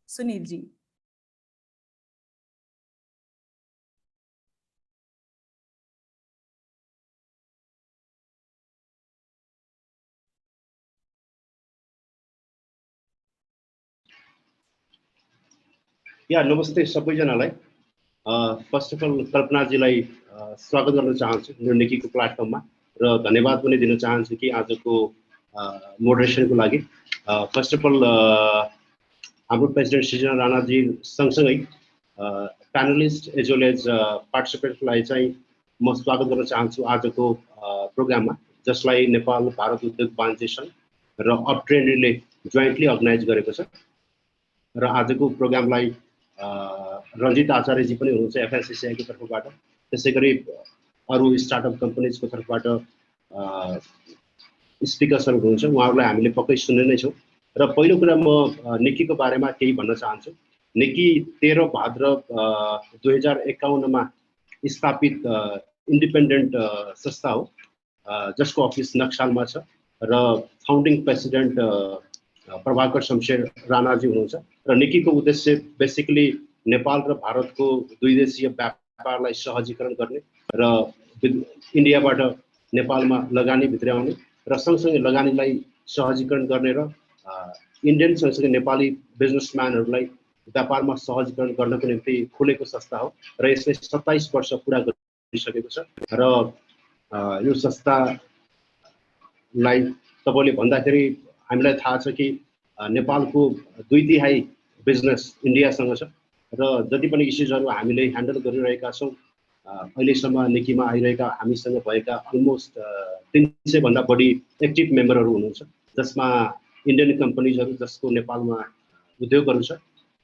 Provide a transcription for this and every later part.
सुनील जी। नमस्ते सबैजनालाई। First of all कल्पनाजीलाई स्वागत गर्न चाहन्छु मेरो निकीको प्लेटफर्ममा र धन्यवाद पनि दिन चाहन्छु कि आजको मोडरेसनको लागि। फर्स्ट अफ अल हाम्रो प्रेसिडेन्ट सृजना राणाजी सँगसँगै प्यानलिस्ट एज वेल एज पार्टिसिपेन्टलाई चाहिँ म स्वागत गर्न चाहन्छु आजको प्रोग्राममा, जसलाई नेपाल भारत उद्योग वाणिज्य सङ्घ र अपट्रेन्डले जोइन्टली अर्गनाइज गरेको छ। र आजको प्रोग्रामलाई रञ्जित आचार्यजी पनि हुनुहुन्छ एफएससिसिआईको तर्फबाट, त्यसै गरी अरू स्टार्टअप कम्पनीजको तर्फबाट स्पिकर्सहरू हुनुहुन्छ, उहाँहरूलाई हामीले पक्कै सुन्ने नै छौँ। र पहिलो कुरा म निकीको बारेमा केही भन्न चाहन्छु। निकी 13 भाद्र 2051 स्थापित इन्डिपेन्डेन्ट संस्था हो, जसको अफिस नक्सालमा छ र फाउन्डिङ प्रेसिडेन्ट प्रभाकर शमशेर राणाजी हुनुहुन्छ। र निकीको उद्देश्य बेसिकली नेपाल र भारतको द्विदेशीय व्यापारलाई सहजीकरण गर्ने र इन्डियाबाट नेपालमा लगानी भित्र्याउने र सँगसँगै लगानीलाई सहजीकरण गर्ने र इन्डियन सँगसँगै नेपाली बिजनेसम्यानहरूलाई व्यापारमा सहजीकरण गर्नको निम्ति खुलेको संस्था हो र यसले 27 वर्ष पुरा गरिसकेको छ। र यो संस्थालाई तपाईँले भन्दाखेरि हामीलाई थाहा छ कि नेपालको 2/3 बिजनेस इन्डियासँग छ र जति पनि इस्युजहरू हामीले ह्यान्डल गरिरहेका छौँ अहिलेसम्म निकीमा आइरहेका हामीसँग भएका अलमोस्ट 300 भन्दा बढी एक्टिभ मेम्बरहरू हुनुहुन्छ, जसमा इन्डियन कम्पनीजहरू जसको नेपालमा उद्योगहरू छ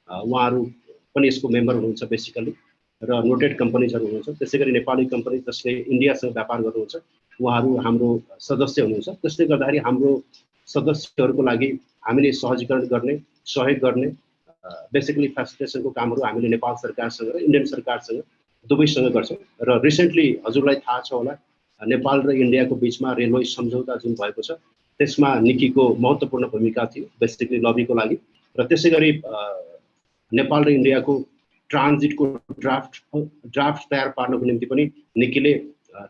उहाँहरू पनि यसको मेम्बर हुनुहुन्छ बेसिकली, र नोटेड कम्पनीजहरू हुनुहुन्छ। त्यसै गरी नेपाली कम्पनी जसले इन्डियासँग व्यापार गर्नुहुन्छ उहाँहरू हाम्रो सदस्य हुनुहुन्छ। त्यसले गर्दाखेरि हाम्रो सदस्यहरूको लागि हामीले सहजीकरण गर्ने, सहयोग गर्ने, बेसिकली फेसिलिटेसनको कामहरू हामीले नेपाल सरकारसँग र इन्डियन सरकारसँग दुवैसँग गर्छौँ। र रिसेन्टली हजुरलाई थाहा छ होला नेपाल र इन्डियाको बिचमा रेलवे सम्झौता जुन भएको छ त्यसमा निकीको महत्त्वपूर्ण भूमिका थियो बेसिकली लबीको लागि। र त्यसै गरी नेपाल र इन्डियाको ट्रान्जिटको ड्राफ्ट तयार पार्नको निम्ति पनि निकीले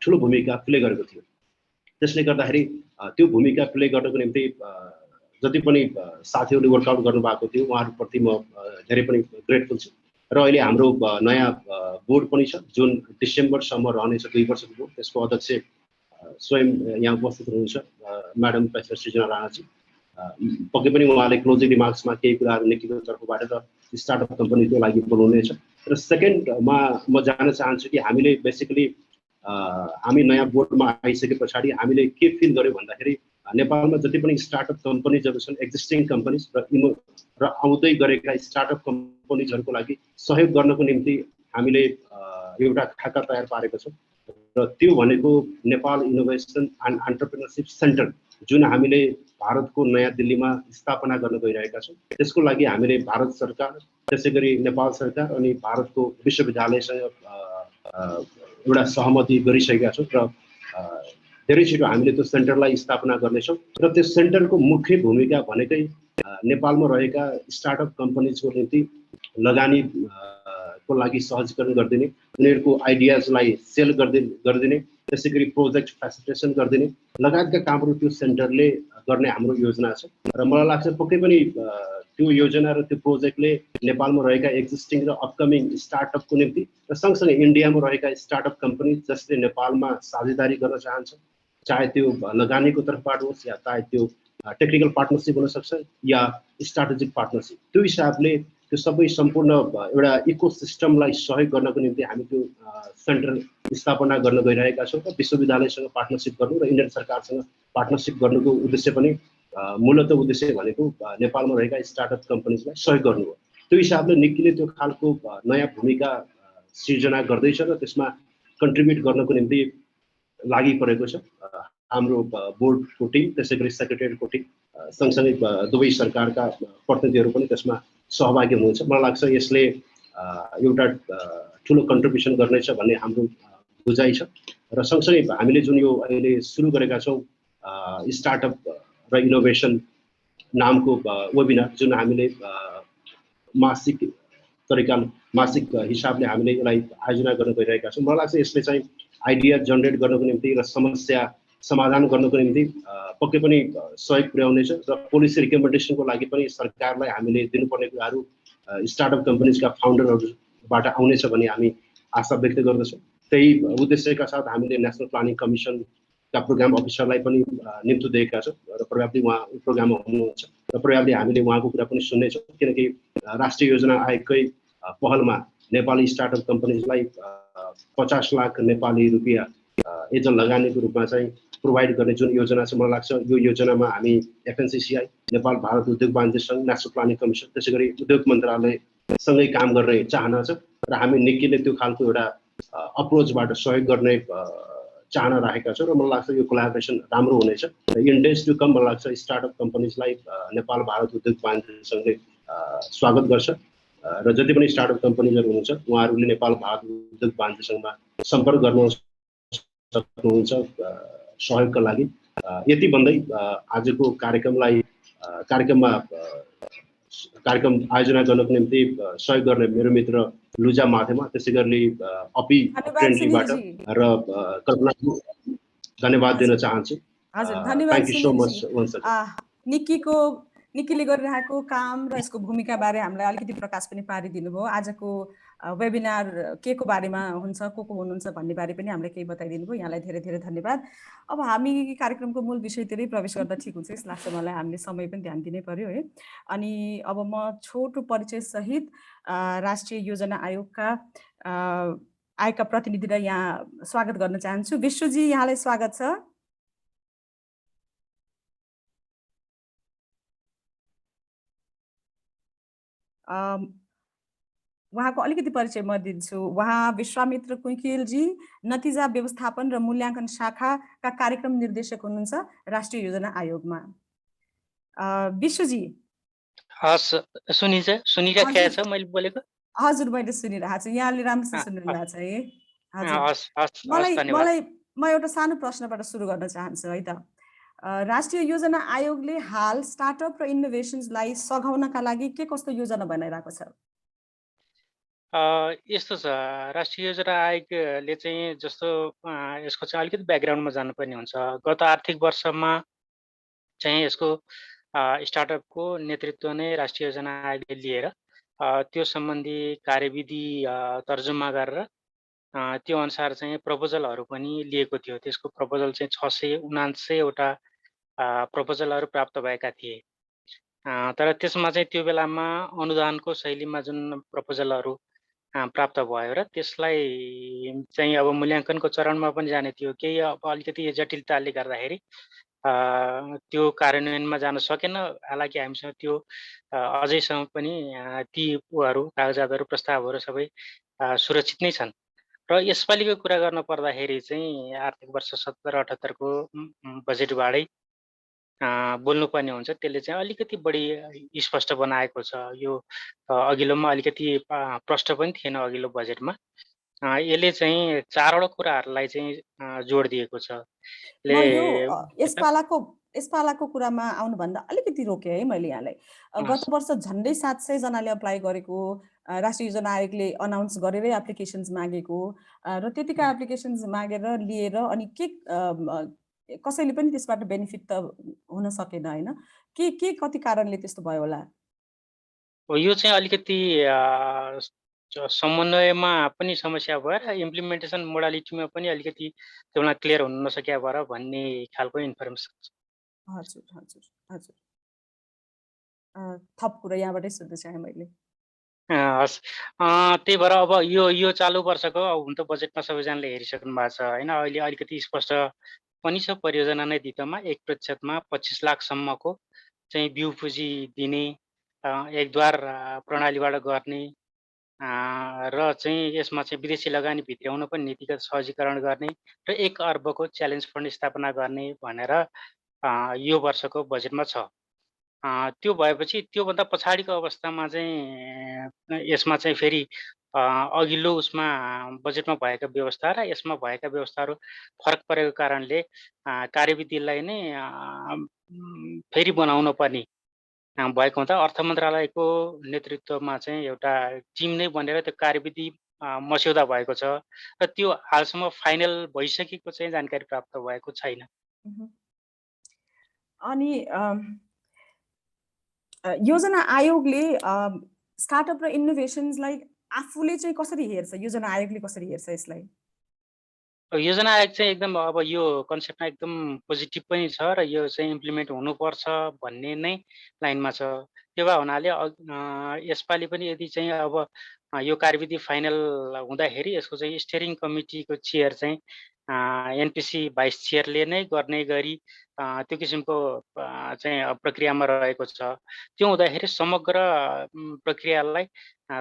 ठुलो भूमिका प्ले गरेको थियो। त्यसले गर्दाखेरि त्यो भूमिका प्ले गर्नको निम्ति जति पनि साथीहरूले वर्कआउट गर्नुभएको थियो उहाँहरूप्रति म धेरै पनि ग्रेटफुल छु। र अहिले हाम्रो नयाँ बोर्ड पनि छ जुन डिसेम्बरसम्म रहनेछ, 2 वर्षको बोर्ड। त्यसको अध्यक्ष स्वयं यहाँ उपस्थित हुनुहुन्छ म्याडम प्रेसिडेन्ट सृजना राणाजी। पक्कै पनि उहाँले क्लोजिङ रिमार्क्समा केही कुराहरू निकीको तर्फबाट र स्टार्टअप कम्पनीको लागि बोलाउनेछ। र सेकेन्डमा म जान चाहन्छु कि हामीले बेसिकली हामी नयाँ बोर्डमा आइसके पछाडि हामीले के फिल गर्यो भन्दाखेरि नेपालमा जति पनि स्टार्टअप कम्पनीजहरू छन्, एक्जिस्टिङ कम्पनीज र आउँदै गरेका स्टार्टअप कम्पनीजहरूको लागि सहयोग गर्नको निम्ति हामीले एउटा खाका तयार पारेको छौँ र त्यो भनेको नेपाल इनोभेसन एन्ड एन्टरप्रेन्योरसिप सेन्टर जुन हामीले भारतको नयाँ दिल्लीमा स्थापना गर्न गइरहेका छौँ। त्यसको लागि हामीले भारत सरकार, त्यसै गरी नेपाल सरकार अनि भारतको विश्वविद्यालयसँग एउटा सहमति गरिसकेका छौँ र धेरै छिटो हामीले त्यो सेन्टरलाई स्थापना गर्नेछौँ। र त्यो सेन्टरको मुख्य भूमिका भनेकै नेपालमा रहेका स्टार्टअप कम्पनीजको निम्ति लगानी को लागि सहजीकरण गरिदिने, उनीहरूको आइडियाजलाई सेल गरिदिने, त्यसै गरी प्रोजेक्ट फेसिलिटेसन गरिदिने लगायतका कामहरू त्यो सेन्टरले गर्ने हाम्रो योजना छ। र मलाई लाग्छ पक्कै पनि त्यो योजना र त्यो प्रोजेक्टले नेपालमा रहेका एक्जिस्टिङ र अपकमिङ स्टार्टअपको निम्ति र सँगसँगै इन्डियामा रहेका स्टार्टअप कम्पनी जसले नेपालमा साझेदारी गर्न चाहन्छ, चाहे त्यो लगानीको तर्फबाट होस् या चाहे त्यो टेक्निकल पार्टनरसिप हुनसक्छ या स्ट्राटेजिक पार्टनरसिप, त्यो हिसाबले त्यो सबै सम्पूर्ण एउटा इकोसिस्टमलाई सहयोग गर्नको निम्ति हामी त्यो सेन्टर स्थापना गर्न गइरहेका छौँ। र विश्वविद्यालयसँग पार्टनरसिप गर्नु र इन्डियन सरकारसँग पार्टनरसिप गर्नुको उद्देश्य पनि मूलत उद्देश्य भनेको नेपालमा रहेका स्टार्टअप कम्पनीजलाई सहयोग गर्नु हो। त्यो हिसाबले निकीले त्यो खालको नयाँ भूमिका सिर्जना गर्दैछ र त्यसमा कन्ट्रिब्युट गर्नको निम्ति लागि परेको छ हाम्रो बोर्डको टिम, त्यसै गरी सेक्रेटेरियटको टिम, सँगसँगै दुवै सरकारका प्रतिनिधिहरू पनि त्यसमा सहभागी हुनुहुन्छ। मलाई लाग्छ यसले एउटा ठुलो कन्ट्रिब्युसन गर्नेछ भन्ने हाम्रो बुझाइ छ। र सँगसँगै हामीले जुन यो अहिले सुरु गरेका छौँ स्टार्टअप र इनोभेसन नामको वेबिनार जुन हामीले मासिक तरिका मासिक हिसाबले हामीले यसलाई आयोजना गर्न गइरहेका छौँ। मलाई लाग्छ यसले चाहिँ आइडिया जेनेरेट गर्नको निम्ति र समस्या समाधान गर्नको निम्ति पक्कै पनि सहयोग पुर्याउनेछ र पोलिसी रिकमेन्डेसनको लागि पनि सरकारलाई हामीले दिनुपर्ने कुराहरू स्टार्टअप कम्पनीजका फाउन्डरहरूबाट आउनेछ भन्ने हामी आशा व्यक्त गर्दछौँ। त्यही उद्देश्यका साथ हामीले नेसनल प्लानिङ कमिसनका प्रोग्राम अफिसरलाई पनि निम्तो दिएका छौँ र प्रभावले उहाँ प्रोग्राममा हुनुहुन्छ र प्रभावले हामीले उहाँको कुरा पनि सुन्नेछौँ, किनकि राष्ट्रिय योजना आयोगकै पहलमा नेपाली स्टार्टअप कम्पनीजलाई 50 लाख नेपाली रुपियाँ एजल लगानीको रूपमा चाहिँ प्रोभाइड गर्ने जुन योजना छ, मलाई लाग्छ यो योजनामा हामी एफएनसीसीआई, नेपाल भारत उद्योग वाणिज्य सङ्घ, नेसनल प्लानिङ कमिसन, त्यसै गरी उद्योग मन्त्रालयसँगै काम गर्ने चाहना छ र हामी निक्कीले त्यो खालको एउटा अप्रोचबाट सहयोग गर्ने चाहना राखेका छौँ र मलाई लाग्छ यो कोलाबोरेसन राम्रो हुनेछ। इन डेज टु कम मलाई लाग्छ स्टार्टअप कम्पनीजलाई नेपाल भारत उद्योग वाणिज्य सङ्घले स्वागत गर्छ र जति पनि स्टार्टअप कम्पनीजहरू हुनुहुन्छ उहाँहरूले नेपाल भारत उद्योग वाणिज्य सङ्घमा सम्पर्क गर्न सक्नुहुन्छ सहयोगका लागि। यति भन्दै आजको कार्यक्रम आयोजना गर्नको निम्ति सहयोग गर्ने मेरो मित्र लुजा माथेमा, त्यसै गरी अपी फ्रेन्डलीबाट र कल्पनाको धन्यवाद दिन चाहन्छु। हजुर, धन्यवाद सुनिल। निक्कीले गरिरहेको काम र यसको भूमिका बारे हामीलाई अलिकति प्रकाश पनि पारिदिनु भयो। आजको वेबिनार के को बारेमा हुन्छ, को हुनुहुन्छ भन्ने बारे पनि हामीलाई केही बताइदिनु भयो। यहाँलाई धेरै धेरै धन्यवाद। अब हामी कार्यक्रमको मूल विषयतिरै प्रवेश गर्दा ठिक हुन्छ जस्तो लाग्छ मलाई। हामीले समय पनि ध्यान दिनै पर्यो है। अनि अब म छोटो परिचय सहित राष्ट्रिय योजना आयोगका प्रतिनिधिलाई यहाँ स्वागत गर्न चाहन्छु। विश्वजी, यहाँलाई स्वागत छ। उहाँको अलिकति परिचय म दिन्छु। उहाँ विश्वामित्र कुइकेलजी नतिजा व्यवस्थापन र मूल्याङ्कन शाखाका कार्यक्रम निर्देशक हुनुहुन्छ राष्ट्रिय योजना आयोगमा। विश्वजी। हस्, सुनिरहेको छ मैले बोलेको? हजुर, मैले सुनिरहेको छु। यहाँले राम्रोसँग सुनिरहेको छ है? हजुर। म एउटा सानो प्रश्नबाट सुरु गर्न चाहन्छु है त। राष्ट्रिय योजना आयोगले हाल स्टार्टअप र इनोभेसन्सलाई सघाउनका लागि के कस्तो योजना बनाइरहेको छ? यस्तो छ, राष्ट्रिय योजना आयोगले चाहिँ जस्तो यसको चाहिँ अलिकति ब्याकग्राउन्डमा जानुपर्ने हुन्छ। गत आर्थिक वर्षमा चाहिँ यसको स्टार्टअपको नेतृत्व नै राष्ट्रिय योजना आयोगले लिएर त्यो सम्बन्धी कार्यविधि तर्जुमा गरेर त्यो अनुसार चाहिँ प्रपोजलहरू पनि लिएको थियो। त्यसको प्रपोजल चाहिँ 679 वटा प्रपोजलहरू प्राप्त भएका थिए। तर त्यसमा चाहिँ त्यो बेलामा अनुदानको शैलीमा जुन प्रपोजलहरू प्राप्त भयो र त्यसलाई चाहिँ अब मूल्याङ्कनको चरणमा पनि जाने थियो। केही अब अलिकति जटिलताले गर्दाखेरि त्यो कार्यान्वयनमा जान सकेन। हालाकि हामीसँग त्यो अझैसम्म पनि ती कागजातहरू प्रस्तावहरू सबै सुरक्षित नै छन्। र यसपालिको कुरा गर्न पर्दाखेरि चाहिँ आर्थिक वर्ष 77-78 को बजेटबाटै बोल्नुपर्ने हुन्छ। त्यसले चाहिँ अलिकति बढी स्पष्ट बनाएको छ। यो अघिल्लोमा अलिकति प्रष्ट पनि थिएन अघिल्लो बजेटमा। यसले चाहिँ 4वटा कुराहरूलाई चाहिँ जोड दिएको छ। यसपालाको कुरामा आउनुभन्दा अलिकति रोके है मैले यहाँलाई। गत वर्ष झन्डै 700 जनाले अप्लाई गरेको राष्ट्रिय योजना आयोगले अनाउन्स गरेरै एप्लिकेसन्स मागेको र त्यतिका एप्लिकेसन्स मागेर लिएर अनि के कसैले पनि त्यसबाट बेनिफिट त हुन सकेन हैन? के कति कारणले त्यस्तो भयो होला? यो चाहिँ अलिकति समन्वयमा पनि समस्या भएर इम्प्लिमेन्टेसन मोडालिटीमा पनि अलिकति त्यसमा क्लियर हुन नसक्या भएर भन्ने खालको इन्फर्मेसन छ। हजुर। थप कुरा यहाँबाटै सुन्न चाहे मैले। हस्, त्यही भएर अब यो चालु वर्षको हुन त बजेटमा सबैजनाले हेरिसक्नु भएको छ हैन? अहिले अलिकति स्पष्ट पनि छ। परियोजना नेतृत्वमा 1% 25 लाखसम्मको चाहिँ बिउ पुँजी दिने, एकद्वार प्रणालीबाट गर्ने र चाहिँ यसमा चाहिँ विदेशी लगानी भित्र्याउन पनि नीतिगत सहजीकरण गर्ने र 1 अर्बको च्यालेन्ज फन्ड स्थापना गर्ने भनेर यो वर्षको बजेटमा छ। त्यो भएपछि त्योभन्दा पछाडिको अवस्थामा चाहिँ यसमा चाहिँ फेरि अघिल्लो उसमा बजेटमा भएका व्यवस्था र यसमा भएका व्यवस्थाहरू फरक परेको कारणले कार्यविधिलाई नै फेरि बनाउन पर्ने भएको हुँदा अर्थ मन्त्रालयको नेतृत्वमा चाहिँ एउटा टिम नै बनेर त्यो कार्यविधि मस्यौदा भएको छ र त्यो हालसम्म फाइनल भइसकेको चाहिँ जानकारी प्राप्त भएको छैन। अनि योजना आयोगले स्टार्टअप र इनोभेसन्सलाई आफूले चाहिँ कसरी हेर्छ, योजना आयोगले कसरी हेर्छ यसलाई? योजना आयोग चाहिँ एकदम अब यो कन्सेप्टमा एकदम पोजिटिभ पनि छ र यो चाहिँ इम्प्लिमेन्ट हुनुपर्छ भन्ने नै लाइनमा छ। त्यो भए हुनाले यसपालि पनि यदि चाहिँ अब यो कार्यविधि फाइनल हुँदाखेरि यसको चाहिँ स्टियरिङ कमिटीको चेयर चाहिँ एनपिसी भाइस चेयरले नै गर्ने गरी त्यो किसिमको चाहिँ प्रक्रियामा रहेको छ। त्यो हुँदाखेरि समग्र प्रक्रियालाई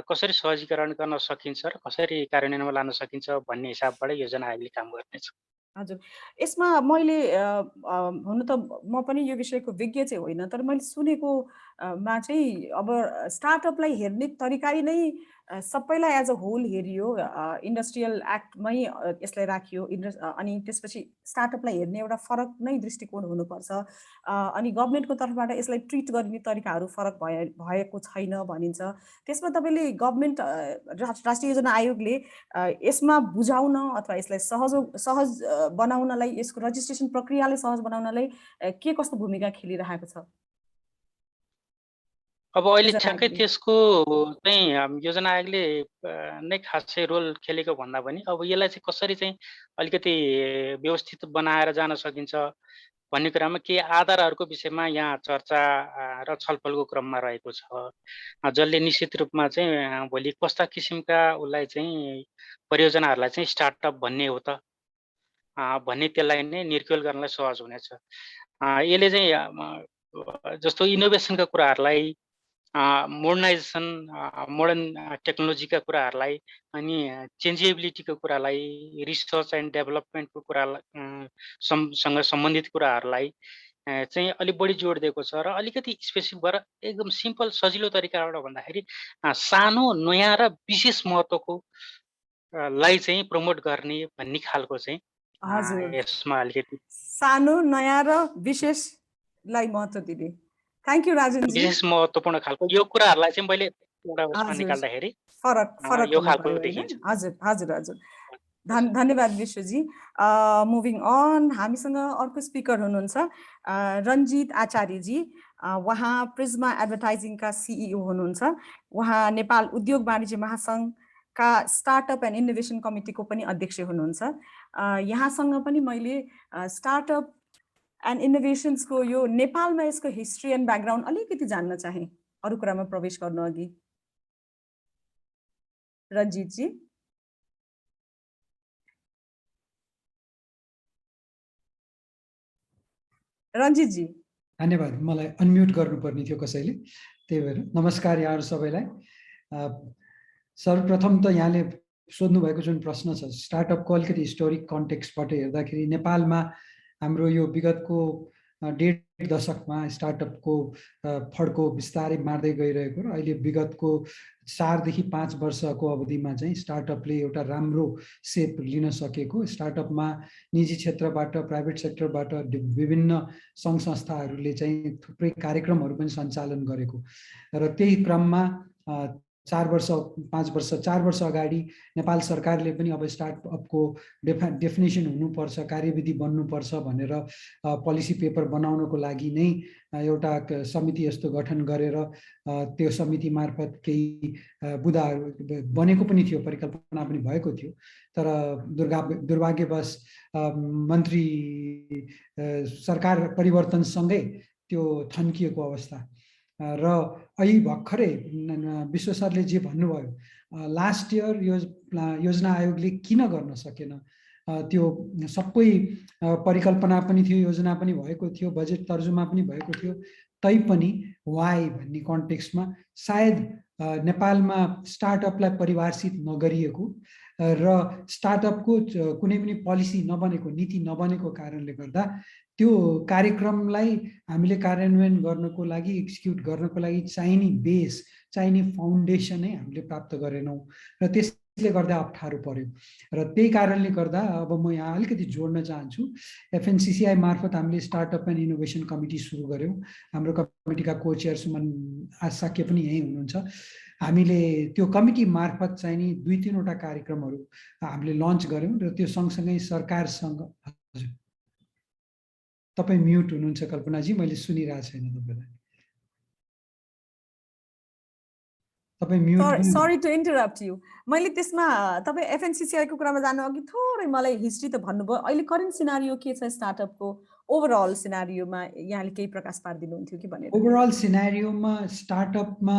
कसरी सहजीकरण गर्न सकिन्छ र कसरी कार्यान्वयनमा लान सकिन्छ भन्ने हिसाबबाट योजना आयोगले काम गर्नेछ। हजुर, यसमा मैले हुन त म पनि यो विषयको विज्ञ चाहिँ होइन, तर मैले सुनेको मा चाहिँ अब स्टार्टअपलाई हेर्ने तरिकै नै सबैलाई एज अ होल हेरियो, इन्डस्ट्रियल एक्टमै यसलाई राखियो, अनि त्यसपछि स्टार्टअपलाई हेर्ने एउटा फरक नै दृष्टिकोण हुनुपर्छ, अनि गभर्मेन्टको तर्फबाट यसलाई ट्रिट गर्ने तरिकाहरू फरक भएको छैन भनिन्छ। त्यसमा तपाईँले गभर्मेन्ट राष्ट्रिय योजना आयोगले यसमा बुझाउन अथवा यसलाई सहज बनाउनलाई, यसको रजिस्ट्रेसन प्रक्रियालाई सहज बनाउनलाई के कस्तो भूमिका खेलिरहेको छ? अब अहिले ठ्याक्कै त्यसको चाहिँ योजना आयोगले नै खासै रोल खेलेको भन्दा पनि अब यसलाई चाहिँ कसरी चाहिँ अलिकति व्यवस्थित बनाएर जान सकिन्छ भन्ने कुरामा केही आधारहरूको विषयमा यहाँ चर्चा र छलफलको क्रममा रहेको छ, जसले निश्चित रूपमा चाहिँ भोलि कस्ता किसिमका उसलाई चाहिँ परियोजनाहरूलाई चाहिँ स्टार्टअप भन्ने हो त भन्ने त्यसलाई नै निर्क्युल गर्नलाई सहज हुनेछ। यसले चाहिँ जस्तो इनोभेसनका कुराहरूलाई, मोडर्नाइजेसन, मोडर्न टेक्नोलोजीका कुराहरूलाई, अनि चेन्जेबिलिटीको कुरालाई, रिसर्च एन्ड डेभलपमेन्टको कुरालाई सँग सम्बन्धित कुराहरूलाई चाहिँ अलिक बढी जोड दिएको छ र अलिकति स्पेसिफिक भएर एकदम सिम्पल सजिलो तरिकाबाट भन्दाखेरि सानो नयाँ र विशेष महत्त्वको लाई चाहिँ प्रमोट गर्ने भन्ने खालको चाहिँ यसमा अलिकति सानो नयाँ र विशेषलाई महत्त्व दिने। थ्याङ्क यू राजनजी। विशेष महत्त्वपूर्ण खालको यो कुराहरूलाई चाहिँ मैले एउटा उसमा निकाल्दाखेरि फरक यो खालको देखिन्छ। हजुर हजुर हजुर, धन्यवाद विश्वजी। मुभिङ अन, हामीसँग अर्को स्पिकर हुनुहुन्छ रञ्जित आचार्यजी। उहाँ प्रिज्मा एडभर्टाइजिङका सिइओ हुनुहुन्छ। उहाँ नेपाल उद्योग वाणिज्य महासङ्घका स्टार्टअप एन्ड इनोभेसन कमिटीको पनि अध्यक्ष हुनुहुन्छ। यहाँसँग पनि मैले स्टार्टअप एन्ड इनोभेसन्सको यो नेपालमा यसको हिस्ट्री एन्ड ब्याकग्राउन्ड अलिकति जान्न चाहे अरू कुरामा प्रवेश गर्नु अघि। रञ्जितजी। रञ्जितजी। धन्यवाद, मलाई अनम्युट गर्नुपर्ने थियो कसैले, त्यही भएर नमस्कार यहाँहरू सबैलाई। सर्वप्रथम त यहाँले सोध्नु भएको जुन प्रश्न छ स्टार्टअपको अलिकति हिस्टोरिक कन्टेक्स्टबाट हेर्दाखेरि नेपालमा हाम्रो यो विगतको 1.5 दशकमा स्टार्टअपको फड्को बिस्तारै मार्दै गइरहेको र अहिले विगतको 4 देखि 5 वर्षको अवधिमा चाहिँ स्टार्टअपले एउटा राम्रो सेप लिन सकेको, स्टार्टअपमा निजी क्षेत्रबाट, प्राइभेट सेक्टरबाट विभिन्न सङ्घ संस्थाहरूले चाहिँ थुप्रै कार्यक्रमहरू पनि सञ्चालन गरेको र त्यही क्रममा 4 वर्ष अगाडि नेपाल सरकारले पनि अब स्टार्टअपको डेफिनेसन हुनुपर्छ, कार्यविधि बन्नुपर्छ भनेर पोलिसी पेपर बनाउनको लागि नै एउटा समिति यस्तो गठन गरेर त्यो समिति मार्फत केही बुदाहरू बनेको पनि थियो, परिकल्पना पनि भएको थियो। तर दुर्भाग्यवश मन्त्री सरकार परिवर्तनसँगै त्यो थन्किएको अवस्था र अहिले भर्खरै विश्व सरले जे भन्नुभयो लास्ट इयर योजना आयोगले किन गर्न सकेन, त्यो सबै परिकल्पना पनि थियो, योजना पनि भएको थियो, बजेट तर्जुमा पनि भएको थियो, तैपनि वाइ भन्ने कन्टेक्स्टमा सायद नेपालमा स्टार्टअपलाई परिभाषित नगरिएको र स्टार्टअपको कुनै पनि पोलिसी नबनेको, नीति नबनेको कारणले गर्दा त्यो कार्यक्रमलाई हामीले कार्यान्वयन गर्नको लागि, एक्जिक्युट गर्नको लागि चाहिने बेस, चाहिने फाउन्डेसनै हामीले प्राप्त गरेनौँ र त्यस त्यसले गर्दा अप्ठ्यारो पर्यो र त्यही कारणले गर्दा अब म यहाँ अलिकति जोड्न चाहन्छु। FNCCI मार्फत हामीले स्टार्टअप एन्ड इनोभेसन कमिटी सुरु गर्यौँ। हाम्रो कमिटीका को चेयर सुमन आशाक्य पनि यहीँ हुनुहुन्छ। हामीले त्यो कमिटी मार्फत चाहिँ नि 2-3वटा कार्यक्रमहरू हामीले लन्च गर्यौँ र त्यो सँगसँगै सरकारसँग। हजुर तपाईँ म्युट हुनुहुन्छ कल्पनाजी, मैले सुनिरहेको छैन तपाईँलाई। Sorry to interrupt you. मैले त्यसमा तपाईँ FNCCI को कुरामा जानु अघि थोरै मलाई हिस्ट्री त भन्नुभयो। अहिले करेन्ट सिनारियो के छ स्टार्टअपको ओभरअल सिनारियोमा, यहाँले केही प्रकाश पारिदिनुहुन्थ्यो कि भनेर। ओभरअल सिनारियोमा स्टार्टअपमा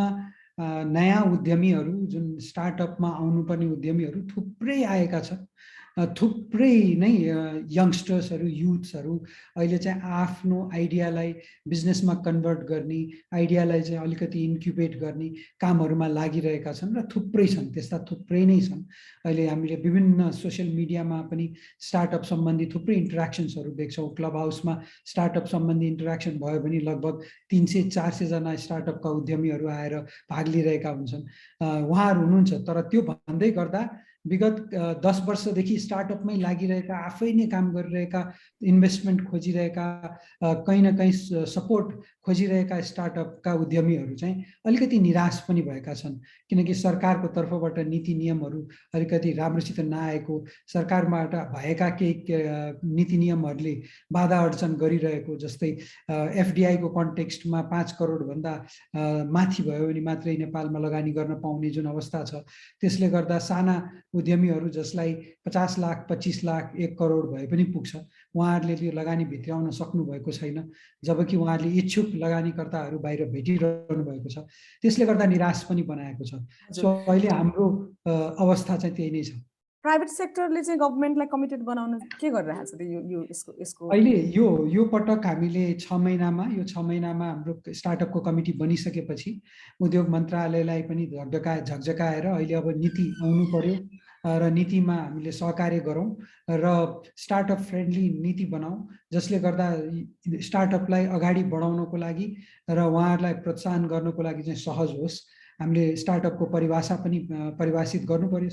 नयाँ उद्यमीहरू, जुन स्टार्टअपमा आउनुपर्ने उद्यमीहरू थुप्रै आएका छन्। थुप्रै नै यङ्स्टर्सहरू, युथ्सहरू अहिले चाहिँ आफ्नो आइडियालाई बिजनेसमा कन्भर्ट गर्ने, आइडियालाई चाहिँ अलिकति इन्क्युबेट गर्ने कामहरूमा लागिरहेका छन् र थुप्रै छन्, त्यस्ता थुप्रै नै छन्। अहिले हामीले विभिन्न सोसियल मिडियामा पनि स्टार्टअप सम्बन्धी थुप्रै इन्टरेक्सन्सहरू देख्छौँ। क्लब हाउसमा स्टार्टअप सम्बन्धी इन्टरेक्सन भयो भने लगभग 300-400 जना स्टार्टअपका उद्यमीहरू आएर भाग लिइरहेका हुन्छन्, उहाँहरू हुनुहुन्छ। तर त्यो भन्दै गर्दा विगत 10 वर्षदेखि स्टार्टअपमै लागिरहेका, आफै नै काम गरिरहेका, इन्भेस्टमेन्ट खोजिरहेका, कहीँ न कहीँ सपोर्ट खोजिरहेका स्टार्टअपका उद्यमीहरू चाहिँ अलिकति निराश पनि भएका छन्, किनकि सरकारको तर्फबाट नीति नियमहरू अलिकति राम्रोसित नआएको, सरकारबाट भएका केही नीति नियमहरूले बाधा अड्चन गरिरहेको, जस्तै FDI को कन्टेक्स्टमा 5 करोडभन्दा माथि भयो भने मात्रै नेपालमा लगानी गर्न पाउने जुन अवस्था छ, त्यसले गर्दा साना उद्यमीहरू जसलाई 50 लाख, 25 लाख, 1 करोड भए पनि पुग्छ, उहाँहरूले त्यो लगानी भित्राउन सक्नु भएको छैन, जबकि उहाँहरूले इच्छुक लगानीकर्ताहरू बाहिर भेटिरहनु भएको छ। त्यसले गर्दा निराश पनि बनाएको छ। सो अहिले हाम्रो अवस्था चाहिँ त्यही नै छ। प्राइभेट सेक्टरले चाहिँ गभर्नमेन्टलाई कमिटेड बनाउन के गरिरहेछ त यो यसको अहिले यो पटक हामीले 6 महिनामा हाम्रो स्टार्टअपको कमिटी बनिसकेपछि उद्योग मन्त्रालयलाई पनि झकझकाएर अहिले अब नीति आउनु पर्यो र नीतिमा हामीले सहकार्य गरौँ र स्टार्टअप फ्रेन्डली नीति बनाऊ, जसले गर्दा स्टार्टअपलाई अगाडि बढाउनको लागि र उहाँहरूलाई प्रोत्साहन गर्नको लागि चाहिँ सहज होस्। हामीले स्टार्टअपको परिभाषा पनि परिभाषित गर्नु पर्यो,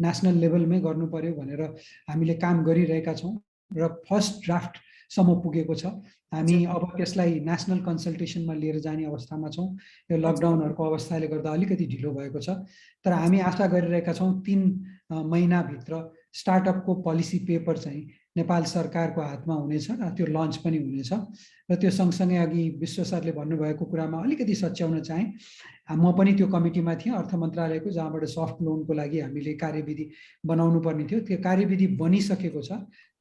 नेसनल लेभलमै गर्नु पर्यो भनेर हामीले काम गरिरहेका छौँ र फर्स्ट ड्राफ्टसम्म पुगेको छ। हामी अब त्यसलाई नेसनल कन्सल्टेसनमा लिएर जाने अवस्थामा छौँ। यो लकडाउनहरूको अवस्थाले गर्दा अलिकति ढिलो भएको छ, तर हामी आशा गरिरहेका छौँ 3 महिनाभित्र स्टार्टअपको पोलिसी पेपर चाहिँ नेपाल सरकारको हातमा हुनेछ र त्यो लन्च पनि हुनेछ। र त्यो सँगसँगै अघि विश्व सरले भन्नुभएको कुरामा अलिकति सच्याउन चाहेँ, म पनि त्यो कमिटीमा थिएँ अर्थ मन्त्रालयको, जहाँबाट सफ्ट लोनको लागि हामीले कार्यविधि बनाउनु पर्ने थियो। त्यो कार्यविधि बनिसकेको छ,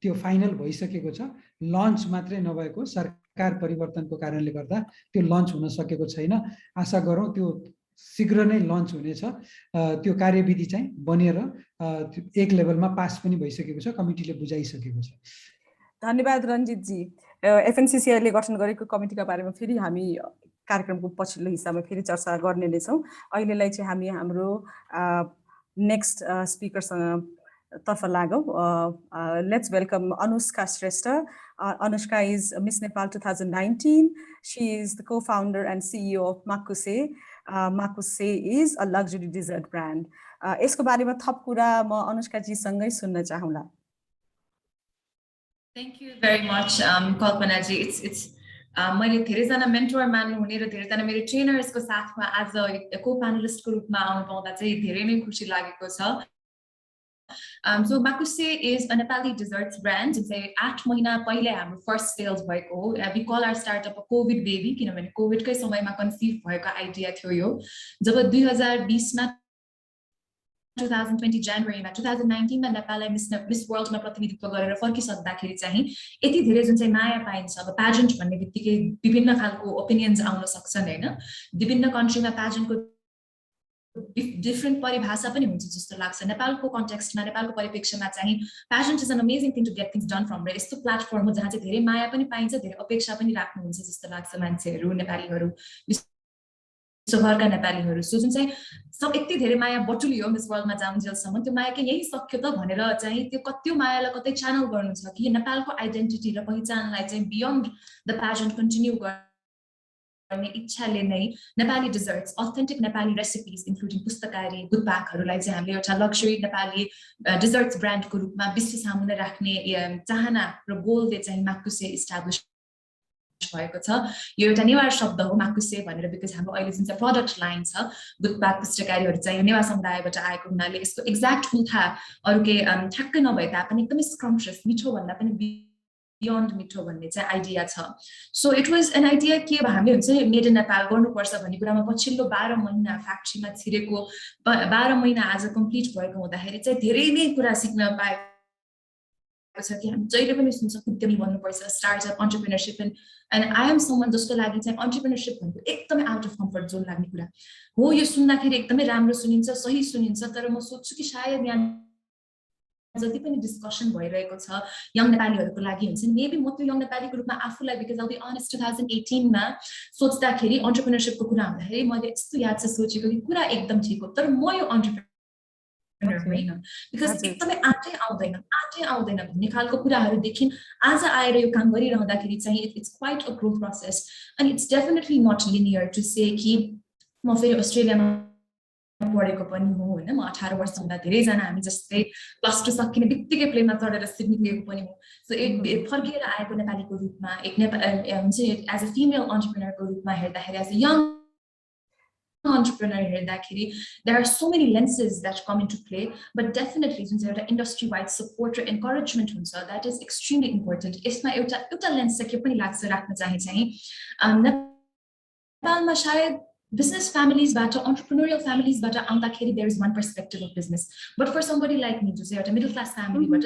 त्यो फाइनल भइसकेको छ, लन्च मात्रै नभएको, सरकार परिवर्तनको कारणले गर्दा त्यो लन्च हुन सकेको छैन। आशा गरौँ त्यो शीघ्र नै लन्च हुनेछ। त्यो कार्यविधि चाहिँ बनेर एक लेभलमा पास पनि भइसकेको छ, कमिटीले बुझाइसकेको छ। धन्यवाद रञ्जितजी। FNCCI ले गठन गरेको कमिटीका बारेमा फेरि हामी कार्यक्रमको पछिल्लो हिस्सामा फेरि चर्चा गर्ने नै छौँ। अहिलेलाई चाहिँ हामी हाम्रो नेक्स्ट स्पिकरसँग तर्फ लागौँ। Let's welcome Anushka Shrestha. Anushka is Miss Nepal 2019. She is the co-founder and CEO of Makuse. Makuse is a luxury dessert brand. यसको बारेमा थप कुरा म अनुष्का जी सँगै सुन्न चाहौँला। Thank you very much, Kalpana ji. It's मैले धेरैजना मेन्टर मान्नु हुने र धेरैजना मेरो ट्रेनर्सको साथमा आज को-प्यानलिस्टको रूपमा आउन पाउँदा चाहिँ धेरै नै खुसी लागेको छ। So Makuse is a Nepali desserts brand. जुन चाहिँ 8 महिना पहिले हाम्रो फर्स्ट सेल्स भएको हो। We call our startup a COVID baby, किनभने कोभिडकै समयमा कन्सिभ भएको आइडिया थियो यो। जब 2020 मा 2020 जनवरीमा 2019 मा नेपाललाई मिस वर्ल्डमा प्रतिनिधित्व गरेर फर्किसक्दाखेरि चाहिँ यति धेरै जुन चाहिँ माया पाइन्छ। अब प्याजेन्ट भन्ने बित्तिकै विभिन्न खालको ओपिनियन्स आउन सक्छन् हैन, विभिन्न कन्ट्रीमा प्याजेन्टको डिफरेन्ट परिभाषा पनि हुन्छ जस्तो लाग्छ। नेपालको कन्टेक्स्टमा, नेपालको परिप्रेक्ष्यमा चाहिँ pageant is an amazing thing to get things done from र यस्तो प्लेटफर्म हो जहाँ चाहिँ धेरै माया पनि पाइन्छ, धेरै अपेक्षा पनि राख्नुहुन्छ जस्तो लाग्छ मान्छेहरू, नेपालीहरू, विश्वभरका नेपालीहरू। सो जुन चाहिँ सब यति धेरै माया बटुलियो मिस वर्ल्डमा जाउन्जेलसम्म, त्यो माया के यही सक्यो त भनेर चाहिँ त्यो मायालाई कतै च्यानल गर्नु छ कि नेपालको आइडेन्टिटी र पहिचानलाई चाहिँ बियोन्ड द प्याजेन्ट कन्टिन्यू गर्ने इच्छाले नै Nepali desserts authentic Nepali recipes including पुस्तकारी बुटप्याकहरूलाई चाहिँ हामीले एउटा लग्जरी नेपाली डेजर्ट्स ब्रान्डको रूपमा विश्व सामुन्ने राख्ने चाहना र गोलले चाहिँ माकुसे इस्टाब्लिश भएको छ। यो एउटा नेवार शब्द हो माकुसे भनेर, बिकज हाम्रो अहिले जुन चाहिँ प्रडक्ट लाइन छ बुटप्याक पुस्तकारीहरू चाहिँ यो नेवा समुदायबाट आएको हुनाले यसको एक्ज्याक्ट उल्था अरू के ठ्याक्कै नभए तापनि एकदमै स्क्रम्पियस मिठो भन्दा पनि बियोन्ड मिठो भन्ने चाहिँ आइडिया छ। So it was an idea के हामीले हुन्छ मेड इन नेपाल गर्नुपर्छ भन्ने कुरामा पछिल्लो 12 महिना फ्याक्ट्रीमा छिरेको 12 महिना आज कम्प्लिट भएको हुँदाखेरि चाहिँ धेरै नै कुरा सिक्न पाएको छ कि हामी जहिले पनि सुन्छ उद्यमी बन्नुपर्छ, startup entrepreneurship and I am someone जसको लागि चाहिँ एन्टरप्रेन्योरशिप भनेको एकदमै आउट अफ कम्फर्ट जोन लाग्ने कुरा हो। यो सुन्दाखेरि एकदमै राम्रो सुनिन्छ, सही सुनिन्छ, तर म सोच्छु कि सायद यहाँ जति पनि डिस्कसन भइरहेको छ यङ नेपालीहरूको लागि हुन्छ नि, मेबी म त्यो यङ नेपालीको रूपमा आफूलाई बिकज अल बी अनेस्ट 2018 मा सोच्दाखेरि एन्टरप्रेन्योरशिपको कुरा हुँदाखेरि मैले यस्तो याद छ सोचेको कि कुरा एकदम ठिक हो, तर म यो एन्टरप्रेन्योर होइन बिकज एकदमै आँटै आउँदैन भन्ने खालको कुराहरूदेखि आज आएर यो काम गरिरहँदाखेरि चाहिँ it's quite a growth process and it's definitely not linear to say कि म फेरि अस्ट्रेलियामा पढेको पनि हो होइन। म 18 वर्ष हुँदा धेरैजना हामी जस्तै +2 सकिने बित्तिकै प्लेनमा चढेर सिडनी गएको पनि हो। सो एक फर्किएर आएको नेपालीको रूपमा एक हुन्छ एज अ फिमेल एन्टरप्रेन्योरको रूपमा हेर्दाखेरि एज अ यङ एन्टरप्रेन्योर हेर्दाखेरि there are so many lenses that come into play, but definitely जुन चाहिँ एउटा इन्डस्ट्री वाइड सपोर्ट र इन्करेजमेन्ट हुन्छ द्याट इज एक्सट्रिमली इम्पोर्टेन्ट। यसमा एउटा लेन्स चाहिँ के पनि लाग्छ राख्न चाहिँ नेपालमा सायद business families बाट entrepreneurial families बाट आउँदाखेरि there is one perspective of business, but for somebody like me जो चाहिँ एउटा middle class family बाट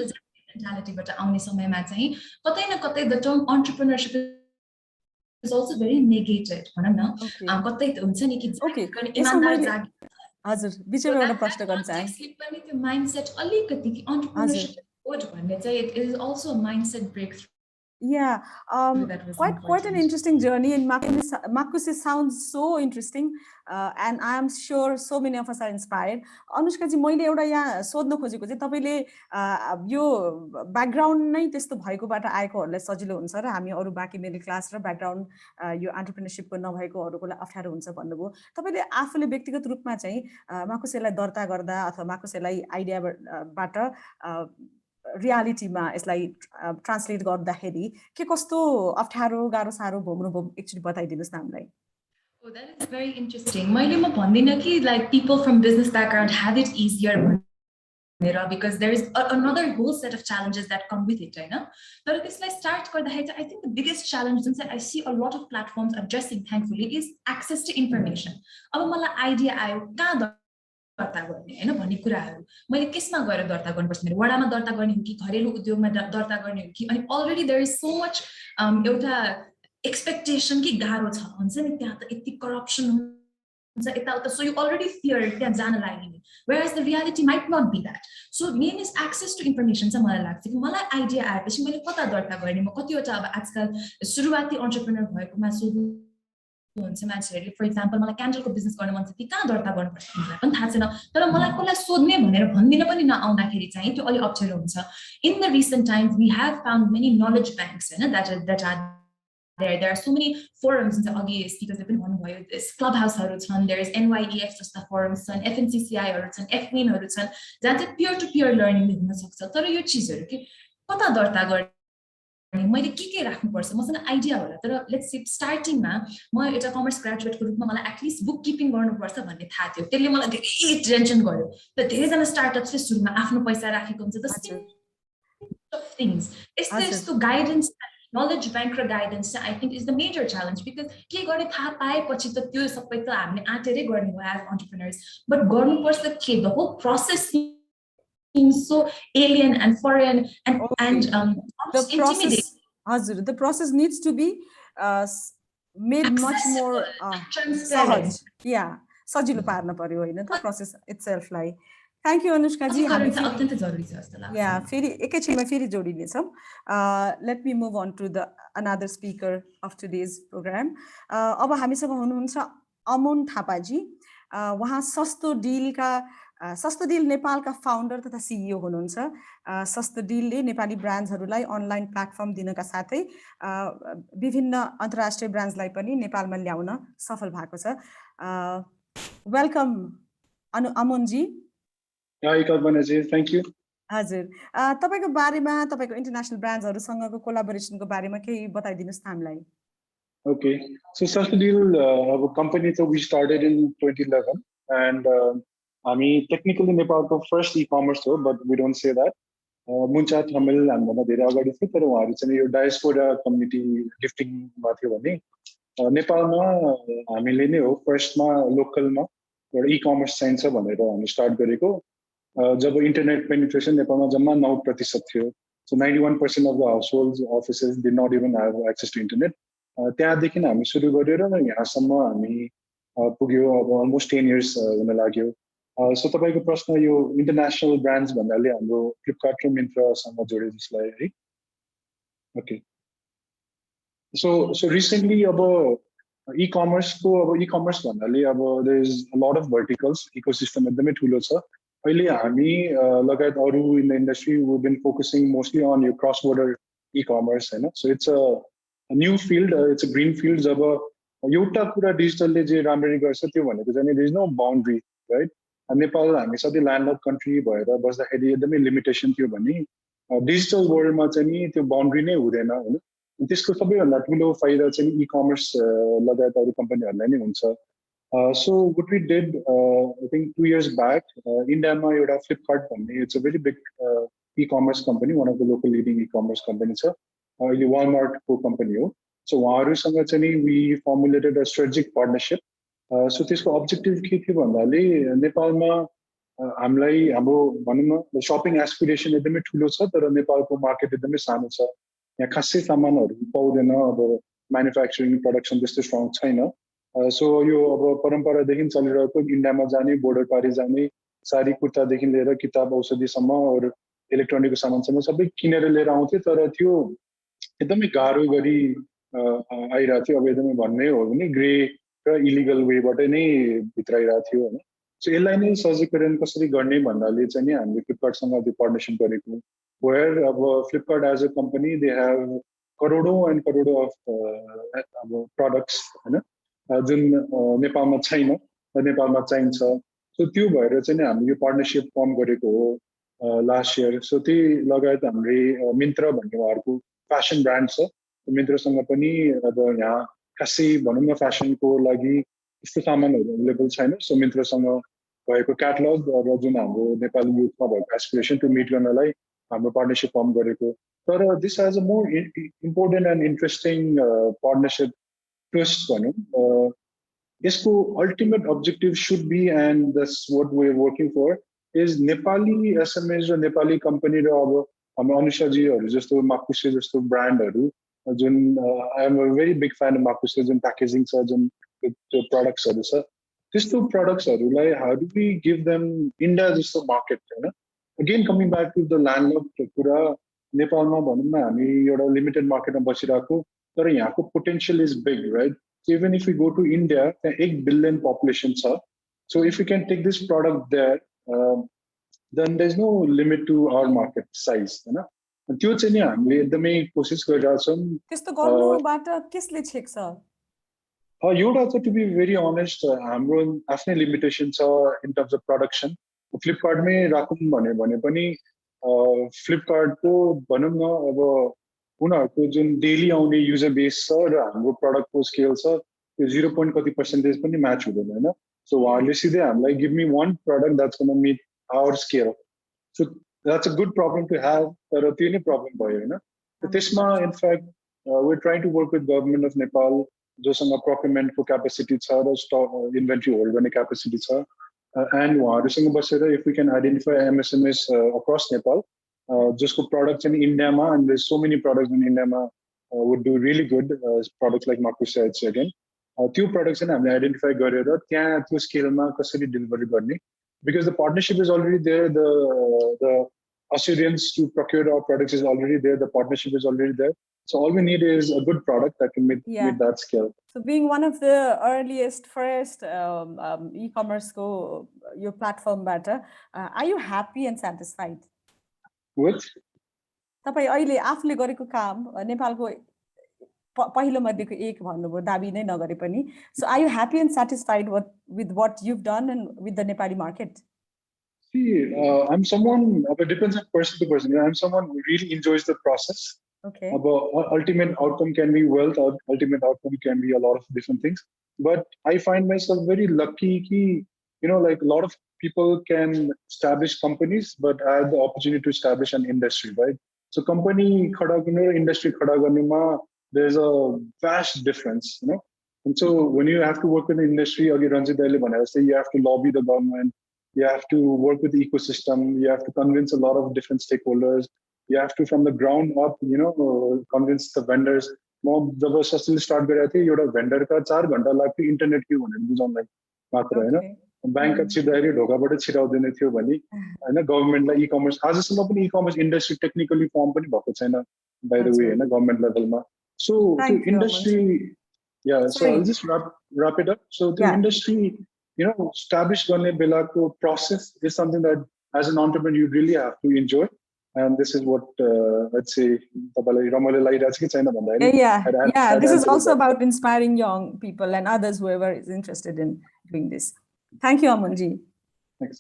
mentality बाट आउने समयमा चाहिँ कतै न कतै the term entrepreneurship is also very negated भनौं न। कतै हुन्छ नि कि इमानदार जागी हजुर बिचमा एउटा प्रश्न गर्न चाहे पनि त्यो माइन्डसेट अलिकति कि entrepreneurship गुड भन्ने चाहिँ it is also a mindset breakthrough. Yeah, quite an interesting journey, and Makuse sounds so interesting, and I am sure so many of us are inspired. Anushka ji, मैले एउटा यहाँ सोध्न खोजेको चाहिँ तपाईले यो ब्याकग्राउन्ड नै त्यस्तो भएकोबाट आएकोहरूलाई सजिलो हुन्छ र हामी अरु बाँकी मिडल क्लास र ब्याकग्राउन्ड यो एन्टरप्रेन्योरशिपको नभएकोहरुको लागि अप्ठ्यारो हुन्छ भन्नुभयो। तपाईले आफूले व्यक्तिगत रूपमा चाहिँ माकुसेलाई दर्ता गर्दा अथवा माकुसेलाई आइडियाबाट रियालिटीमा यसलाई ट्रान्सलेट गर्दाखेरि के कस्तो अप्ठ्यारो गाह्रो साह्रो भोग्नुभयो एकचोटि बताइदिनुस् न हामीलाई। Oh, that is very interesting. मैले म भन्दिनँ कि like people from business background have it easier because there is another whole set of challenges that come with it, हैन? तर त्यसलाई स्टार्ट गर्दाखेरि I think the biggest challenge जुन चाहिँ I see a lot of platforms addressing thankfully is access to information. अब मलाई idea आयो कहाँ दर्ता गर्ने हैन भन्ने कुराहरु मैले केसमा गएर दर्ता गर्नुपर्छ, मेरो वडामा दर्ता गर्ने हो कि घरेलु उद्योगमा दर्ता गर्ने हो कि, अनि already there is so much एउटा एक्सपेक्टेसन कि गाह्रो छ हुन्छ नि, त्यहाँ त यति करप्सन हुन्छ यताउता, सो यु अलरेडी फियर त्यहाँ जान लाग्ने, whereas the reality might not be that. So main is access to information चाहिँ मलाई लाग्छ कि मलाई आइडिया आएपछि मैले कता दर्ता गर्ने, म कतिवटा अब आजकल सुरुवाती एन्टरप्रेन्योर भएकोमा हुन्छ मान्छेहरुले फर एक्जाम्पल मलाई क्यान्डलको बिजनेस गर्न मन छ कि कहाँ दर्ता गर्नुपर्छ मलाई पनि थाहा छैन, तर मलाई कसलाई सोध्ने भनेर भन्दिन पनि नआउँदाखेरि चाहिँ त्यो अलि अप्ठ्यारो हुन्छ। In the recent times we have found many knowledge banks हैन that are there are so many forums हुन्छ, अघि स्पिकर्सले पनि भन्नुभयो क्लब हाउसहरु छन्, there is NYEF जस्ता forums छन्, FNCCI हरु छन्, FWIN हरु छन्, जहाँ चाहिँ पियर टु पियर लर्निङ हुन सक्छ। तर यो चीजहरु के कता दर्ता गर्ने, मैले के राख्नुपर्छ मसँग आइडिया होला, तर लेट्स से स्टार्टिङमा म एउटा कमर्स ग्रेजुएटको रूपमा मलाई एटलिस्ट बुक किपिङ गर्नुपर्छ भन्ने थाहा थियो, त्यसले मलाई धेरै टेन्सन गर्यो। त धेरैजना स्टार्टअप्सले सुरुमा आफ्नो पैसा राखेको हुन्छ, द थिङ्स यस्तो गाइडेन्स नलेज ब्याङ्क र गाइडेन्स चाहिँ I think is the major challenge, because के गर्ने थाहा पाएपछि त त्यो सबै त हामीले आँटेरै गर्ने हो एज एन्टरप्रेन्योर्स, बट गर्नुपर्छ के the whole process so alien and foreign and the process hazur the process needs to be made much more transparent. Yeah, sajilo parna paryo हैन त process itself लाई। Thank you Anushka ji, हामी अत्यन्त जरुरी छ जस्तो लाग्छ। Yeah, फेरि एकैछिनमा फेरि जोडिने छौं। Let me move on to the another speaker of today's program. अब हामीसँग हुनुहुन्छ अमन थापा जी, उहाँ सस्तो डिलका सस्तो डिल नेपालका फाउन्डर तथा सिइओ हुनुहुन्छ। सस्तो डिलले नेपाली ब्रान्ड्सहरूलाई अनलाइन प्लेटफर्म दिनका साथै विभिन्न अन्तर्राष्ट्रिय ब्रान्ड्सलाई पनि नेपालमा ल्याउन सफल भएको छ। वेलकम अमनजी। हाई कल्पनाजी, थ्याङ्क यू। हजुर, तपाईँको बारेमा, तपाईँको इन्टरनेसनल ब्रान्ड्सहरूसँगको कोलाबोरेसनको बारेमा केही बताइदिनुहोस् न हामीलाई। Okay, so Sasta Deal, our company, so we started in 2011, and I mean, technically Nepal's first e-commerce, but we don't say that. Muncha Tamil and one of the other it's a diaspora community gifting Nepal ma I mean first ma local ma or e-commerce science start gareko. Jab internet penetration Nepal ma jamma 9% थियो. So 91% of the households offices did not even have access to internet. त्यहाँदेखि हामी सुरु गरेर यहाँसम्म हामी पुग्यो अब almost 10 years हुन लाग्यो। सो तपाईको प्रश्न यो इन्टरनेशनल ब्रान्ड्स भन्नाले हाम्रो फ्लिपकार्ट र मिन्त्रासँग जोडे जसलाई है। ओके, सो रिसेन्टली अब ई-कमर्स भन्नाले अब there is a lot of verticals, ecosystem एकदमै ठुलो छ। अहिले हामी लगायत अरू in the industry we been focusing mostly on यो क्रस बोर्डर ई-कमर्स हैन। So it's a new field, it's a green field. जब एउटा कुरा डिजिटलले जे राम्ररी गर्छ त्यो भनेको चाहिँ there is no boundary, right? Nepal हामी सधैँ ल्यान्डलक कन्ट्री भएर बस्दाखेरि एकदमै लिमिटेसन थियो भने डिजिटल वर्ल्डमा चाहिँ नि त्यो बाउन्ड्री नै हुँदैन हैन। त्यसको सबैभन्दा ठुलो फाइदा चाहिँ ई-कमर्स लगायत अरू कम्पनीहरूलाई नै हुन्छ। So what we did I think 2 years back इन्डियामा एउटा फ्लिपकार्ट भन्ने it's a very big ecommerce company, one of the local leading ecommerce company छ, अहिले वालमार्टको कम्पनी हो। सो उहाँहरूसँग चाहिँ नि we formulated a strategic partnership. So त्यसको अब्जेक्टिभ के थियो भन्दाले नेपालमा हामीलाई हाम्रो भनौँ न शपिङ एस्पिरेसन एकदमै ठुलो छ, तर नेपालको मार्केट एकदमै सानो छ। यहाँ खासै सामानहरू पाउँदैन, अब म्यानुफ्याक्चरिङ प्रडक्सन त्यस्तो स्ट्रङ छैन। सो यो अब परम्परादेखि चलिरहेको इन्डियामा जाने, बोर्डर पारी जाने, साडी कुर्तादेखि लिएर किताब औषधिसम्म अरू इलेक्ट्रोनिकको सामानसम्म सबै किनेर लिएर आउँथे, तर त्यो एकदमै गाह्रो गरी आइरहेको थियो। अब एकदमै भन्नै हो भने ग्रे र इलिगल वेबाट नै भित्र आइरहेको थियो होइन। सो यसलाई नै सजिलोकरण कसरी गर्ने भन्नाले चाहिँ नि हामीले फ्लिपकार्टसँग त्यो पार्टनरसिप गरेको, वेयर अब Flipkart as a company they have करोडौँ एन्ड करोडौँ अफ अब प्रडक्ट्स होइन जुन नेपालमा छैन र नेपालमा चाहिन्छ। सो त्यो भएर चाहिँ नि हामीले यो पार्टनरसिप फर्म गरेको हो लास्ट इयर। सो त्यही लगायत हाम्रो मिन्त्रा भन्ने उहाँहरूको फ्यासन ब्रान्ड छ, मिन्त्रासँग पनि अब यहाँ खासै भनौँ न फ्यासनको लागि त्यस्तो सामानहरू एभाइलेबल छैन। सो मिन्त्रासँग भएको क्याटलग र जुन हाम्रो नेपाली युथमा भएको एस्पिरेसन त्यो मिट गर्नलाई हाम्रो पार्टनरसिप फर्म गरेको। तर this has a more important and interesting partnership twist भनौँ। यसको ultimate objective should be and that's what we are working for is Nepali SMEs र नेपाली कम्पनी र अब हाम्रो अनुषाजीहरू जस्तो माकुसे जस्तो ब्रान्डहरू जुन I am a very big fan of माकुसे, जुन प्याकेजिङ छ, जुन त्यो प्रडक्ट्सहरू छ, त्यस्तो प्रडक्ट्सहरूलाई how do we give them India जस्तो मार्केट होइन। Again coming back to the landlock कुरा, नेपालमा भनौँ न हामी एउटा लिमिटेड मार्केटमा बसिरहेको, तर यहाँको potential is big, right? Even if you go to India, त्यहाँ 1 बिलियन पपुलेसन छ। So if you can take this product there then there is no limit to our market size हैन। त्यो चाहिँ नि हामीले एकदमै कोसिस गरिरहेका छौँ। त्यस्तो गर्नुबाट कसले छेक्छ? एउटा चाहिँ टु बी भेरी अनेस्ट हाम्रो आफ्नै लिमिटेसन छ इन टर्म्स अफ प्रोडक्सन। फ्लिपकार्टमै राखौँ भने पनि फ्लिपकार्टको भनौँ न अब उनीहरूको जुन डेली आउने युजर बेस छ र हाम्रो प्रडक्टको स्केल छ त्यो 0.कति% पनि म्याच हुँदैन होइन। सो उहाँहरूले सिधै हामीलाई give me one product that's gonna meet our scale. So that's a good problem to have, तर त्यो नै प्रब्लम भयो होइन। त्यसमा in fact we are trying to work with government of Nepal जोसँग प्रोक्युरमेन्टको क्यापेसिटी छ र स्टक इन्भेन्ट्री होल्ड गर्ने क्यापेसिटी छ, एन्ड उहाँहरूसँग बसेर if we can identify MSMS across Nepal जसको प्रडक्ट चाहिँ इन्डियामा, and there so many products in इन्डियामा would do really good products like माकुसे again, त्यो प्रडक्ट चाहिँ हामीले आइडेन्टिफाई गरेर त्यहाँ त्यो स्केलमा कसरी डेलिभरी गर्ने, because the partnership is already there, the assurance to procure our products is already there, the partnership is already there. So all we need is a good product that can meet that scale. So being one of the earliest, first e-commerce go your platform better, are you happy and satisfied? With? तपाईं अहिले आफूले गरेको काम नेपालको पहिलो मध्येको एक भन्नुभयो दाबी नै नगरे पनि. So are you happy and satisfied with what you've done and with the Nepali market? See, I'm someone, it depends on person to person. I'm someone who really enjoys the process. Okay. Ultimate outcome can be wealth, ultimate outcome can be a lot of different things. But I find myself very lucky, like a lot of people can establish companies, but I had the opportunity to establish an industry, right? So company khada garne, industry khada garne ma, there's a vast difference, And so when you have to work in the industry, or you have to lobby the government, you have to work with the ecosystem, you have to convince a lot of different stakeholders, you have to from the ground up, convince the vendors. जब सस्टेल start गरेको थिएँ एउटा भेन्डरका 4 घण्टा लाग्थ्यो internet के भनेर बुझाउनलाई मात्र हैन बैंकका छिर्दाखेरि ढोकाबाट छिराउँदैन थियो भने हैन गभर्नमेन्टलाई ई-कमर्स आजसम्म पनि ई-कमर्स इन्डस्ट्री टेक्निकली फर्म पनि भएको छैन बाइ द वे हैन गभर्नमेन्ट लेभलमा सो त्यो industry so I'll just wrap it up. So the industry, establish गर्ने बेलाको process is something that as an entrepreneur you really have to enjoy. And this is what let's say this is also about inspiring young people and others whoever is interested in doing this. Thank you Amanji. Thanks.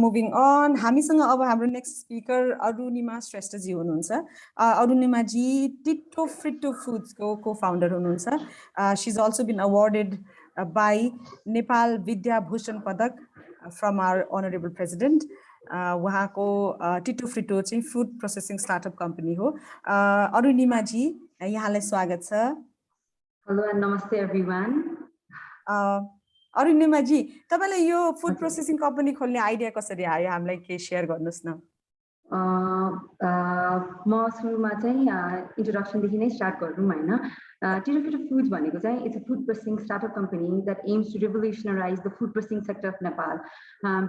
Moving on, हामीसँग अब हाम्रो next speaker Arunima Shrestha जी हुनुहुन्छ. अरुणिमा जी Tito Frito Foods को co-founder हुनुहुन्छ. She's also been awarded by Nepal Vidya Bhushan Padak from our honorable president. उहाँको Tito फ्रिटो चाहिँ food processing startup company हो. अरुणिमा जी यहाँलाई स्वागत छ. हेलो एन्ड नमस्ते एभ्रीवन. अरुणिमा जी तपाईलाई यो फुड प्रोसेसिङ कम्पनी खोल्ने आइडिया कसरी आयो हामीलाई के शेयर गर्नुस् न. म सुरुमा चाहिँ इन्ट्रोडक्सन देखि नै स्टार्ट गरौँ हैन. Tito Frito Foods भनेको चाहिँ it's a food processing startup company that aims to revolutionize the food processing sector of Nepal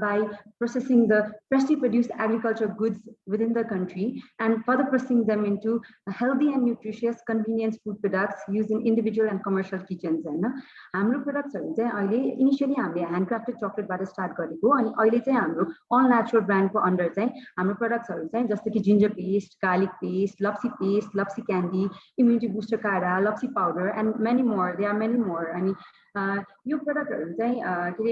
by processing the freshly produced agricultural goods within the country and further processing them into healthy and nutritious convenience food products used in individual and commercial kitchens हैन. हाम्रो प्रोडक्ट्सहरु चाहिँ अहिले initially हामीले ह्यान्डक्राफ्टेड चकलेटबाट start गरेको अनि अहिले चाहिँ हाम्रो अल नेचुरल ब्रान्डको अन्डर चाहिँ हाम्रो प्रोडक्ट्सहरु चाहिँ जस्तो कि ginger paste, garlic paste, लप्सी candy, immunity booster काढा, लप्सी powder and many more. There are many more. अनि यो प्रोडक्टहरु चाहिँ के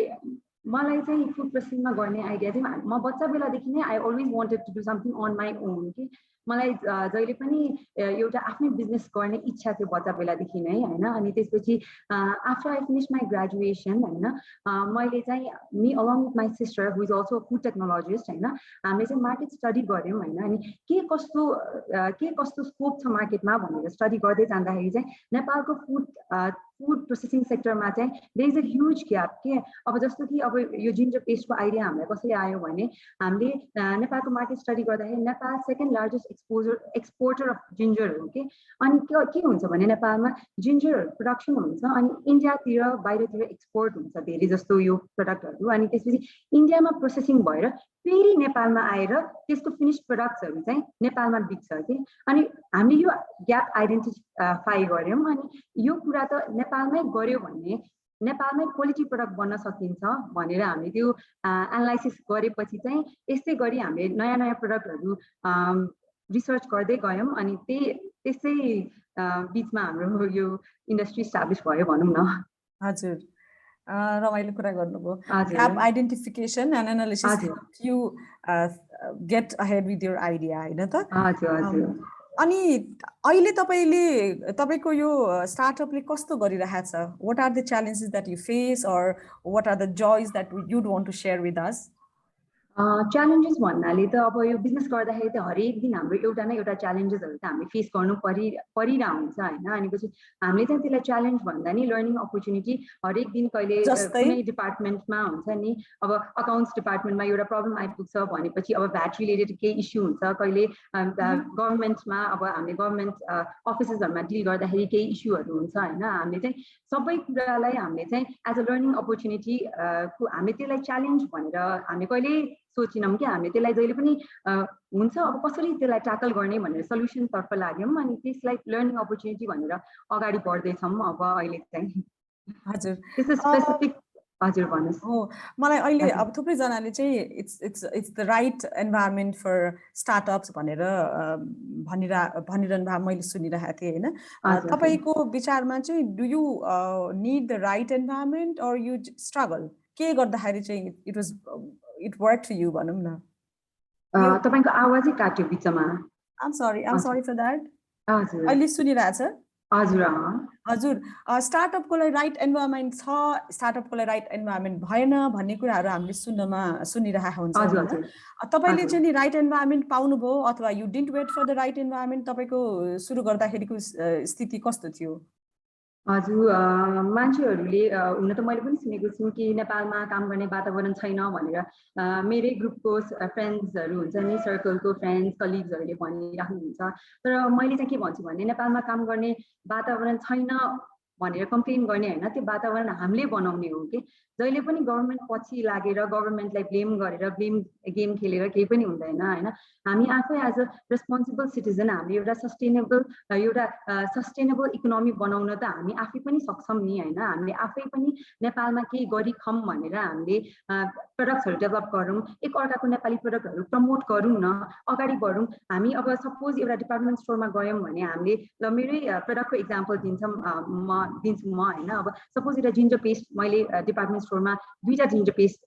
मलाई चाहिँ फुड प्रोसेसिङमा गर्ने आइडिया चाहिँ म बच्चा बेलादेखि नै I always wanted to do something on my own कि मलाई जहिले पनि एउटा आफ्नै बिजनेस गर्ने इच्छा थियो बच्चा बेलादेखि नै हैन. अनि त्यसपछि after I finish my graduation हैन मैले चाहिँ me along with my sister who is also food technologist हैन हामीले चाहिँ मार्केट स्टडी गर्यौं हैन. अनि के कस्तो स्कोप छ मार्केटमा भनेर स्टडी गर्दै जाँदाखेरि चाहिँ नेपालको फुड प्रोसेसिङ सेक्टरमा चाहिँ there is a huge gap के. अब जस्तो कि अब यो जिन्जर पेस्टको आइडिया हामीलाई कसरी आयो भने हामीले नेपालको मार्केट स्टडी गर्दाखेरि Nepal second largest exporter of ginger हो के. अनि के हुन्छ भने नेपालमा जिन्जर प्रोडक्सन हुन्छ अनि इन्डियातिर बाहिरतिर एक्सपोर्ट हुन्छ धेरै जस्तो यो प्रोडक्टहरु. अनि त्यसपछि इन्डियामा प्रोसेसिङ भएर फेरि नेपालमा आएर त्यसको फिनिश प्रोडक्ट्सहरु चाहिँ नेपालमा बिक्छ के. अनि हामीले यो ग्याप आइडेन्टिफाई गर्यौं. अनि यो कुरा त नेपालमै गर्यो भने नेपालमै क्वालिटी प्रोडक्ट बन्न सकिन्छ भनेर हामीले त्यो एनालाइसिस गरेपछि चाहिँ यसै गरी हामीले नयाँ प्रोडक्टहरु रिसर्च गर्दै गयौं. अनि त्यसै बीचमा हाम्रो यो इन्डस्ट्री एस्टाब्लिश भयो भनौं न. हजुर रमाइलो कुरा गर्नुभयो. Gap identification and analysis you get ahead with your idea हैन त. हजुर. अनि अहिले तपाईको यो स्टार्टअपले कस्तो गरिरहेको छ? What are the challenges that you face और what are the joys that you want to share with us? Challenges भन्नाले त अब यो बिजनेस गर्दाखेरि त हरेक दिन हाम्रो एउटा न एउटा च्यालेन्जेसहरु त हामीले फेस गर्नु परिरहेको हुन्छ हैन. अनि पछि हामीले चाहिँ त्यसलाई च्यालेन्ज भन्दा नि लर्निङ अपर्च्युनिटी हरेक दिन कहिले कुनै डिपार्टमेन्टमा हुन्छ नि. अब अकाउन्ट्स डिपार्टमेन्टमा एउटा प्रब्लम आइपुग्छ भनेपछि अब भ्याट रिलेटेड केही इस्यु हुन्छ. कहिले गभर्नमेन्टमा अब हामीले गभर्नमेन्ट अफिसेसहरुमा डिल गर्दाखेरि केही इस्युहरु हुन्छ हैन. हामीले चाहिँ सबै कुरालाई हामीले चाहिँ एज अ लर्निङ अपर्च्युनिटी हामीले त्यसलाई च्यालेन्ज भनेर हामी कहिले सोचिनौँ कि हामीले त्यसलाई जहिले पनि हुन्छ अब कसरी त्यसलाई ट्याकल गर्ने भनेर सल्युसनतर्फ लाग्यौँ अनि त्यसलाई लर्निङ अपर्च्युनिटी भनेर अगाडि बढ्दैछौँ अब अहिले चाहिँ। हजुर त्यस्तो स्पेसिफिक हजुर भन्नुहोस्। हो मलाई अहिले अब थुप्रैजनाले चाहिँ it's the right environment for startups भनेर भनिरहनु भए मैले सुनिरहेको थिएँ होइन। तपाईँको विचारमा चाहिँ do you need the right environment or you struggle, के गर्दाखेरि चाहिँ इट वर्क टु यु भनौँ न? तपाईँको आवाजै काट्यो बिचमा। आम सरी फर द्याट। हजुर अहिले सुनिरहेछ? हजुर हजुर स्टार्टअपको लागि राइट इन्भाइरोमेन्ट छ, स्टार्टअपको लागि राइट इन्भाइरोमेन्ट भएन भन्ने कुराहरू हामीले सुनिरहेको हुन्छ। तपाईँले चाहिँ नि राइट इन्भाइरोमेन्ट पाउनुभयो अथवा you didn't wait for the right environment? तपाईँको सुरु गर्दाखेरिको स्थिति कस्तो थियो? हजुर मान्छेहरूले हुन त मैले पनि सुनेको छु कि नेपालमा काम गर्ने वातावरण छैन भनेर मेरै ग्रुपको फ्रेन्ड्सहरू हुन्छ नि, सर्कलको फ्रेन्ड्स कलिग्सहरूले भनिराख्नुहुन्छ। तर मैले चाहिँ के भन्छु भने नेपालमा काम गर्ने वातावरण छैन भनेर कम्प्लेन गर्ने होइन, त्यो वातावरण हामीले बनाउने हो कि जहिले पनि गभर्मेन्ट पछि लागेर गभर्मेन्टलाई ब्लेम गरेर ब्लेम गेम खेलेर केही पनि हुँदैन होइन। हामी आफै एज अ रेस्पोन्सिबल सिटिजन हामीले एउटा सस्टेनेबल इकोनोमी बनाउन त हामी आफै पनि सक्छौँ नि होइन। हामीले आफै पनि नेपालमा केही गरिखौँ भनेर हामीले प्रडक्ट्सहरू डेभलप गरौँ, एक अर्काको नेपाली प्रडक्टहरू प्रमोट गरौँ न, अगाडि बढौँ। हामी अब सपोज एउटा डिपार्टमेन्ट स्टोरमा गयौँ भने हामीले ल मेरै प्रडक्टको इक्जाम्पल दिन्छु म होइन। अब सपोज एउटा जिन्जर पेस्ट मैले डिपार्टमेन्ट स्टोरमा 2टा जिन्जर पेस्ट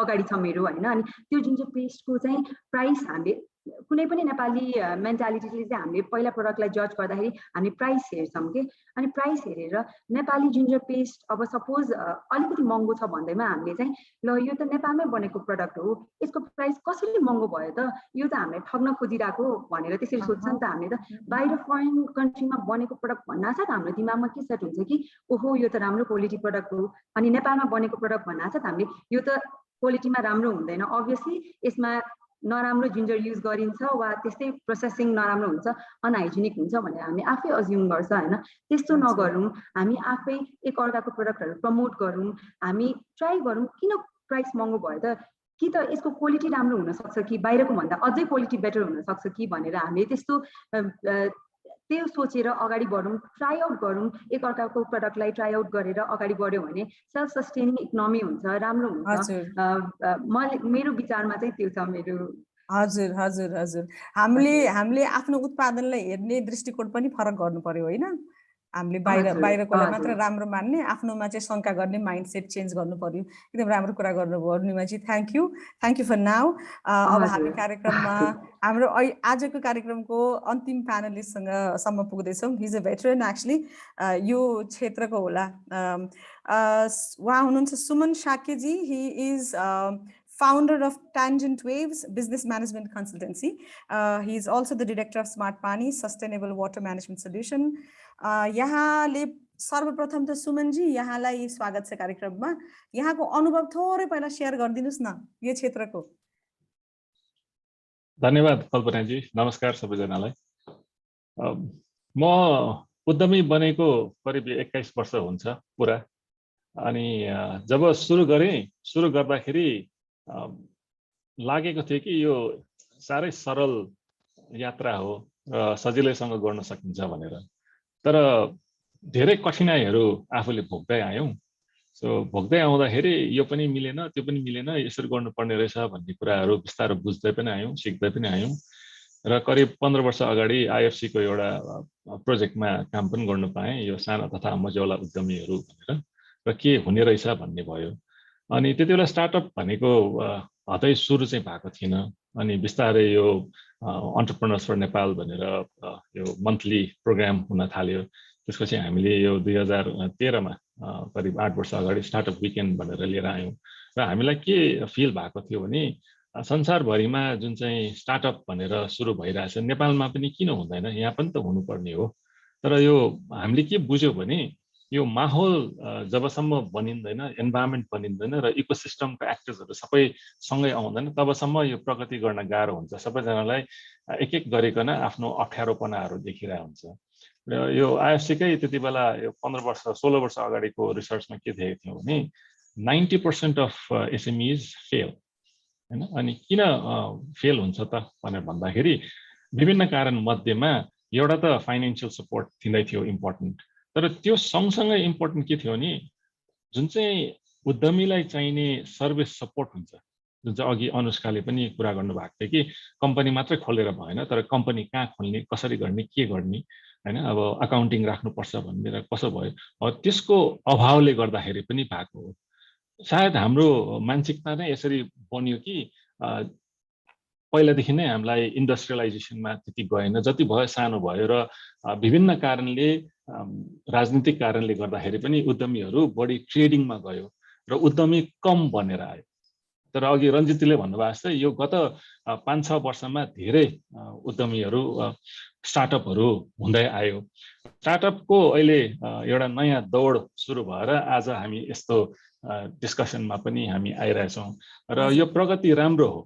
अगाडि छ मेरो होइन। अनि त्यो जिन्जर पेस्टको चाहिँ प्राइस हामीले कुनै पनि नेपाली मेन्टालिटीले चाहिँ हामीले पहिला प्रडक्टलाई जज गर्दाखेरि हामी प्राइस हेर्छौँ कि, अनि प्राइस हेरेर नेपाली जिन्जर पेस्ट अब सपोज अलिकति महँगो छ भन्दैमा हामीले चाहिँ ल यो त नेपालमै बनेको प्रडक्ट हो, यसको प्राइस कसरी महँगो भयो त, यो त हामीले ठग्न खोजिरहेको भनेर त्यसरी सोध्छ नि त। हामीले त बाहिर फरेन कन्ट्रीमा बनेको प्रडक्ट भन्नासाथ हाम्रो दिमागमा के सेट हुन्छ कि ओहो यो त राम्रो क्वालिटी प्रडक्ट हो, अनि नेपालमा बनेको प्रडक्ट भन्नासाथ हामीले यो त क्वालिटीमा राम्रो हुँदैन, अभियसली यसमा नराम्रो जिन्जर युज गरिन्छ वा त्यस्तै प्रोसेसिङ नराम्रो हुन्छ, अनहाइजेनिक हुन्छ भनेर हामी आफै अज्युम गर्छ होइन। त्यस्तो नगरौँ, हामी आफै एक अर्काको प्रडक्टहरू प्रमोट गरौँ, हामी ट्राई गरौँ किन प्राइस महँगो भयो त, कि त यसको क्वालिटी राम्रो हुनसक्छ कि बाहिरको भन्दा अझै क्वालिटी बेटर हुनसक्छ कि भनेर हामीले त्यस्तो त्यो सोचेर अगाडि बढौँ, ट्राई आउट गरौँ। एक अर्काको प्रडक्टलाई ट्राई आउट गरेर अगाडि बढ्यो भने सेल्फ सस्टेनिङ इकोनोमी हुन्छ, राम्रो हुन्छ। मेरो विचारमा चाहिँ त्यो छ मेरो। हजुर हजुर हजुर हामीले आफ्नो उत्पादनलाई हेर्ने दृष्टिकोण पनि फरक गर्नु पर्यो होइन। हामीले बाहिरकोलाई मात्र राम्रो मान्ने, आफ्नोमा चाहिँ शङ्का गर्ने माइन्डसेट चेन्ज गर्नु पर्यो। एकदम राम्रो कुरा गर्नुभयो निमाजी, थ्याङ्क यू फर नाउ। अब हामी कार्यक्रममा हाम्रो आजको कार्यक्रमको अन्तिम प्यानलिस्टसँग सम्म पुग्दैछौँ। He is a veteran actually, यो क्षेत्रको होला। उहाँ हुनुहुन्छ सुमन साकेजी। He is founder of Tangent Waves Business Management Consultancy. He is also the director of Smart Pani Sustainable Water Management Solution. यहाँले सर्वप्रथम त सुमनजी यहाँलाई स्वागत छ कार्यक्रममा। यहाँको अनुभव थोरै पहिला सेयर गरिदिनुस् न यो क्षेत्रको। धन्यवाद कल्पनाजी, नमस्कार सबैजनालाई। म उद्यमी बनेको करिब 21 वर्ष हुन्छ पुरा। अनि जब सुरु गर्दाखेरि लागेको थियो कि यो साह्रै सरल यात्रा हो र सजिलैसँग गर्न सकिन्छ भनेर, तर धेरै कठिनाइहरू आफूले भोग्दै आयौँ। भोग्दै आउँदाखेरि यो पनि मिलेन, त्यो पनि मिलेन, यसरी गर्नुपर्ने रहेछ भन्ने कुराहरू बिस्तारै बुझ्दै पनि आयौँ, सिक्दै पनि आयौँ। र करिब 15 वर्ष अगाडि IFC को एउटा प्रोजेक्टमा काम पनि गर्न पाएँ, यो साना तथा मझौला उद्यमीहरू भनेर, र के हुने रहेछ भन्ने भयो। अनि त्यति बेला स्टार्टअप भनेको हतै सुरु चाहिँ भएको थिएन। अनि बिस्तारै यो एन्टरप्रेन्योर्स फर नेपाल भनेर यो मन्थली प्रोग्राम हुन थाल्यो। त्यसपछि हामीले यो 2013 मा करिब 8 वर्ष अगाडि स्टार्टअप विकेन्ड भनेर लिएर आयौँ। र हामीलाई के फिल भएको थियो भने संसारभरिमा जुन चाहिँ स्टार्टअप भनेर सुरु भइरहेछ, नेपालमा पनि किन हुँदैन, यहाँ पनि त हुनुपर्ने हो। तर यो हामीले के बुझ्यौँ भने यो माहौल जबसम्म बनिँदैन, इन्भाइरोमेन्ट बनिँदैन र इकोसिस्टमको एक्टर्सहरू सबै सँगै आउँदैन, तबसम्म यो प्रगति गर्न गाह्रो हुन्छ। सबैजनालाई एक एक गरिकन आफ्नो अप्ठ्यारोपनाहरू देखिरहेको हुन्छ। र यो IFC कै त्यति बेला यो 16 वर्ष अगाडिको रिसर्चमा के देखेको थियौँ भने 90% अफ SMEs फेल हैन। अनि किन फेल हुन्छ त भनेर भन्दाखेरि विभिन्न कारण मध्येमा एउटा त फाइनेन्शियल सपोर्ट दिँदै थियो इम्पोर्टेन्ट, तर त्यो सँगसँगै इम्पोर्टेन्ट के थियो भने जुन चाहिँ उद्यमीलाई चाहिने सर्भिस सपोर्ट हुन्छ, जुन चाहिँ अघि अनुष्काले पनि कुरा गर्नुभएको थियो कि कम्पनी मात्रै खोलेर भएन, तर कम्पनी कहाँ खोल्ने, कसरी गर्ने, के गर्ने हैन, अब अकाउन्टिङ राख्नुपर्छ भनेर कसो भयो, त्यसको अभावले गर्दाखेरि पनि भएको हो। सायद हाम्रो मानसिकता नै यसरी बन्यो कि पहिलादेखि नै हामीलाई इन्डस्ट्रियलाइजेसनमा त्यति गएन, जति भयो सानो भयो र विभिन्न कारणले राजनीतिक कारणले गर्दाखेरि पनि उद्यमीहरू बढी ट्रेडिङमा गयो र उद्यमी कम बनेर आयो। तर अघि रञ्जितले भन्नुभएको जस्तै यो गत 5-6 वर्षमा धेरै उद्यमीहरू स्टार्टअपहरू हुँदै आयो। स्टार्टअपको अहिले एउटा नयाँ दौड सुरु भएर आज हामी यस्तो डिस्कसनमा पनि हामी आइरहेछौँ र यो प्रगति राम्रो हो,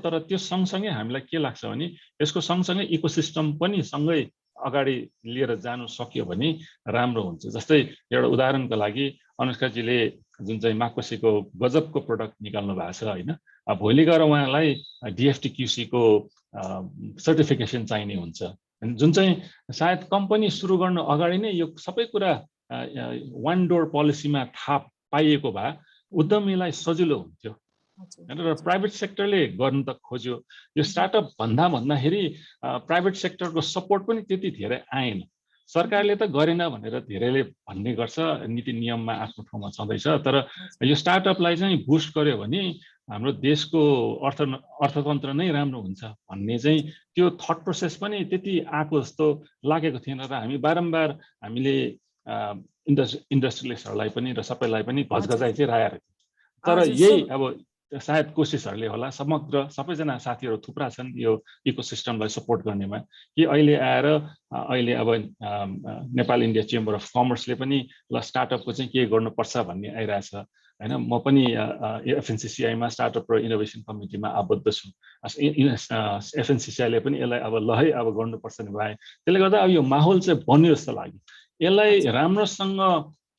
तर त्यो सँगसँगै हामीलाई के लाग्छ भने यसको सँगसँगै इकोसिस्टम पनि सँगै अगाडि लिएर जानु सक्यो भने राम्रो हुन्छ। जस्तै एउटा उदाहरणको लागि अनुष्काजीले जुन चाहिँ माकोसीको गजबको प्रडक्ट निकाल्नु भएको छ हैन, भोलि गएर उहाँलाई DFTQC को सर्टिफिकेसन चाहिने हुन्छ, जुन चाहिँ सायद कम्पनी सुरु गर्नु अगाडि नै यो सबै कुरा वान डोर पोलिसीमा थाहा पाइएको भए उद्यमीलाई सजिलो हुन्थ्यो र प्राइभेट सेक्टरले गर्नु त खोज्यो। यो स्टार्टअप भन्दाखेरि प्राइभेट सेक्टरको सपोर्ट पनि त्यति धेरै आएन। सरकारले त गरेन भनेर धेरैले भन्ने गर्छ, नीति नियममा आफ्नो ठाउँमा छँदैछ, तर यो स्टार्टअपलाई चाहिँ बुस्ट गर्यो भने हाम्रो देशको अर्थतन्त्र नै राम्रो हुन्छ भन्ने चाहिँ त्यो थट प्रोसेस पनि त्यति आएको जस्तो लागेको थिएन र हामी बारम्बार हामीले इन्डस्ट्रियलिस्टहरूलाई पनि र सबैलाई पनि घचघचाइ चाहिँ राखेको थियो। तर यही अब सायद कोसिसहरूले होला, समग्र सबैजना साथीहरू थुप्रा छन् यो इकोसिस्टमलाई सपोर्ट गर्नेमा, कि अहिले आएर अहिले अब नेपाल इन्डिया चेम्बर अफ कमर्सले पनि ल स्टार्टअपको चाहिँ के गर्नुपर्छ भन्ने आइरहेछ हैन। म पनि FNCCI मा स्टार्टअप र इनोभेसन कमिटीमा आबद्ध छु। FNCCI ले पनि यसलाई अब ल है अब गर्नुपर्छ नि भाइ, त्यसले गर्दा अब यो माहौल चाहिँ बन्यो जस्तो लाग्यो। यसलाई राम्रोसँग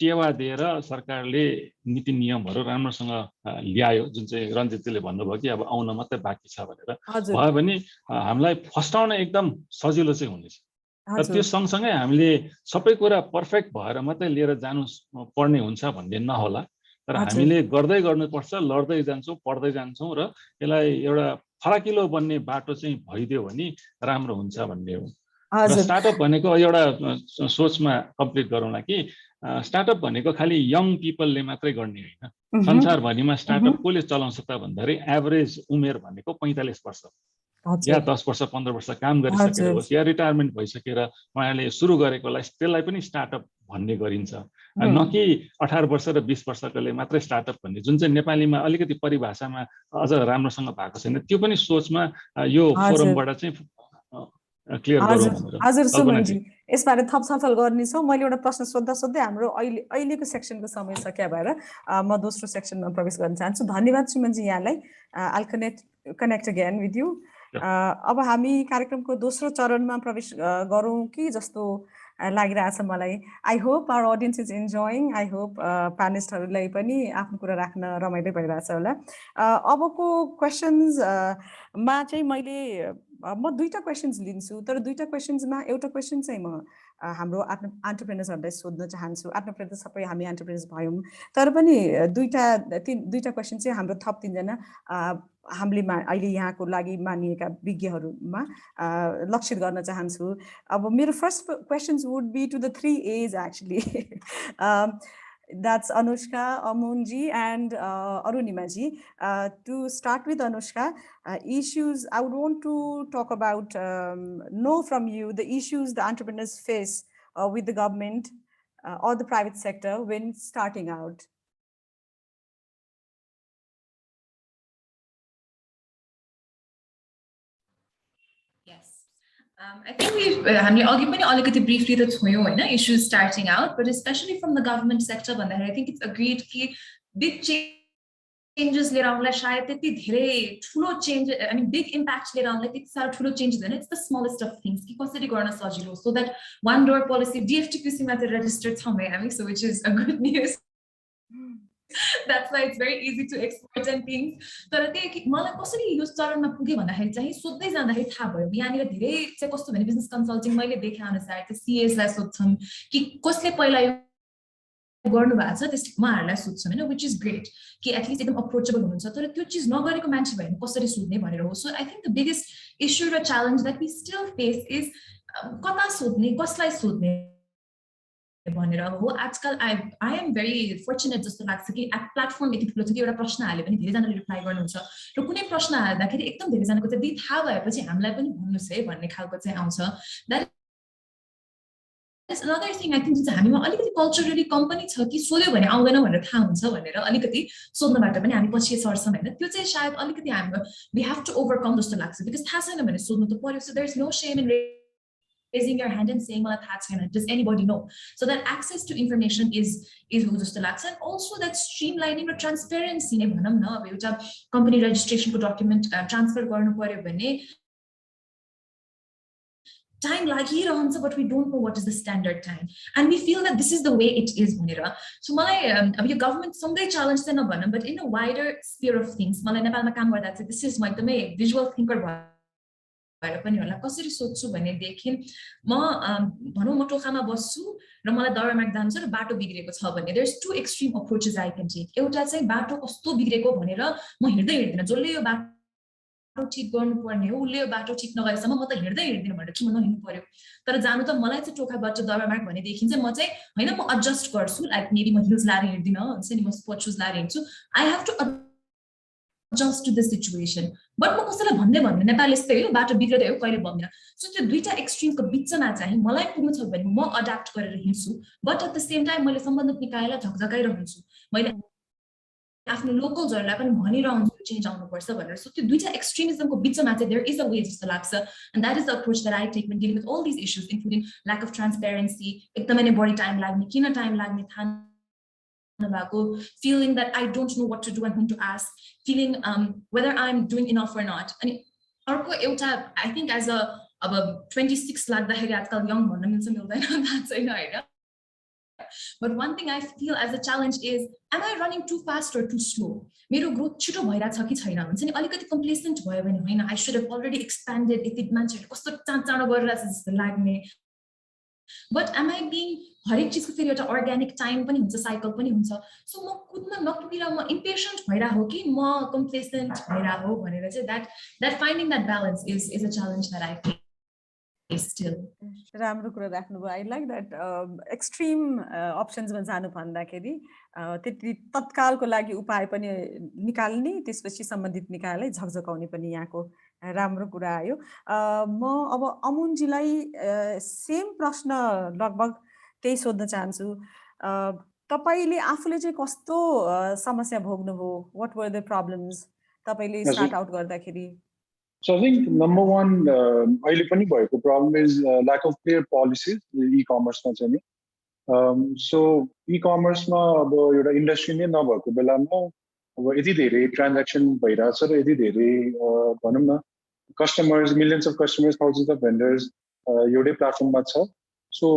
टेवा दिएर सरकारले नीति नियमहरू राम्रोसँग ल्यायो, जुन चाहिँ रञ्जितले भन्नुभयो कि अब आउन मात्रै बाँकी छ भनेर, भयो भने हामीलाई फस्टाउन एकदम सजिलो चाहिँ हुनेछ। र त्यो सँगसँगै हामीले सबै कुरा पर्फेक्ट भएर मात्रै लिएर जानु पर्ने हुन्छ भन्ने नहोला, तर हामीले गर्दै गर्नुपर्छ, लड्दै जान्छौँ, पढ्दै जान्छौँ र यसलाई एउटा फराकिलो बन्ने बाटो चाहिँ भइदियो भने राम्रो हुन्छ भन्ने हो। स्टार्टअप भनेको एउटा सोचमा कम्प्लिट गरौँला कि स्टार्टअप भनेको खालि यङ पिपलले मात्रै गर्ने होइन। संसारभरिमा स्टार्टअप कसले चलाउँछ त भन्दाखेरि एभरेज उमेर भनेको 45 वर्ष या 10 वर्ष 15 वर्ष काम गरिसकेर होस् या रिटायरमेन्ट भइसकेर उहाँले सुरु गरेकोलाई त्यसलाई पनि स्टार्टअप भन्ने गरिन्छ, न कि 18 वर्ष र 20 वर्षकोले मात्रै स्टार्टअप भन्ने, जुन चाहिँ नेपालीमा अलिकति परिभाषामा अझ राम्रोसँग भएको छैन। त्यो पनि सोचमा यो फोरमबाट चाहिँ क्लियर गरौँ भनेर। हजुर सुमनजी, यसबारे थप छलफल गर्नेछौँ। मैले एउटा प्रश्न सोध्दै हाम्रो अहिलेको सेक्सनको समय सकिया भएर म दोस्रो सेक्सनमा प्रवेश गर्न चाहन्छु। धन्यवाद सुमनजी यहाँलाई। I'll connect again with you. अब हामी कार्यक्रमको दोस्रो चरणमा प्रवेश गरौँ कि जस्तो लागिरहेछ मलाई। I hope our audience is enjoying. I hope प्यानेलिस्टहरूलाई पनि आफ्नो कुरा राख्न रमाइलो भइरहेछ होला। अबको क्वेसन्समा चाहिँ म दुईटा क्वेसन्स लिन्छु, तर दुईटा क्वेसन्समा एउटा क्वेसन चाहिँ म हाम्रो एन्टरप्रेनर्सहरूलाई सोध्न चाहन्छु। एन्टरप्रेनर सबै हामी एन्टरप्रेनर्स भयौँ, तर पनि दुईटा क्वेसन चाहिँ हाम्रो थप 3 जना हामीले अहिले यहाँको लागि मानिएका विज्ञहरूमा लक्षित गर्न चाहन्छु। अब मेरो first questions would be to the 3 A's actually. That's Anushka, Amunji, and Arunimaji. To start with Anushka, issues I would want to talk about, know from you the issues the entrepreneurs face with the government or the private sector when starting out. I think हामीले अघि पनि अलिकति briefly त छोयौँ हैन, issues starting out, but especially from the government sector भन्दाखेरि I think it's agreed कि big changes लिएर आउनलाई सायद त्यति धेरै ठुलो change, I mean big impact लिएर आउनलाई त्यति साह्रो ठुलो चेन्जेस हैन। It's the smallest of things कि कसरी गर्न सजिलो, so that one door policy DFTQC मा चाहिँ registered छौँ है हामी, so which is a good news. That's why it's very easy to export and things. तर त्यही मलाई कसरी यो चरणमा पुगे भन्दाखेरि चाहिँ सोध्दै जाँदाखेरि थाहा भयो यहाँनिर धेरै चाहिँ कस्तो भने बिजनेस कन्सल्टिङ मैले देखे अनुसार चाहिँ सीएस लाई सोध्छन् कि कसले पहिला यो गर्नु भएको छ त्यस उहाँहरूलाई सोध्छन् हैन which is great कि एटलिस्ट एकदम अप्रोचेबल हुनुहुन्छ तर त्यो चीज नगरेको मान्छे भयो भने कसरी सोध्ने भनेर हो. So I think the biggest issue र challenge that we still face is कता सोध्ने कसलाई सोध्ने भनेर हो. आजकल आई एम भेरी फर्चुनेट जस्तो लाग्छ कि प्लेटफर्म यति ठुलो छ कि एउटा प्रश्न हाले पनि धेरैजनाले रिप्लाई गर्नुहुन्छ र कुनै प्रश्न हाल्दाखेरि एकदम धेरैजनाको चाहिँ थाहा भएपछि हामीलाई पनि भन्नुस् है भन्ने खालको चाहिँ आउँछ. That is another thing. I think हामीमा अलिकति कल्चरली कम्पनी छ कि सोध्यो भने आउँदैन भनेर थाहा हुन्छ भनेर अलिकति सोध्नबाट पनि हामी पछि सर्छौँ हैन. त्यो चाहिँ सायद अलिकति हामी वी हेभ टु ओभरकम जस्तो लाग्छ बिकज थाहा छैन भने सोध्नु त पर्यो. So there is no shame in raising your hand and saying, does anybody know? So that access to information is who just lacks. And also that streamlining or transparency. Company registration document transfer time lagirahuncha, but we don't know what is the standard time. And we feel that this is the way it is. So your government someday challenge but in a wider sphere of things, this is my visual thinker. पनि होला कसरी सोध्छु भने देखि म भनौं म टोखामा बस्छु र मलाई दरमार्ग जानु छ र बाटो बिग्रेको छ भने there is two extreme approaches I can take. एउटा चाहिँ बाटो कस्तो बिग्रेको भनेर म हिँड्दै हिँड्दिन जसले यो बाटो ठीक गर्नुपर्ने हो उसले यो बाटो ठीक नगरेसम्म म त हिँड्दै हिँड्दिन भनेर कि म नहिँड्नु पर्यो. तर जानु त मलाई चाहिँ टोखाबाट दरमार्ग भने देखि चाहिँ म चाहिँ हैन म एडजस्ट गर्छु लाइक मेबी म हिल्स लाएर हिँड्दिन हुन्छ नि म स्पोर्ट्स सुज लाएर हिँड्छु. I have to adjust to the situation. But म कसैलाई भन्दै भन्ने नेपाली यस्तै हो बाटो बिग्रेदै हो कहिले भन्दिन. सो त्यो दुईटा एक्सट्रीमको बीचमा चाहिँ मलाई पुग्नु छ भने म अडाप्ट गरेर हिँड्छु but at the same time मैले सम्बन्धित निकायलाई झकझकाइरहन्छु. मैले आफ्नो लोकल्सहरुलाई पनि भनिरहन्छु चेन्ज आउनुपर्छ भनेर. सो त्यो दुईटा एक्सट्रिमिजमको बीचमा चाहिँ देयर इज अ वे जस्तो लाग्छ. And that is the approach that I take when dealing with all this issues including lack of transparency. एकदमै नै बढी टाइम लाग्ने किन टाइम लाग्ने थाहा feeling that I don't know what to do and whom to ask, feeling whether I'm doing enough or not. And I think as a 26 लाग्दाखेरि आजकल young भन्न मिल्छ मिल्दैन थाहा छैन हैन. But one thing I feel as a challenge is, am I running too fast or too slow? मेरो growth छिटो भइरा छ कि छैन हुन्छ नि. अलिकति कम्प्लेसेन्ट भयो भने हैन I should have already expanded. यति मान्छेहरु कस्तो चाँडो गरिरहेछ जस्तो लाग्ने. But am I being हरेक चीजको फेरि एउटा अर्ग्यानिक टाइम पनि हुन्छ साइकल पनि हुन्छ. सो म कुद्न नपुगिरा म इम्पेशेन्ट भइरा हो कि म कम्प्लेसेन्ट भइरा हो भनेर चाहिँ that finding that balance is a challenge that I face still. राम्रो कुरा राख्नुभयो. आई लाइक द्याट एक्सट्रिम अप्सन्समा जानु भन्दाखेरि त्यति तत्कालको लागि उपाय पनि निकाल्ने त्यसपछि सम्बन्धित निकायलाई झकझकाउने पनि यहाँको राम्रो कुरा आयो. म अब अमुनजीलाई सेम प्रश्न लगभग त्यही सोध्न चाहन्छु. तपाईले आफूले चाहिँ कस्तो समस्या भोग्नुभयो? व्हाट वर द प्रब्लम्स तपाईले स्टार्ट आउट गर्दाखेरि? So I think number one, अहिले पनि भएको problem is lack of clear policies e-commerce मा चाहिँ नि. So e-commerce मा अब एउटा इन्डस्ट्री नै नभएको बेलामा अब यति धेरै ट्रान्ज्याक्सन भइरहेछ र यति धेरै भनौँ न customers millions of customers thousands of vendors एउटै प्लेटफर्ममा छ. सो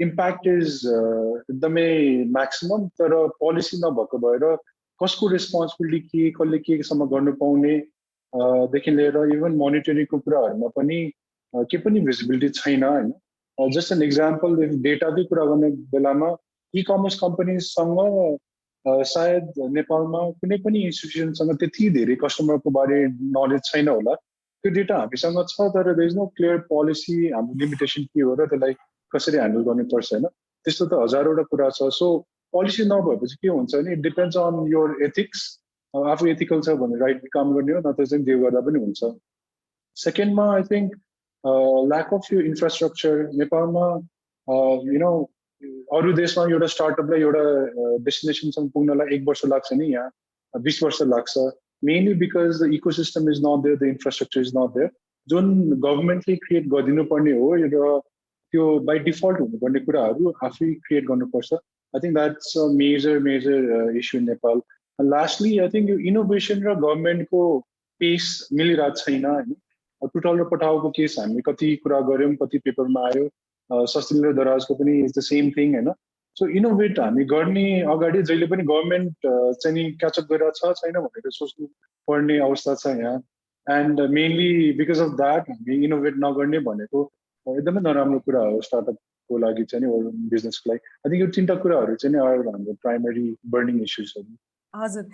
इम्प्याक्ट इज एकदमै म्याक्सिमम. तर पोलिसी नभएको भएर कसको रेस्पोन्सिबिलिटी कसले केसम्म गर्नु पाउने देखि लिएर इभन मोनिटरिङको कुराहरूमा पनि के पनि भिजिबिलिटी छैन हैन. जस्ट एन एक्जाम्पल डेटाकै कुरा गर्ने बेलामा ई-कमर्स कम्पनीसँग सायद नेपालमा कुनै पनि इन्स्टिट्युसनसँग त्यति धेरै कस्टमरको बारे नलेज छैन होला. त्यो डेटा हामीसँग छ तर there is no clear policy. हाम्रो लिमिटेसन के हो र त्यसलाई कसरी ह्यान्डल गर्नुपर्छ हैन. त्यस्तो त हजारवटा कुरा छ. सो पोलिसी नभएपछि के हुन्छ नि it depends on your ethics. आफू एथिकल छ भने राइट काम गर्ने हो नत्र चाहिँ जे गर्दा पनि हुन्छ. सेकेन्डमा आई थिङ्क ल्याक अफ यो इन्फ्रास्ट्रक्चर नेपालमा यु नो अरू देशमा एउटा स्टार्टअपलाई एउटा डेस्टिनेसनसम्म पुग्नलाई 1 वर्ष लाग्छ नि यहाँ 20 वर्ष लाग्छ. Mainly because the ecosystem is not there, the infrastructure is not there. जुन गभर्मेन्टले क्रिएट गरिदिनु पर्ने हो र त्यो बाई डिफल्ट हुनुपर्ने कुराहरू आफै क्रिएट गर्नुपर्छ. I think that's a major issue in Nepal. Lastly I think यो इनोभेसन र गभर्मेन्टको पेस मिलिरहेको छैन होइन. टुटल र पठाउको केस हामी कति कुरा गऱ्यौँ, कति पेपरमा आयो. सस्टेनेबल दराजको पनि इज द सेम थिङ होइन. सो इनोभेट हामी गर्ने अगाडि जहिले पनि गभर्मेन्ट चाहिँ नि क्याचअप गरेर छ छैन भनेर सोच्नु पर्ने अवस्था छ यहाँ and mainly because of that हामी इनोभेट नगर्ने भनेको एकदमै नराम्रो कुरा हो स्टार्टअपको लागि चाहिँ नि बिजनेसको लागि आई थिङ्क यो 3टा कुराहरू चाहिँ नि हाम्रो प्राइमरी बर्निङ इस्युजहरू। हजुर,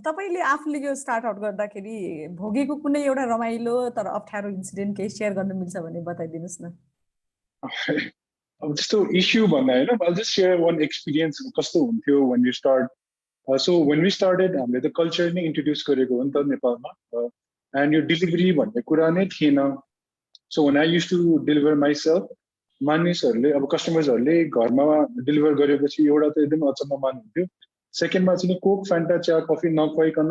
तपाईँले आफूले यो स्टार्ट आउट गर्दाखेरि भोगेको कुनै एउटा रमाइलो तर अप्ठ्यारो इन्सिडेन्ट केही सेयर गर्न मिल्छ भने बताइदिनुहोस् न। अब त्यस्तो इस्यु भन्दा होइन I just share one experience कस्तो हुन्थ्यो when you start so when we started हामीले त कल्चर नै इन्ट्रोड्युस गरेको हो नि त नेपालमा एन्ड यो डेलिभरी भन्ने कुरा नै थिएन। So when I used to deliver myself मानिसहरूले अब कस्टमर्सहरूले घरमा डेलिभर गरेपछि एउटा त एकदम अचम्म मान्नुहुन्थ्यो, सेकेन्डमा चाहिँ कोक फ्यान्टा चिया कफी नखुवाइकन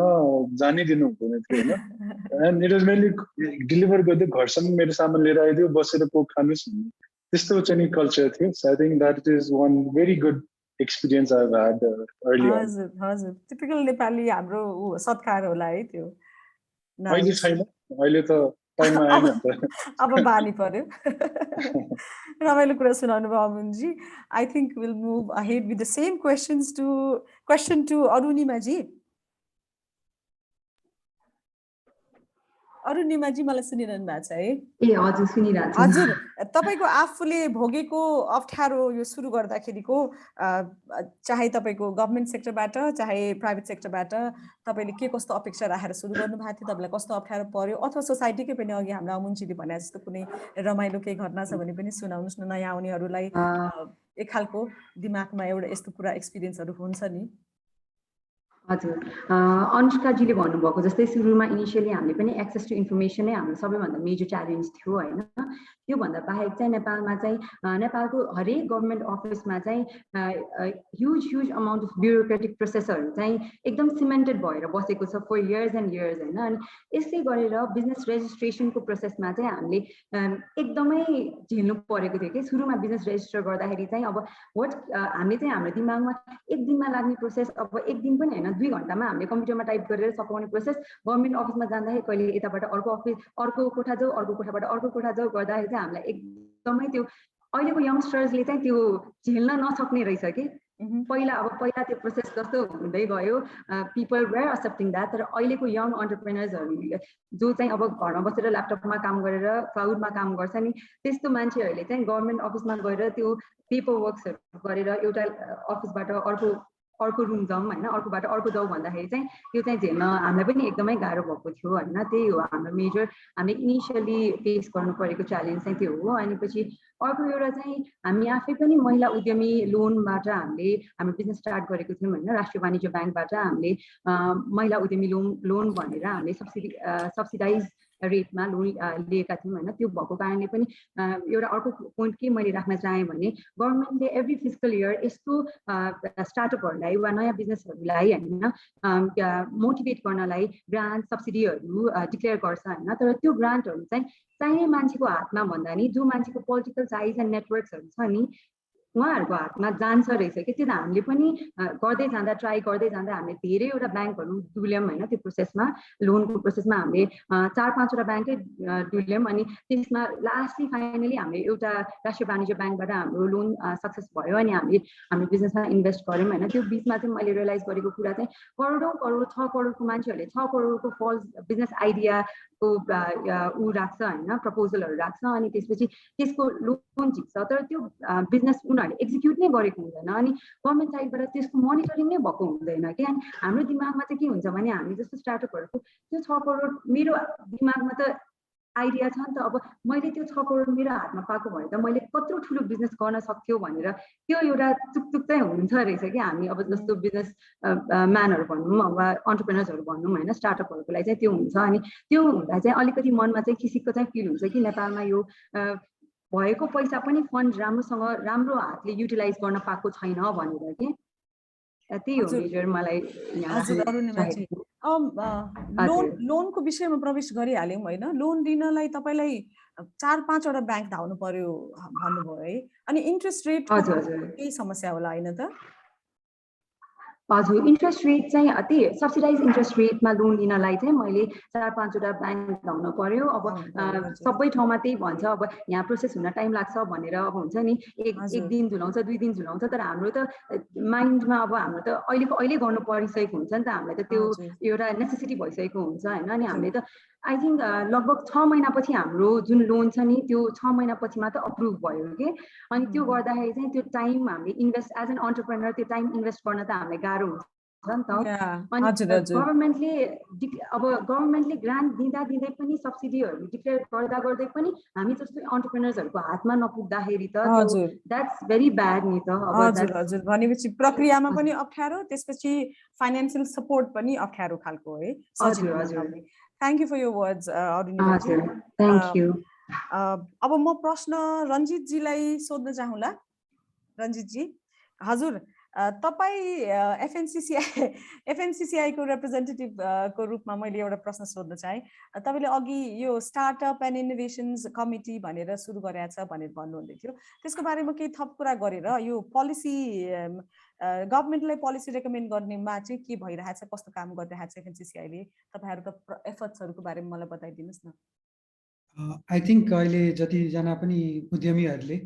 जानै दिनु हुँदैन थियो होइन and it was mainly deliver गर्दै घरसम्म मेरो सामान लिएर आइदियो बसेर कोक खानुहोस् भन्ने त्यस्तो चाहिँ नि कल्चर थियो। So I think that is one very good experience I have had early on. हजुर हजुर, टिपिकल नेपाली हाम्रो सत्कार होला है त्यो। अहिले छैन, अहिले त टाइममा आएन नि त। अब बानी पर्यो। रमाइलो कुरा सुनाउनु भयो अमुनजी। I think will move ahead with the same question to अरुणिमाजी। अरुणिमाजी मलाई सुनिरहनु भएको छ है? ए हजुर सुनिरहेको छु। हजुर, तपाईँको आफूले भोगेको अप्ठ्यारो यो सुरु गर्दाखेरिको चाहे तपाईँको गभर्मेन्ट सेक्टरबाट चाहे प्राइभेट सेक्टरबाट तपाईँले के कस्तो अपेक्षा राखेर सुरु गर्नुभएको थियो, तपाईँलाई कस्तो अप्ठ्यारो पर्यो, अथवा सोसाइटीकै पनि अघि हाम्रो अमुनजीले भने जस्तो कुनै रमाइलो केही घटना छ भने पनि सुनाउनुहोस् न, नयाँ आउनेहरूलाई एक खालको दिमागमा एउटा यस्तो कुरा एक्सपिरियन्सहरू हुन्छ नि। हजुर, अनुष्काजीले भन्नुभएको जस्तै सुरुमा इनिसियली हामीले पनि एक्सेस टु इन्फर्मेसन नै हाम्रो सबैभन्दा मेजर च्यालेन्ज थियो होइन। त्योभन्दा बाहेक चाहिँ नेपालमा चाहिँ नेपालको हरेक गभर्मेन्ट अफिसमा चाहिँ ह्युज अमाउन्ट अफ ब्युरोक्रेटिक प्रोसेसहरू चाहिँ एकदम सिमेन्टेड भएर बसेको छ फर इयर्स एन्ड इयर्स होइन। अनि यसले गरेर बिजनेस रेजिस्ट्रेसनको प्रोसेसमा चाहिँ हामीले एकदमै झेल्नु परेको थियो कि सुरुमा बिजनेस रेजिस्टर गर्दाखेरि चाहिँ अब हामीले चाहिँ हाम्रो दिमागमा एक दिनमा लाग्ने प्रोसेस अब एक दिन पनि होइन 2 घन्टामा हामीले कम्प्युटरमा टाइप गरेर सकाउने प्रोसेस गभर्मेन्ट अफिसमा जाँदाखेरि कहिले यताबाट अर्को अफिस अर्को कोठा जाऊ अर्को कोठाबाट अर्को कोठा जाऊ गर्दाखेरि चाहिँ हामीलाई एकदमै त्यो अहिलेको यङ्स्टर्सले चाहिँ त्यो झेल्न नसक्ने रहेछ कि पहिला त्यो प्रोसेस जस्तो हुँदै गयो, पिपल वेयर एक्सेप्टिङ द्याट। तर अहिलेको यङ अन्टरप्रेनर्सहरू जो चाहिँ अब घरमा बसेर ल्यापटपमा काम गरेर क्लाउडमा काम गर्छ नि, त्यस्तो मान्छेहरूले चाहिँ गभर्मेन्ट अफिसमा गएर त्यो पेपर वर्क्सहरू गरेर एउटा अफिसबाट अर्को रुम जाउँ होइन, अर्कोबाट अर्को जाउँ भन्दाखेरि चाहिँ त्यो चाहिँ झेल्न हामीलाई पनि एकदमै गाह्रो भएको थियो होइन। त्यही हो हाम्रो मेजर हामीले इनिसियली फेस गर्नु परेको च्यालेन्ज चाहिँ त्यो हो। अनि पछि अर्को एउटा चाहिँ हामी आफै पनि महिला उद्यमी लोनबाट हाम्रो बिजनेस स्टार्ट गरेको थियौँ होइन। राष्ट्रिय वाणिज्य ब्याङ्कबाट हामीले महिला उद्यमी लोन भनेर हामीले सब्सिडाइज रेटमा लोन लिएका थियौँ होइन। त्यो भएको कारणले पनि एउटा अर्को पोइन्ट के मैले राख्न चाहेँ भने गभर्मेन्टले एभ्री फिस्कल इयर यस्तो स्टार्टअपहरूलाई वा नयाँ बिजनेसहरूलाई होइन मोटिभेट गर्नलाई ग्रान्ट सब्सिडीहरू डिक्लेयर गर्छ होइन। तर त्यो ग्रान्टहरू चाहिँ चाहिने मान्छेको हातमा भन्दा नि जो मान्छेको पोलिटिकल साइज एन्ड नेटवर्क्सहरू छ नि उहाँहरूको हातमा जान्छ रहेछ कि। त्यो त हामीले पनि गर्दै जाँदा ट्राई गर्दै जाँदा हामीले धेरैवटा ब्याङ्कहरू डुल्यौँ होइन। त्यो प्रोसेसमा लोनको प्रोसेसमा हामीले 4-5वटा ब्याङ्कै डुल्यौँ। अनि त्यसमा लास्टली फाइनली हामीले एउटा राष्ट्रिय वाणिज्य ब्याङ्कबाट हाम्रो लोन सक्सेस भयो अनि हामीले हाम्रो बिजनेसमा इन्भेस्ट गऱ्यौँ होइन। त्यो बिचमा चाहिँ मैले रियलाइज गरेको कुरा चाहिँ करोड 6 करोडको मान्छेहरूले 6 करोडको फल्स बिजनेस आइडियाको ऊ राख्छ होइन, प्रपोजलहरू राख्छ अनि त्यसपछि त्यसको लोन झिक्छ। तर त्यो बिजनेस उनीहरूले एक्जिक्युट नै गरेको हुँदैन अनि गभर्मेन्ट साइडबाट त्यसको मोनिटरिङ नै भएको हुँदैन कि। अनि हाम्रो दिमागमा चाहिँ के हुन्छ भने हामी जस्तो स्टार्टअपहरूको त्यो 6 करोड मेरो दिमागमा त आइडिया छ नि त, अब मैले त्यो 6 करोड मेरो हातमा पाएको भए त मैले कत्रो ठुलो बिजनेस गर्न सक्थ्यो भनेर त्यो एउटा चुकचुक चाहिँ हुन्छ रहेछ कि। हामी अब जस्तो बिजनेस म्यानहरू भनौँ अब अन्टरप्रेनर्सहरू भनौँ होइन, स्टार्टअपहरूको लागि चाहिँ त्यो हुन्छ। अनि त्यो हुँदा चाहिँ अलिकति मनमा चाहिँ किसिमको चाहिँ फिल हुन्छ कि नेपालमा यो भएको पैसा पनि फन्ड राम्रो हातले युटिलाइज गर्न पाएको छैन भनेर कि। त्यही हो मेजर मलाई। हजुर अरुणिमाजी, लोनको विषयमा प्रवेश गरिहाल्यौँ होइन। लोन लिनलाई तपाईँलाई 4-5वटा ब्याङ्क धाउनु पर्यो भन्नुभयो है। अनि इन्ट्रेस्ट रेट केही समस्या होला होइन त? हजुर इन्ट्रेस्ट रेट चाहिँ अति सब्सिडाइज इन्ट्रेस्ट रेटमा लोन लिनलाई चाहिँ मैले 4-5वटा ब्याङ्क धाउन पर्यो। अब सबै ठाउँमा त्यही भन्छ अब यहाँ प्रोसेस हुन टाइम लाग्छ भनेर अब हुन्छ नि एक दिन झुलाउँछ 2 दिन झुलाउँछ, तर हाम्रो त माइन्डमा अब हाम्रो त अहिले गर्नु परिसकेको हुन्छ नि त, हामीलाई त त्यो एउटा नेसेसिटी भइसकेको हुन्छ होइन। अनि हामीले त आई थिङ्क लगभग 6 महिनापछि हाम्रो जुन लोन छ नि त्यो 6 महिनापछि मात्र अप्रुभ भयो कि। अनि त्यो गर्दाखेरि चाहिँ त्यो टाइम हामीले इन्भेस्ट एज एन अन्टरप्रेनर त्यो टाइम इन्भेस्ट गर्न त हामीलाई गाह्रो हुन्छ नि त। अनि गभर्मेन्टले ग्रान्ट दिँदै पनि सब्सिडीहरू डिक्लेयर गर्दै पनि हामी जस्तो अन्टरप्रेनर्सहरूको हातमा नपुग्दाखेरि त द्याट्स भेरी ब्याड नि त। हजुर भनेपछि प्रक्रियामा पनि अप्ठ्यारो, त्यसपछि फाइनान्शियल सपोर्ट पनि अप्ठ्यारो खालको है। हजुर thank you for your words Arunima ji. Thank you. अब म प्रश्न रञ्जितजीलाई सोध्न चाहूँला। रञ्जितजी हजुर तपाईँ एफएनसिसिआई को रिप्रेजेन्टेटिभ को रूपमा मैले एउटा प्रश्न सोध्न चाहेँ। तपाईँले अघि यो स्टार्टअप एन्ड इनोभेसन्स कमिटी भनेर सुरु गरेको छ भनेर भन्नुहुँदै थियो, त्यसको बारेमा केही थप कुरा गरेर यो पोलिसी गभर्मेन्टलाई पोलिसी रेकमेन्ड गर्नेमा चाहिँ के भइरहेछ, कस्तो काम गरिरहेछ एफएनसिसिआईले, तपाईँहरूको एफर्ट्सहरूको बारेमा मलाई बताइदिनुहोस् न। आई थिङ्क अहिले जतिजना पनि उद्यमीहरूले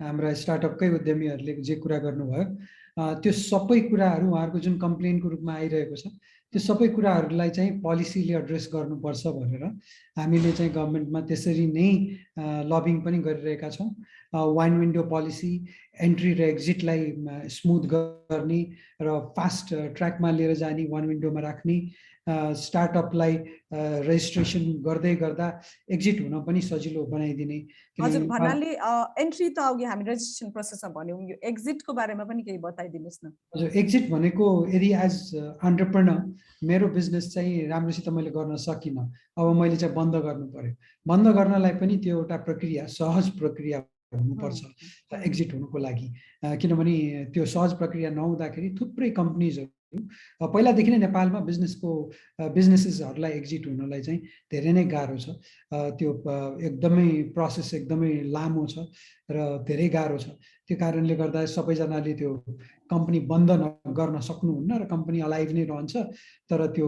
हाम्रा स्टार्टअपकै उद्यमीहरूले जे कुरा गर्नुभयो त्यो सबै कुराहरू उहाँहरूको जुन कम्प्लेनको रूपमा आइरहेको छ त्यो सबै कुराहरूलाई चाहिँ पोलिसीले एड्रेस गर्नुपर्छ भनेर हामीले चाहिँ गभर्मेन्टमा त्यसरी नै लबिङ पनि गरिरहेका छौँ। वान विन्डो पोलिसी, एन्ट्री र एक्जिटलाई स्मुथ गर्ने र फास्ट ट्र्याकमा लिएर जाने, वान विन्डोमा राख्ने, स्टार्टअपलाई रेजिस्ट्रेसन गर्दै गर्दा एक्जिट हुन पनि सजिलो बनाइदिने। हजुर भन्नाले एन्ट्री त अघि हामी रेजिस्ट्रेसन प्रोसेसमा भन्यौँ, यो एक्जिटको बारेमा पनि केही बताइदिनुहोस् न। हजुर एक्जिट भनेको यदि एज अन्टरप्रेनर मेरो बिजनेस चाहिँ राम्रोसित मैले गर्न सकिनँ, अब मैले चाहिँ बन्द गर्नु पर्यो, बन्द गर्नलाई पनि त्यो एउटा प्रक्रिया, सहज प्रक्रिया हुनुपर्छ एक्जिट हुनुको लागि। किनभने त्यो सहज प्रक्रिया नहुँदाखेरि थुप्रै कम्पनीजहरू पहिलादेखि नै नेपालमा बिजनेसेसहरूलाई एक्जिट हुनलाई चाहिँ धेरै नै गाह्रो छ। त्यो एकदमै प्रोसेस एकदमै लामो छ र धेरै गाह्रो छ। त्यो कारणले गर्दा सबैजनाले त्यो कम्पनी बन्द गर्न सक्नुहुन्न र कम्पनी अलाइभ नै रहन्छ, तर त्यो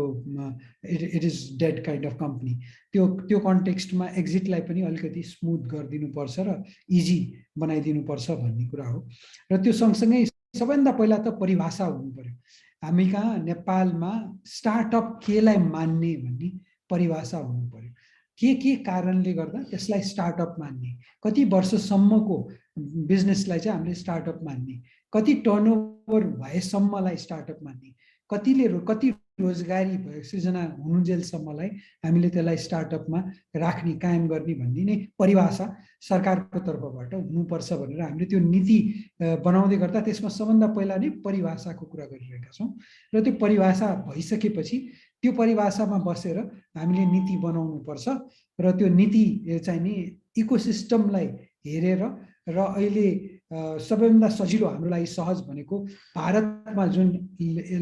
it is dead kind of company. त्यो कन्टेक्स्टमा एक्जिटलाई पनि अलिकति स्मुथ गरिदिनुपर्छ र इजी बनाइदिनुपर्छ भन्ने कुरा हो। र त्यो सँगसँगै सबैभन्दा पहिला त परिभाषा हुनु पर्यो। हामी कहाँ नेपालमा स्टार्टअप केलाई मान्ने भन्ने परिभाषा हुनु पर्यो। के कारणले गर्दा त्यसलाई स्टार्टअप मान्ने, कति वर्षसम्मको बिजनेसलाई चाहिँ हामीले स्टार्टअप मान्ने, कति टर्नओभर भएसम्मलाई स्टार्टअप मान्ने, कति रोजगारी सृजना हुनुजेलसम्मलाई हामीले त्यसलाई स्टार्टअपमा राख्ने, कायम गर्ने भन्ने नै परिभाषा सरकारको तर्फबाट हुनुपर्छ भनेर हामीले त्यो नीति बनाउँदै गर्दा त्यसमा सबभन्दा पहिला नै परिभाषाको कुरा गरिरहेका छौँ। र त्यो परिभाषा भइसकेपछि त्यो परिभाषामा बसेर हामीले नीति बनाउनु पर्छ र त्यो नीति चाहिँ नि इकोसिस्टमलाई हेरेर र अहिले सबैभन्दा सजिलो हाम्रो लागि सहज भनेको भारतमा जुन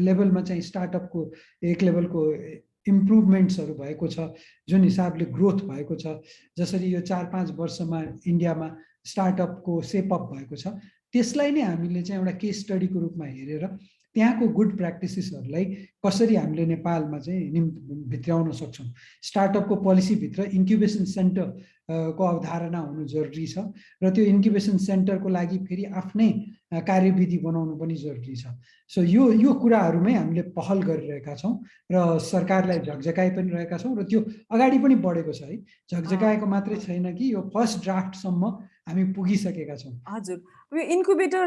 लेभलमा चाहिँ स्टार्टअपको एक लेभलको इम्प्रुभमेन्ट्सहरू भएको छ, जुन हिसाबले ग्रोथ भएको छ, जसरी यो 4-5 वर्षमा इन्डियामा स्टार्टअपको सेपअप भएको छ, त्यसलाई नै हामीले चाहिँ एउटा केस स्टडीको रूपमा हेरेर त्यहाँको गुड प्र्याक्टिसेसहरूलाई कसरी हामीले नेपालमा चाहिँ भित्र्याउन सक्छौँ। स्टार्टअपको पोलिसीभित्र इन्क्युबेसन सेन्टर को अवधारणा हुनु जरुरी छ र त्यो इन्क्युबेसन सेन्टरको लागि फेरि आफ्नै कार्यविधि बनाउनु पनि जरुरी छ। सो यो कुराहरूमै हामीले पहल गरिरहेका छौँ र सरकारलाई झकझकाइ पनि रहेका छौँ र त्यो अगाडि पनि बढेको छ है। झकझकाएको मात्रै छैन कि यो फर्स्ट ड्राफ्टसम्म हामी पुगिसकेका छौँ। हजुर, यो इन्क्युबेटर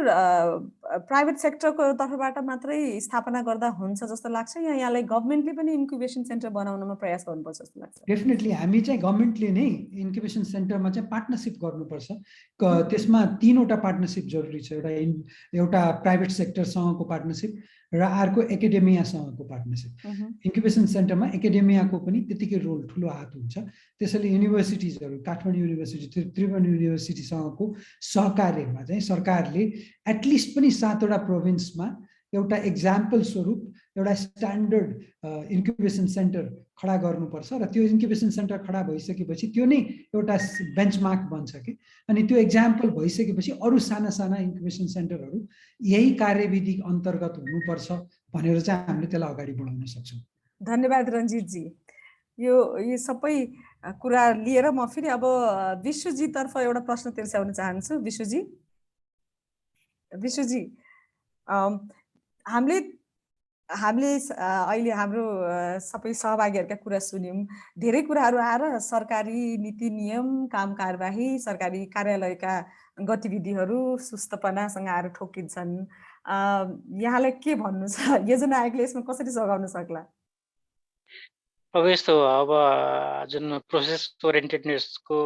प्राइभेट सेक्टरको तर्फबाट मात्रै स्थापना गर्दा हुन्छ जस्तो लाग्छ या यहाँलाई गभर्नमेन्टले पनि इन्क्युबेसन सेन्टर बनाउनमा प्रयास गर्नुपर्छ जस्तो लाग्छ? डेफिनेटली हामी चाहिँ गभर्नमेन्टले नै इन्क्युबेसन सेन्टरमा चाहिँ पार्टनरसिप गर्नुपर्छ। त्यसमा 3वटा पार्टनरसिप जरुरी छ। एउटा प्राइभेट सेक्टरसँगको पार्टनरसिप र अर्को एकाडेमियासँगको पार्टनरसिप। इन्क्युबेसन सेन्टरमा एकाडेमियाको पनि त्यतिकै रोल ठुलो हात हुन्छ। त्यसैले युनिभर्सिटिजहरू, काठमाडौँ युनिभर्सिटी, त्रिभुवन युनिभर्सिटीसँगको सहकार्यमा चाहिँ सरकारले एटलिस्ट पनि 7वटा प्रोभिन्समा एउटा एक्जाम्पल स्वरूप एउटा स्ट्यान्डर्ड इन्क्युबेसन सेन्टर खडा गर्नुपर्छ र त्यो इन्क्युबेसन सेन्टर खडा भइसकेपछि त्यो नै एउटा बेन्चमार्क बन्छ कि अनि त्यो एक्जाम्पल भइसकेपछि अरू साना साना इन्क्युबेसन सेन्टरहरू यही कार्यविधि अन्तर्गत हुनुपर्छ भनेर चाहिँ हामीले त्यसलाई अगाडि बढाउन सक्छौँ। धन्यवाद रञ्जितजी। यो सबै कुरा लिएर म फेरि अब विश्वजीतर्फ एउटा प्रश्न तिर्साउन चाहन्छु। विश्वजी हामीले अहिले हाम्रो सबै सहभागीहरूका कुरा सुन्यौँ। धेरै कुराहरू आएर सरकारी नीति नियम, काम कारबाही, सरकारी कार्यालयका गतिविधिहरू सुस्तपनासँग आएर ठोकिन्छन्। यहाँलाई के भन्नु छ? योजना आयोगले यसमा कसरी सघाउन सक्ला? अब यस्तो हो, अब जुन प्रोसेस ओरिएन्टेडनेसको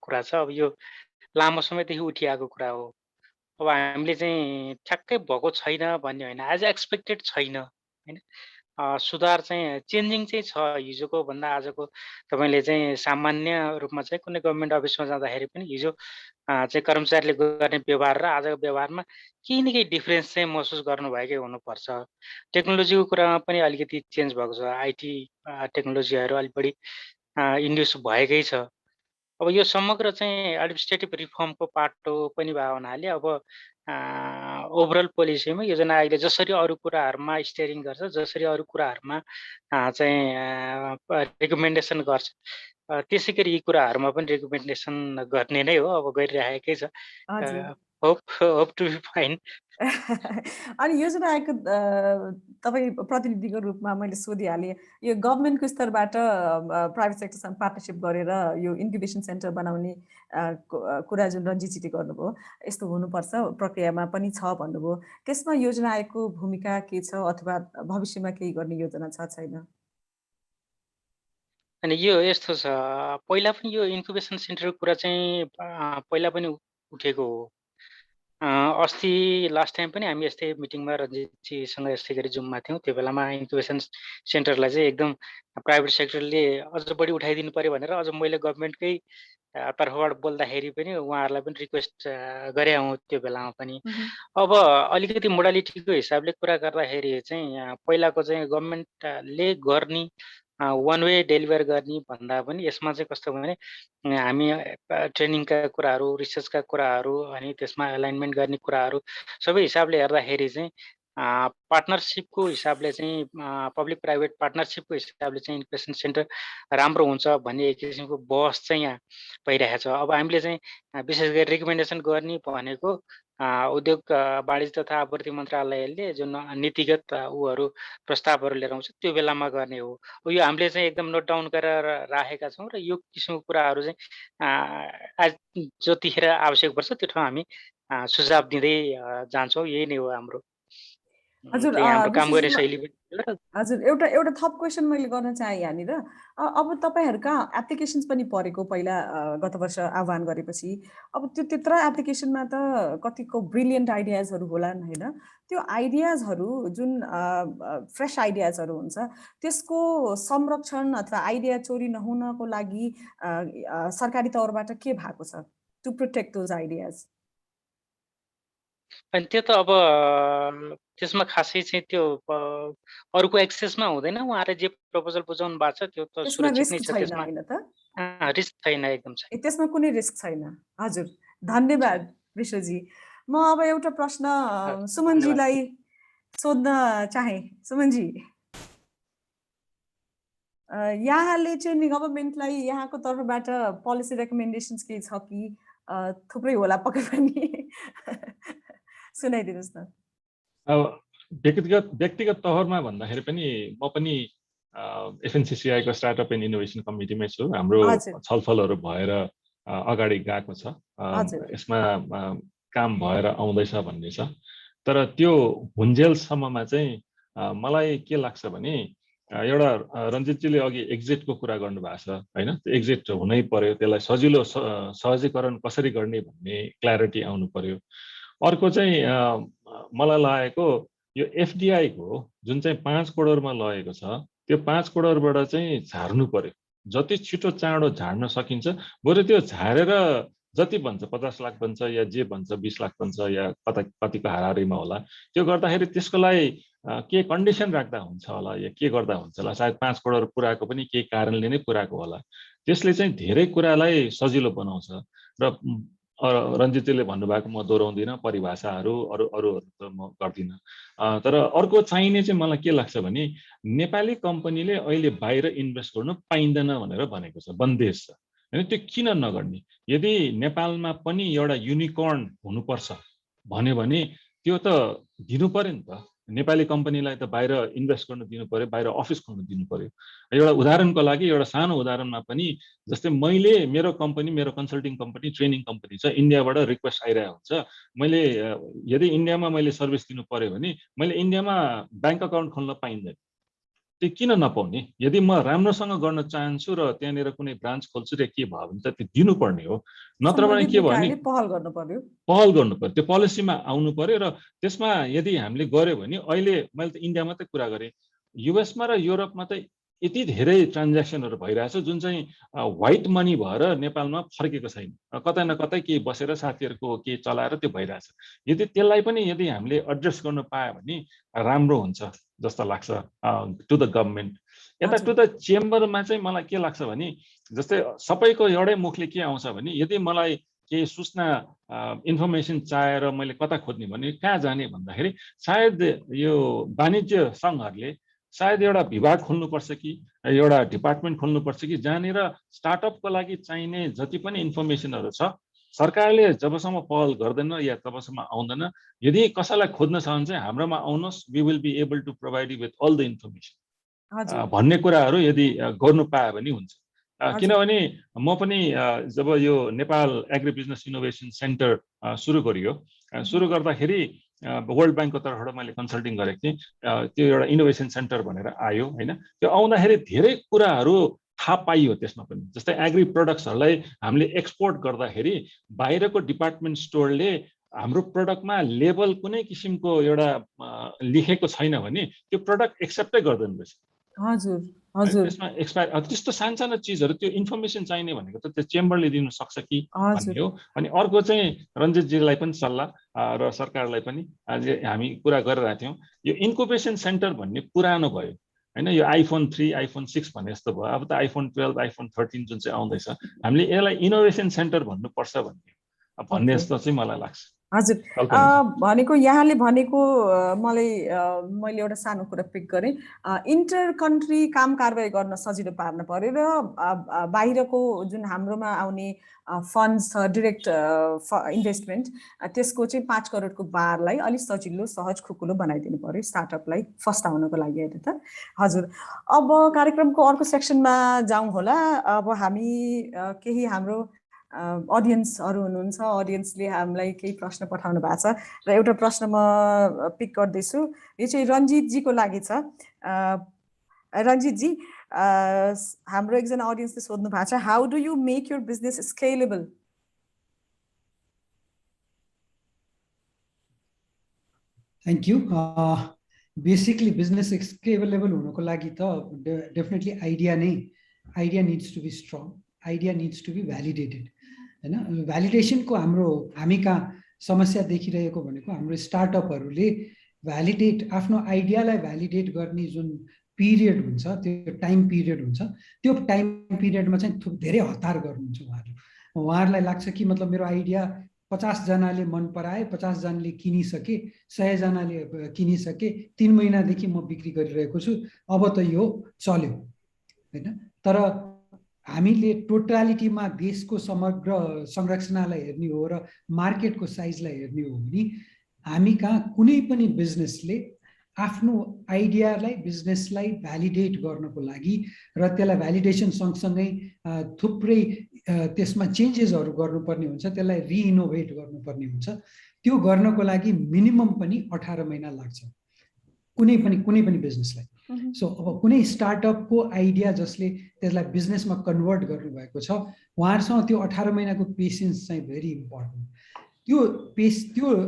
कुरा छ, अब यो लामो समयदेखि उठिआएको कुरा हो। अब हामीले चाहिँ ठ्याक्कै भएको छैन भन्ने होइन, एज एक्सपेक्टेड छैन होइन। सुधार चाहिँ चेन्जिङ चाहिँ छ। हिजोको भन्दा आजको तपाईँले चाहिँ सामान्य रूपमा चाहिँ कुनै गभर्मेन्ट अफिसमा जाँदाखेरि पनि हिजो चाहिँ कर्मचारीले गर्ने व्यवहार र आजको व्यवहारमा केही न केही डिफ्रेन्स चाहिँ महसुस गर्नुभएकै हुनुपर्छ। टेक्नोलोजीको कुरामा पनि अलिकति चेन्ज भएको छ। आइटी टेक्नोलोजीहरू अलिक बढी इन्ड्युस भएकै छ। अब यो समग्र चाहिँ एडमिनिस्ट्रेटिभ रिफर्मको पाटो पनि भएको हुनाले अब ओभरअल पोलिसीमा योजना आयोगले जसरी अरू कुराहरूमा स्टेयरिङ गर्छ, जसरी अरू कुराहरूमा चाहिँ रिकमेन्डेसन गर्छ, त्यसै गरी यी कुराहरूमा पनि रिकमेन्डेसन गर्ने नै हो। अब गरिरहेकै छ। Hope to be fine. अनि योजना आयोगको तपाईँ प्रतिनिधिको रूपमा मैले सोधिहालेँ, यो गभर्मेन्टको स्तरबाट प्राइभेट सेक्टरसँग पार्टनरसिप गरेर यो इन्क्युबेसन सेन्टर बनाउने कुरा जुन रञ्जितजीले गर्नुभयो, यस्तो हुनुपर्छ, प्रक्रियामा पनि छ भन्नुभयो। त्यसमा योजना आयोगको भूमिका के छ अथवा भविष्यमा केही गर्ने योजना छ छैन? अनि यो यस्तो छ, पहिला पनि यो इन्क्युबेसन सेन्टरको कुरा चाहिँ पहिला पनि उठेको हो। अस्ति लास्ट टाइम पनि हामी यस्तै मिटिङमा रञ्जितजीसँग यस्तै गरी जुममा थियौँ। त्यो बेलामा इन्क्युबेसन सेन्टरलाई चाहिँ एकदम प्राइभेट सेक्टरले अझ बढी उठाइदिनु पर्यो भनेर अझ मैले गभर्मेन्टकै तर्फबाट बोल्दाखेरि पनि उहाँहरूलाई पनि रिक्वेस्ट गरे हौँ त्यो बेलामा पनि। अब अलिकति मोडालिटीको हिसाबले कुरा गर्दाखेरि चाहिँ पहिलाको चाहिँ गभर्मेन्टले गर्ने वान वे डेलिभर गर्ने भन्दा पनि यसमा चाहिँ कस्तो भने हामी ट्रेनिङका कुराहरू, रिसर्चका कुराहरू अनि त्यसमा एलाइनमेन्ट गर्ने कुराहरू सबै हिसाबले हेर्दाखेरि चाहिँ पार्टनरसिपको हिसाबले चाहिँ पब्लिक प्राइभेट पार्टनरसिपको हिसाबले चाहिँ इन्क्युबेसन सेन्टर राम्रो हुन्छ भन्ने एक किसिमको बहस चाहिँ यहाँ भइरहेको छ। अब हामीले चाहिँ विशेष गरी रिकमेन्डेसन गर्ने भनेको उद्योग वाणिज्य तथा आपूर्ति मन्त्रालयले जुन नीतिगत उहरू प्रस्तावहरू लिएर आउँछ त्यो बेलामा गर्ने हो। यो हामीले चाहिँ एकदम नोट डाउन गरेर राखेका छौँ र यो किसिमको कुराहरू चाहिँ जतिखेर आवश्यक पर्छ त्यो ठाउँ हामी सुझाव दिँदै जान्छौँ। यही नै हो हाम्रो काम गर्ने शैली। हजुर, एउटा थप क्वेसन मैले गर्न चाहेँ यहाँनिर। अब तपाईँहरूका एप्लिकेसन्स पनि परेको पहिला गत वर्ष आह्वान गरेपछि, अब त्यो त्यत्र एप्लिकेसनमा त कतिको ब्रिलियन्ट आइडियाजहरू होलान् होइन? त्यो आइडियाजहरू जुन फ्रेस आइडियाजहरू हुन्छ त्यसको संरक्षण अथवा आइडिया चोरी नहुनको लागि सरकारी तौरबाट के भएको छ टु प्रोटेक्ट दोज आइडियाज? अनि त्यो त अब त्यसमा खासै चाहिँ त्यो अरूको एक्सेसमा हुँदैन। उहाँहरूले जे प्रपोजल बुझाउनु भएको छ त्यो त सुरक्षित नै छ। त्यसमा रिस्क छैन, एकदम छैन, त्यसमा कुनै रिस्क छैन। हजुर, धन्यवाद विश्वजी। म अब एउटा प्रश्न सुमनजीलाई सोध्न चाहे। सुमनजी, यहाँले चाहिँ गभर्मेन्टलाई यहाँको तर्फबाट पोलिसी रेकमेन्डेसन्स केही छ कि? थुप्रै होला पक्कै पनि, सुनाइदिनुहोस् न। अब व्यक्तिगत तहरमा भन्दाखेरि पनि म पनि एफएनसीसीआईको स्टार्टअप एन्ड इनोभेसन कमिटीमै छु। हाम्रो छलफलहरू भएर अगाडि गएको छ। यसमा काम भएर आउँदैछ भन्ने छ। तर त्यो हुन्जेलसम्ममा चाहिँ मलाई के लाग्छ भने एउटा रञ्जितजीले अघि एक्जिटको कुरा गर्नुभएको छ होइन? त्यो एक्जिट हुनै पर्यो, त्यसलाई सजिलो सहजीकरण कसरी गर्ने भन्ने क्ल्यारिटी आउनु पर्यो। अर्को चाहिँ मलाई लागेको यो एफडिआईको जुन चाहिँ 5 करोडमा लगेको छ त्यो 5 करोडबाट चाहिँ झार्नु पर्यो। जति छिटो चाँडो झार्न सकिन्छ, बरु त्यो झारेर जति भन्छ 50 लाख भन्छ या जे भन्छ 20 लाख भन्छ या कतिको हाराहारीमा होला, त्यो गर्दाखेरि त्यसको लागि के कन्डिसन राख्दा हुन्छ होला या के गर्दा हुन्छ होला, सायद 5 करोड पुराएको पनि केही कारणले नै पुराएको होला। त्यसले चाहिँ धेरै कुरालाई सजिलो बनाउँछ र रञ्जितले भन्नुभएको म दोहोऱ्याउँदिनँ, परिभाषाहरू अरूहरू त म गर्दिनँ। तर अर्को चाहिने चाहिँ मलाई के लाग्छ भने नेपाली कम्पनीले अहिले बाहिर इन्भेस्ट गर्नु पाइँदैन भनेर भनेको छ, बन्देज छ होइन। त्यो किन नगर्ने? यदि नेपालमा पनि एउटा युनिकर्न हुनुपर्छ भन्यो भने त्यो त दिनु पर्यो नि त, नेपाली कम्पनीलाई त बाहिर इन्भेस्ट गर्न दिनु पर्यो, बाहिर अफिस खोल्न दिनु पर्यो। एउटा उदाहरणको लागि एउटा सानो उदाहरणमा पनि जस्तै मैले मेरो कम्पनी, मेरो कन्सल्टिङ कम्पनी, ट्रेनिङ कम्पनी छ, इन्डियाबाट रिक्वेस्ट आइरहेको हुन्छ। मैले यदि इन्डियामा मैले सर्भिस दिनु पर्यो भने मैले इन्डियामा ब्याङ्क अकाउन्ट खोल्न पाइँदैन। त्यो किन नपाउने? यदि म राम्रोसँग गर्न चाहन्छु र त्यहाँनिर कुनै ब्रान्च खोल्छु र के भयो भने त त्यो दिनुपर्ने हो। नत्र भने के भयो भने पहल गर्नु पर्यो, त्यो पोलिसीमा आउनु पर्यो। र त्यसमा यदि हामीले गर्यो भने अहिले मैले त इन्डिया मात्रै कुरा गरेँ, युएसमा र युरोपमा त यति धेरै ट्रान्ज्याक्सनहरू भइरहेछ जुन चाहिँ व्हाइट मनी भएर नेपालमा फर्केको छैन। कतै न कतै केही बसेर साथीहरूको केही चलाएर त्यो भइरहेछ। यदि त्यसलाई पनि यदि हामीले एड्रेस गर्न पायो भने राम्रो हुन्छ जस्तो लाग्छ टु द गभर्मेन्ट। यता टु द चेम्बरमा चाहिँ मलाई के लाग्छ भने जस्तै सबैको एउटै मुखले के आउँछ भने यदि मलाई केही सूचना इन्फर्मेसन चाहेर मैले कता खोज्ने भने कहाँ जाने भन्दाखेरि सायद यो वाणिज्य सङ्घहरूले सायद एउटा विभाग खोल्नुपर्छ कि एउटा डिपार्टमेन्ट खोल्नुपर्छ कि जहाँनिर स्टार्टअपको लागि चाहिने जति पनि इन्फर्मेसनहरू छ सरकारले जबसम्म पहल गर्दैन या तबसम्म आउँदैन। यदि कसैलाई खोज्न छ भने चाहिँ हाम्रोमा आउनुहोस्, we will be able to provide you with all the information भन्ने कुराहरू यदि गर्नु पायो भने हुन्छ। किनभने म पनि जब यो Nepal agri business innovation centre सुरु गरियो, सुरु गर्दाखेरि वर्ल्ड ब्याङ्कको तर्फबाट मैले कन्सल्टिङ गरेको थिएँ। त्यो एउटा इनोभेसन सेन्टर भनेर आयो होइन। त्यो आउँदाखेरि धेरै कुराहरू थाहा पाइयो त्यसमा पनि। जस्तै एग्री प्रडक्ट्सहरूलाई हामीले एक्सपोर्ट गर्दाखेरि बाहिरको डिपार्टमेन्ट स्टोरले हाम्रो प्रडक्टमा लेबल कुनै किसिमको एउटा लेखेको छैन भने त्यो प्रडक्ट एक्सेप्टै गर्दैन रहेछ। त्यसमा एक्सपायर त्यस्तो सानसानो चिजहरू त्यो इन्फर्मेसन चाहिने भनेको त त्यो चेम्बरले दिनु सक्छ कि भन्ने हो। अनि अर्को चाहिँ रञ्जितजीलाई पनि सल्लाह र सरकारलाई पनि आज हामी कुरा गरिरहेको थियौँ, यो इन्कुबेसन सेन्टर भन्ने पुरानो भयो होइन। यो iPhone 3, iPhone 6 भन्ने जस्तो भयो। अब त iPhone 12, iPhone 13 जुन चाहिँ आउँदैछ, हामीले यसलाई इनोभेसन सेन्टर भन्नुपर्छ भन्ने जस्तो चाहिँ मलाई लाग्छ। हजुर, भनेको यहाँले भनेको मैले एउटा सानो कुरा पिक गरेँ। इन्टर कन्ट्री काम कारबाही गर्न सजिलो पार्न पर्यो र बाहिरको जुन हाम्रोमा आउने फन्ड्स छ डिरेक्ट इन्भेस्टमेन्ट, त्यसको चाहिँ 5 करोडको बारलाई अलिक सजिलो सहज खुकुलो बनाइदिनु पर्यो स्टार्टअपलाई फर्स्ट आउनको लागि होइन त। हजुर, अब कार्यक्रमको अर्को सेक्सनमा जाउँ होला। अब हामी केही हाम्रो अडियन्सहरू हुनुहुन्छ, अडियन्सले हामीलाई केही प्रश्न पठाउनु भएको छ र एउटा प्रश्न म पिक गर्दैछु। यो चाहिँ रञ्जितजीको लागि छ। रञ्जितजी, हाम्रो एकजना अडियन्सले सोध्नु भएको छ, how do you make your business scalable? Thank you. Basically business scalable हुनको लागि त definitely idea needs to be strong, idea needs to be validated होइन। भ्यालिडेसनको हामी कहाँ समस्या देखिरहेको भनेको हाम्रो स्टार्टअपहरूले आफ्नो आइडियालाई भ्यालिडेट गर्ने जुन पिरियड हुन्छ, त्यो टाइम पिरियड हुन्छ, त्यो टाइम पिरियडमा चाहिँ धेरै हतार गर्नुहुन्छ उहाँहरूलाई लाग्छ कि मतलब मेरो आइडिया 50 जनाले मन पराए, 50 जनाले किनिसके, 100 जनाले किनिसके, 3 महिनादेखि म बिक्री गरिरहेको छु, अब त यो चल्यो होइन। तर हामीले टोटालिटीमा देशको समग्र संरचनालाई हेर्ने हो र मार्केटको साइजलाई हेर्ने हो भने हामी कहाँ कुनै पनि बिजनेसले आफ्नो आइडियालाई बिजनेसलाई भ्यालिडेट गर्नको लागि र त्यसलाई भ्यालिडेसन सँगसँगै थुप्रै त्यसमा चेन्जेसहरू गर्नुपर्ने हुन्छ, त्यसलाई रिइनोभेट गर्नुपर्ने हुन्छ। त्यो गर्नको लागि मिनिमम पनि 18 महिना लाग्छ कुनै पनि बिजनेसलाई। सो अब कुनै स्टार्टअपको आइडिया जसले त्यसलाई बिजनेसमा कन्भर्ट गर्नुभएको छ, उहाँहरूसँग त्यो 18 महिनाको पेसेन्स चाहिँ भेरी इम्पोर्टेन्ट। त्यो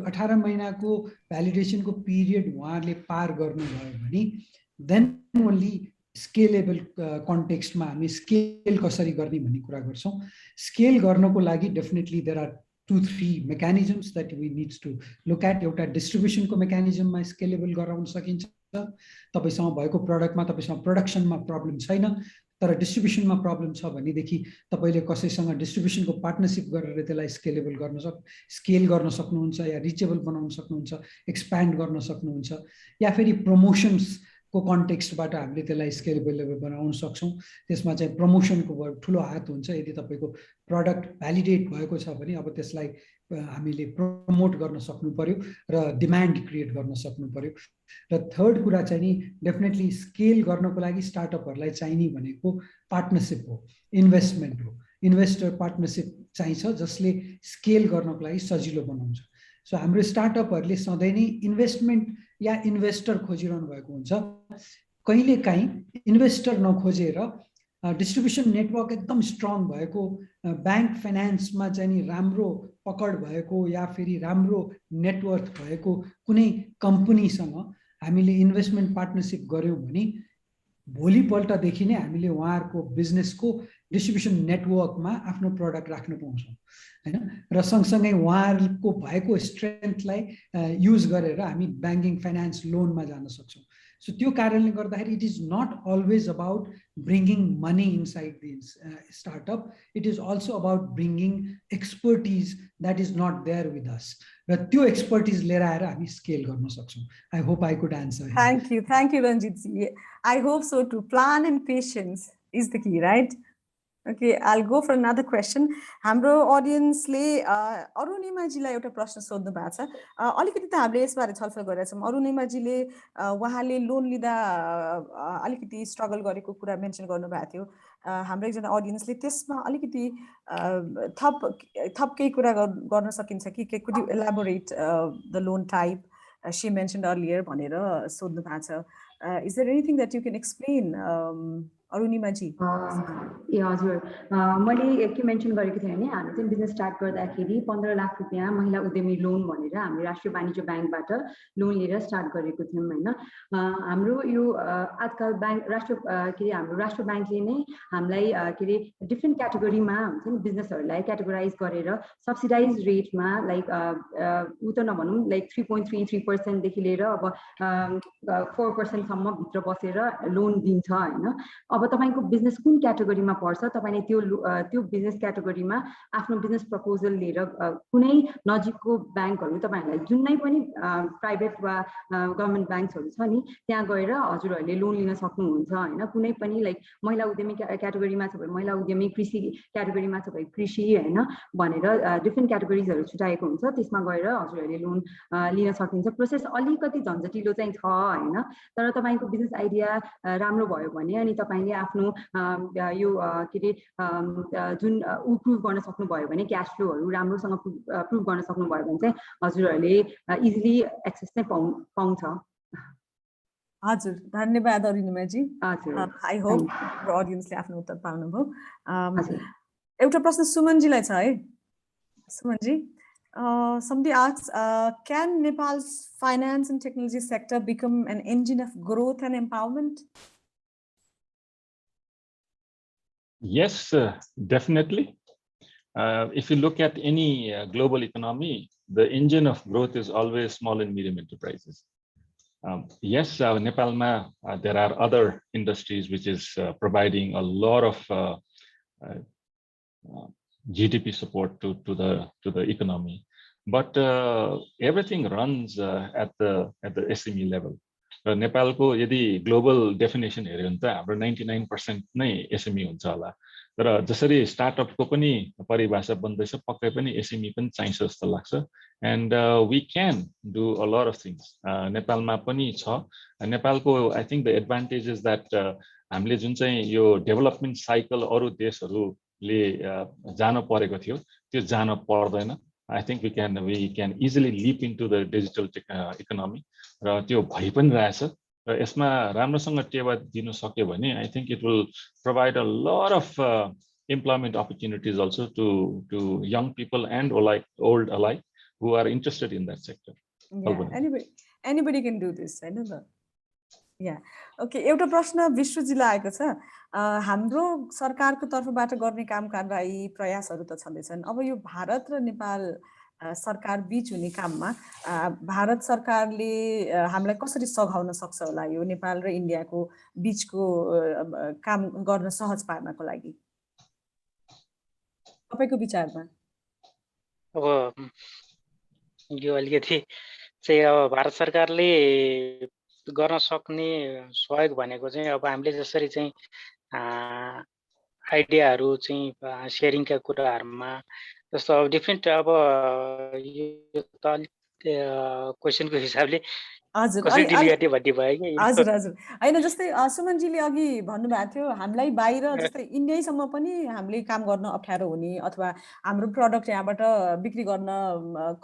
18 महिनाको भ्यालिडेसनको पिरियड उहाँहरूले पार गर्नुभयो भने देन ओन्ली स्केलेबल कन्टेक्स्टमा हामी स्केल कसरी गर्ने भन्ने कुरा गर्छौँ। स्केल गर्नको लागि definitely there are 2-3 mechanisms that we needs to look at. एउटा डिस्ट्रिब्युसनको मेकानिजममा स्केलेबल गराउन सकिन्छ। तपाईसँग भएको प्रडक्टमा तपाईसँग प्रोडक्सनमा प्रब्लम छैन तर डिस्ट्रिब्युसनमा प्रब्लम छ भनेदेखि तपाईले कसैसँग डिस्ट्रिब्युसनको पार्टनरशिप गरेर त्यसलाई स्केल गर्न सक्नुहुन्छ या रिचेबल बनाउन सक्नुहुन्छ, एक्सप्यान्ड गर्न सक्नुहुन्छ, या फेरि प्रमोसन्स को कन्टेक्स्टबाट हामीले त्यसलाई स्केलेबल बनाउन सक्छौँ। त्यसमा चाहिँ प्रमोसनको ठुलो हात हुन्छ। यदि तपाईको प्रडक्ट भ्यालिडेट भएको छ भने अब त्यसलाई हामीले प्रमोट गर्न सक्नु पर्यो र डिमान्ड क्रिएट गर्न सक्नु पर्यो। र थर्ड कुरा चाहिँ नि डेफिनेटली स्केल गर्नको लागि स्टार्टअपहरूलाई चाहिने भनेको पार्टनरशिप हो, इन्भेस्टमेन्ट हो। इन्भेस्टर पार्टनरशिप चाहिन्छ जसले स्केल गर्नको लागि सजिलो बनाउँछ। सो हाम्रो स्टार्टअपहरूले सधैँ नै इन्भेस्टमेन्ट या इन्भेस्टर खोजिरहनु भएको हुन्छ। कहिलेकाहीँ इन्भेस्टर नखोजेर डिस्ट्रिब्युसन नेटवर्क एकदम स्ट्रङ भएको, ब्याङ्क फाइनेन्समा चाहिँ नि राम्रो पकड भएको या फेरि राम्रो नेटवर्क भएको कुनै कम्पनीसँग हामीले इन्भेस्टमेन्ट पार्टनरशिप गऱ्यौँ भने भोलिपल्टदेखि नै हामीले उहाँहरूको बिजनेसको डिस्ट्रिब्युसन नेटवर्कमा आफ्नो प्रडक्ट राख्न पाउँछौँ हैन। र सँगसँगै उहाँहरूको भएको स्ट्रेन्थलाई युज गरेर हामी ब्याङ्किङ फाइनेन्स लोनमा जान सक्छौँ। सो त्यो कारणले गर्दाखेरि it is not always about bringing money inside the startup, it is also about bringing expertise that is not there with us. र त्यो एक्सपर्टिज लिएर आएर हामी स्केल गर्न सक्छौँ। I hope I could answer. Thank you Ranjit ji. I hope so too. Plan and patience is the key, right? Okay, I'll go for another question. हाम्रो अडियन्सले अरुणिमाजीलाई एउटा प्रश्न सोध्नु भएको छ। अलिकति त हामीले यसबारे छलफल गरेका छौँ। अरुणिमाजीले उहाँले लोन लिँदा अलिकति स्ट्रगल गरेको कुरा मेन्सन गर्नुभएको थियो। हाम्रो एकजना अडियन्सले त्यसमा अलिकति थप केही कुरा गर्न सकिन्छ कि could you elaborate the loan type she mentioned earlier भनेर सोध्नु भएको छ। Is there anything that you can explain अरुणिमाजी? ए हजुर, मैले के मेन्सन गरेको थिएँ भने हामी चाहिँ बिजनेस स्टार्ट गर्दाखेरि 15 लाख रुपियाँ महिला उद्यमी लोन भनेर हामीले राष्ट्रिय वाणिज्य ब्याङ्कबाट लोन लिएर स्टार्ट गरेको थियौँ होइन। हाम्रो यो आजकल ब्याङ्क हाम्रो राष्ट्र ब्याङ्कले नै हामीलाई के अरे डिफ्रेन्ट क्याटेगोरीमा हुन्छ नि बिजनेसहरूलाई क्याटेगोराइज गरेर सब्सिडाइज रेटमा लाइक उ त नभनौँ लाइक 3.33% देखि लिएर अब 4% सम्म भित्र बसेर लोन दिन्छ होइन। अब तपाईँको बिजनेस कुन क्याटेगोरीमा पर्छ तपाईँले त्यो बिजनेस क्याटेगोरीमा आफ्नो बिजनेस प्रपोजल लिएर कुनै नजिकको ब्याङ्कहरू तपाईँहरूलाई जुन नै पनि प्राइभेट वा गभर्मेन्ट ब्याङ्क्सहरू छ नि त्यहाँ गएर हजुरहरूले लोन लिन सक्नुहुन्छ होइन। कुनै पनि लाइक महिला उद्यमी क्याटेगोरीमा छ भने महिला उद्यमी, कृषि क्याटेगोरीमा छ भने कृषि होइन भनेर डिफ्रेन्ट क्याटेगोरिजहरू छुट्याएको हुन्छ। त्यसमा गएर हजुरहरूले लोन लिन सकिन्छ। प्रोसेस अलिकति झन्झटिलो चाहिँ छ होइन, तर तपाईँको बिजनेस आइडिया राम्रो भयो भने अनि तपाईँले आफ्नो यो के अरे जुन प्रुभ गर्न सक्नुभयो भने क्यास फ्लोहरू राम्रोसँग प्रुभ गर्न सक्नुभयो भने चाहिँ हजुरहरूले इजिली एक्सेस चाहिँ पाउँछ। हजुर, धन्यवाद अरुणिमाजी। हजुर, आई होप अडियन्सले आफ्नो उत्तर पाउनुभयो। एउटा प्रश्न सुमनजीलाई छ है। Sumanji, somebody asks, can Nepal's finance and technology sector become an engine of growth and empowerment? Yes, definitely. If you look at any global economy, the engine of growth is always small and medium enterprises. Yes, Nepal, there are other industries which is providing a lot of GDP support to the economy, but everything runs at the SME level. नेपालको यदि global definition हेर्यो भने त हाम्रो 99% नै SME हुन्छ होला। तर जसरी स्टार्टअपको पनि परिभाषा बन्दैछ पक्कै पनि एसएमई पनि चाहिन्छ जस्तो लाग्छ। And we can do a lot of things. नेपालमा पनि छ। नेपालको I think the advantage is that हामीले जुन चाहिँ यो डेभलपमेन्ट साइकल अरू देशहरूले जान परेको थियो त्यो जान पर्दैन। I think we can easily leap into the digital economy र त्यो भइ पनि रहेछ र यसमा राम्रोसँग टेवा दिन सक्यो भने I think it will provide a lot of employment opportunities also to young people and old alike who are interested in that sector. Yeah, anybody can do this, I know that. Yeah okay, एउटा प्रश्न विश्वजीलाई आएको छ। हाम्रो सरकारको तर्फबाट गर्ने काम कारबाही प्रयासहरू त छँदैछन्। अब यो भारत र नेपाल सरकार बीच हुने काममा भारत सरकारले हामीलाई कसरी सघाउन सक्छ होला यो नेपाल र इन्डियाको बीचको काम गर्न सहज पार्नको लागि तपाईको विचारमा? अब यो अलिकति चाहिँ अब भारत सरकारले गर्न सक्ने सहयोग भनेको चाहिँ अब हामीले जसरी चाहिँ आइडियाहरू चाहिँ सेयरिङका कुराहरूमा जस्तो अब डिफ्रेन्ट अब यो त अलिक क्वेसनको हिसाबले कसरी डिल गर्ने भन्ने भयो कि? हजुर हजुर, होइन जस्तै सुमनजीले अघि भन्नुभएको थियो हामीलाई बाहिर जस्तै इन्डियासम्म पनि हामीले काम गर्न अप्ठ्यारो हुने अथवा हाम्रो प्रडक्ट यहाँबाट बिक्री गर्न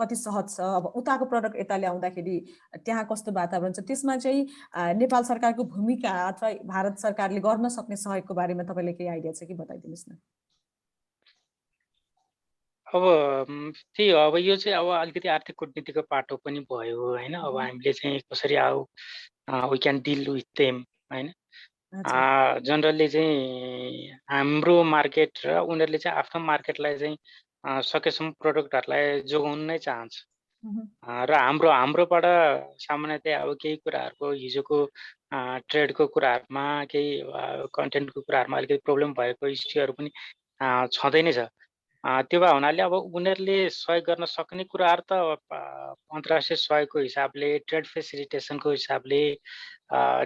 कति सहज छ, अब उताको प्रडक्ट यता ल्याउँदाखेरि त्यहाँ कस्तो वातावरण छ, त्यसमा चाहिँ नेपाल सरकारको भूमिका अथवा भारत सरकारले गर्न सक्ने सहयोगको बारेमा तपाईँले केही आइडिया छ कि बताइदिनुहोस् न। अब त्यही हो, अब यो चाहिँ अब अलिकति आर्थिक कूटनीतिको पाटो पनि भयो होइन। अब हामीले चाहिँ कसरी we can deal with them होइन। जनरली चाहिँ हाम्रो मार्केट र उनीहरूले चाहिँ आफ्नो मार्केटलाई चाहिँ सकेसम्म प्रडक्टहरूलाई जोगाउन नै चाहन्छ र हाम्रोबाट सामान्यतया अब केही कुराहरूको हिजोको ट्रेडको कुराहरूमा केही कन्टेन्टको कुराहरूमा अलिकति प्रब्लम भएको इस्युहरू पनि छँदै नै छ। त्यो भए हुनाले अब उनीहरूले सहयोग गर्न सक्ने कुराहरू त अन्तर्राष्ट्रिय सहयोगको हिसाबले ट्रेड फेसिलिटेसनको हिसाबले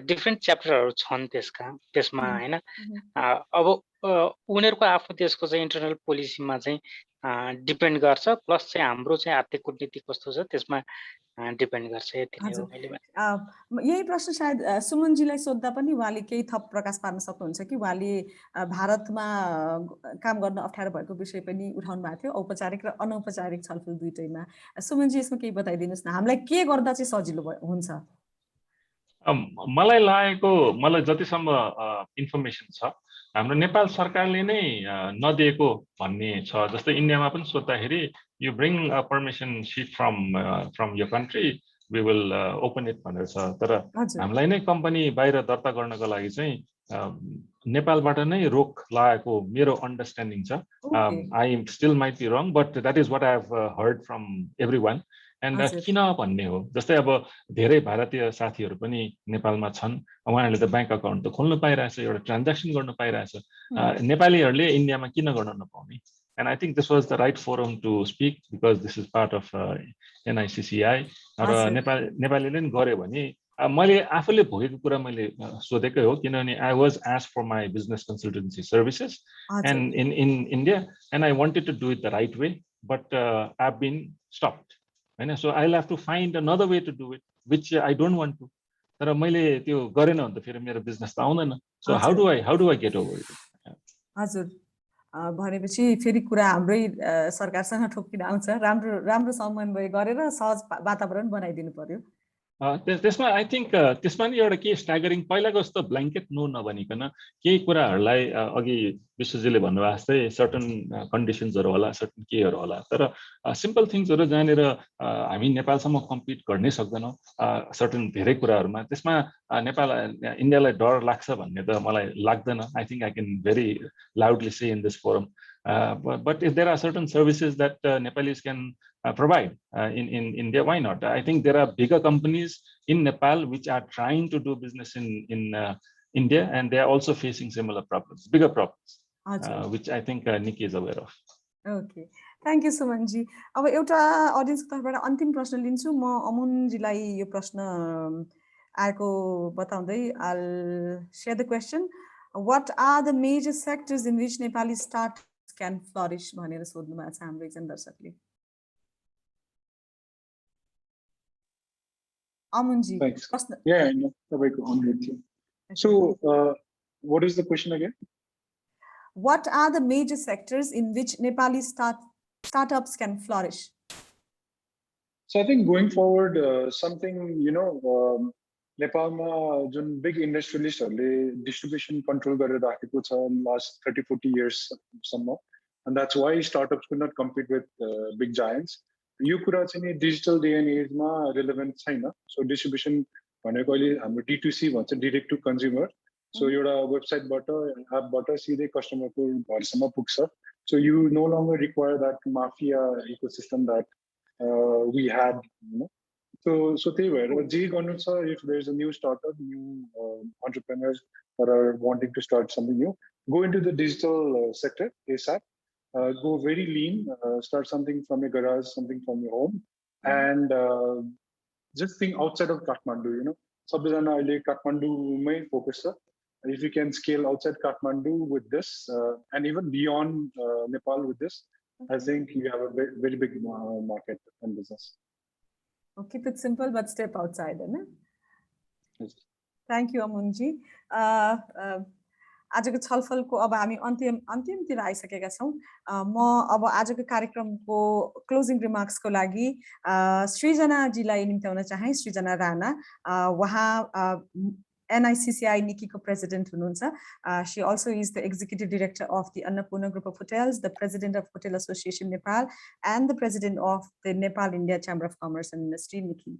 डिफ्रेन्ट च्याप्टरहरू छन् त्यसमा होइन। अब उनीहरूको आफ्नो देशको चाहिँ इन्टरनल पोलिसीमा चाहिँ डिपेन्ड गर्छ, प्लस चाहिँ हाम्रो चाहिँ आर्थिक कूटनीति कस्तो छ त्यसमा डिपेन्ड गर्छ। यति नै हो। यही प्रश्न सायद सुमनजीलाई सोद्धा पनि उहाँले केही थप प्रकाश पार्न सक्नुहुन्छ कि उहाँले भारतमा काम गर्न अप्ठ्यारो भएको विषय पनि उठाउनु भएको थियो, औपचारिक र अनौपचारिक छलफल दुइटैमा। सुमनजी यसमा केही बताइदिनुहोस् न, हामीलाई के गर्दा चाहिँ सजिलो हुन्छ? मलाई लागेको, मलाई जतिसम्म इन्फर्मेसन छ हाम्रो नेपाल सरकारले नै नदिएको भन्ने छ। जस्तै इन्डियामा पनि सोद्धाखेरि you bring a permission seat from यो country we will open it भनेर छ। तर हामीलाई नै कम्पनी बाहिर दर्ता गर्नको लागि चाहिँ नेपालबाट नै रोक लागेको मेरो अन्डरस्ट्यान्डिङ छ। I still might be wrong but that is what I have heard from every one. And किन भन्ने हो, जस्तै अब धेरै भारतीय साथीहरू पनि नेपालमा छन्, उहाँहरूले त ब्याङ्क अकाउन्ट त खोल्नु पाइरहेछ, एउटा ट्रान्ज्याक्सन गर्नु पाइरहेछ, नेपालीहरूले इन्डियामा किन गर्न नपाउने? And I think this was the right forum to speak because this is part of NICCI र नेपालीले नि गर्यो भने मैले आफूले भोगेको कुरा मैले सोधेकै हो, किनभने I was asked for my business consultancy services and in India and I wanted to do it the right way but I have been stopped होइन। So I have to find another way to do it which I don't want to. तर मैले त्यो गरेन भने त फेरि मेरो business त आउँदैन। So how do I get over it? हजुर, भनेपछि फेरि कुरा हाम्रै सरकारसँग ठोकिन आउँछ। राम्रो समन्वय गरेर सहज वातावरण बनाइदिनु पर्यो। त्यसमा आई थिङ्क त्यसमा नि एउटा के स्ट्यागरिङ पहिलाको जस्तो ब्ल्याङ्केट नो नभनिकन केही कुराहरूलाई अघि विश्वजीले भन्नुभएको जस्तै सर्टन कन्डिसन्सहरू होला, सर्टन केहरू होला, तर सिम्पल थिङ्सहरू जहाँनिर हामी नेपालसम्म कम्पिट गर्नै सक्दैनौँ सर्टन धेरै कुराहरूमा, त्यसमा नेपाल इन्डियालाई डर लाग्छ भन्ने त मलाई लाग्दैन। I think I can very loudly say in this forum but if there are certain services that Nepalis can provide in India, why not? I think there are bigger companies in Nepal which are trying to do business in India, and they are also facing similar problems, bigger problems, which I think Nikki is aware of. Okay, thank you Suman ji. अब एउटा अडियन्सको तर्फबाट अन्तिम प्रश्न लिन्छु म। Amun जीलाई यो प्रश्न आएको बताउँदै I'll share the question. What are the major sectors in which Nepali startups can flourish भनेर सोध्नु भएको छ हाम्रो एकजना दर्शकले। अमुन जी, प्रश्न तपाईँको अनुरोध थियो। So what is the question again? What are the major sectors in which Nepali startups can flourish? So I think going forward, something, Nepalma जुन big industrialistहरूले distribution control गरेर राखेको छ last 30-40 years सम्म, and that's why startups could not compete with big giants. यो कुरा चाहिँ नि digital day and age मा relevant छैन. So distribution भनेको अहिले हाम्रो D2C भन्छ, direct to consumer. So एउटा वेबसाइटबाट एपबाट सिधै कस्टमरको घरसम्म पुग्छ. So you no longer require that mafia ecosystem that we had, you know. So त्यही भएर जे गर्नु छ, if there's a new startup, new entrepreneurs that are wanting to start something new, go into the digital sector ASAP. Go very lean, start something from your garage, something from your home, and just think outside of Kathmandu, you know. सबैजना अहिले काठमाडौँमै focus छ. If you can scale outside Kathmandu with this, and even beyond Nepal with this, I think you have a very, very big market and business. Okay, keep it simple but step outside, है ना? Yes. Thank you, अमुनजी. आजको छलफलको अब हामी अन्तिमतिर आइसकेका छौं. म अब आजको कार्यक्रमको क्लोजिङ रिमार्क्सको लागि सृजनाजीलाई निम्त्याउन चाहे. सृजना राणा, उहाँ NICCI निकीको प्रेसिडेन्ट हुनुहुन्छ. She also is the executive director of the Annapurna Group of Hotels, the president of Hotel Association Nepal, and the president of the Nepal India Chamber of Commerce and Industry. Nikki,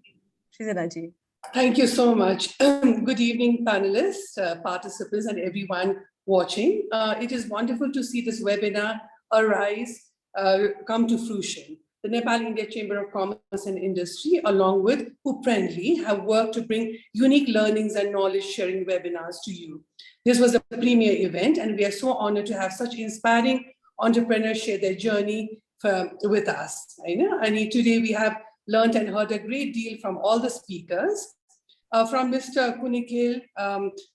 Srijanaji. Thank you so much. Good evening, panelists, participants, and everyone watching. It is wonderful to see this webinar arise, come to fruition. The Nepal India Chamber of Commerce and Industry, along with Uprendly, have worked to bring unique learnings and knowledge sharing webinars to you. This was a premier event, and we are so honored to have such inspiring entrepreneurs share their journey with us. And today we have learned and heard a great deal from all the speakers. From Mr. Kunikil,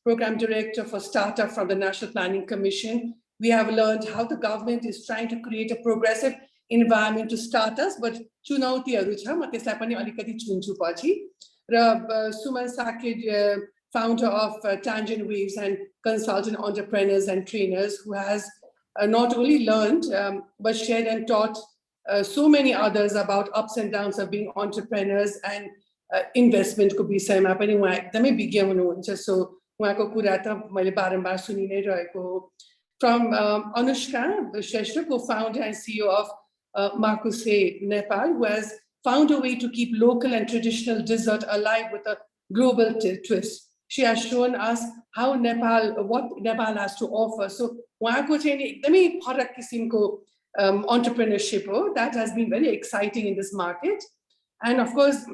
Program Director for Startup from the National Planning Commission, we have learned how the government is trying to create a progressive environment to startups, but चुनौतीहरु छ, म त्यसलाई पनि अलिकति चुन्छु पछि. र Suman Sakid, founder of Tangent Waves and consultant entrepreneurs and trainers, who has not only learned but shared and taught so many others about ups and downs of being entrepreneurs and investment को विषयमा पनि उहाँ एकदमै विज्ञ हुनुहुन्छ. So उहाँको कुरा त मैले बारम्बार सुनि नै रहेको हो. From Anushka Shrestha, co-founder and CEO of Marcuse Nepal, who has found a way to keep local and traditional dessert alive with a global twist. She has shown us how what Nepal has to offer. So उहाँको चाहिँ नि एकदमै फरक किसिमको entrepreneurship that has been very exciting in this market. And of course,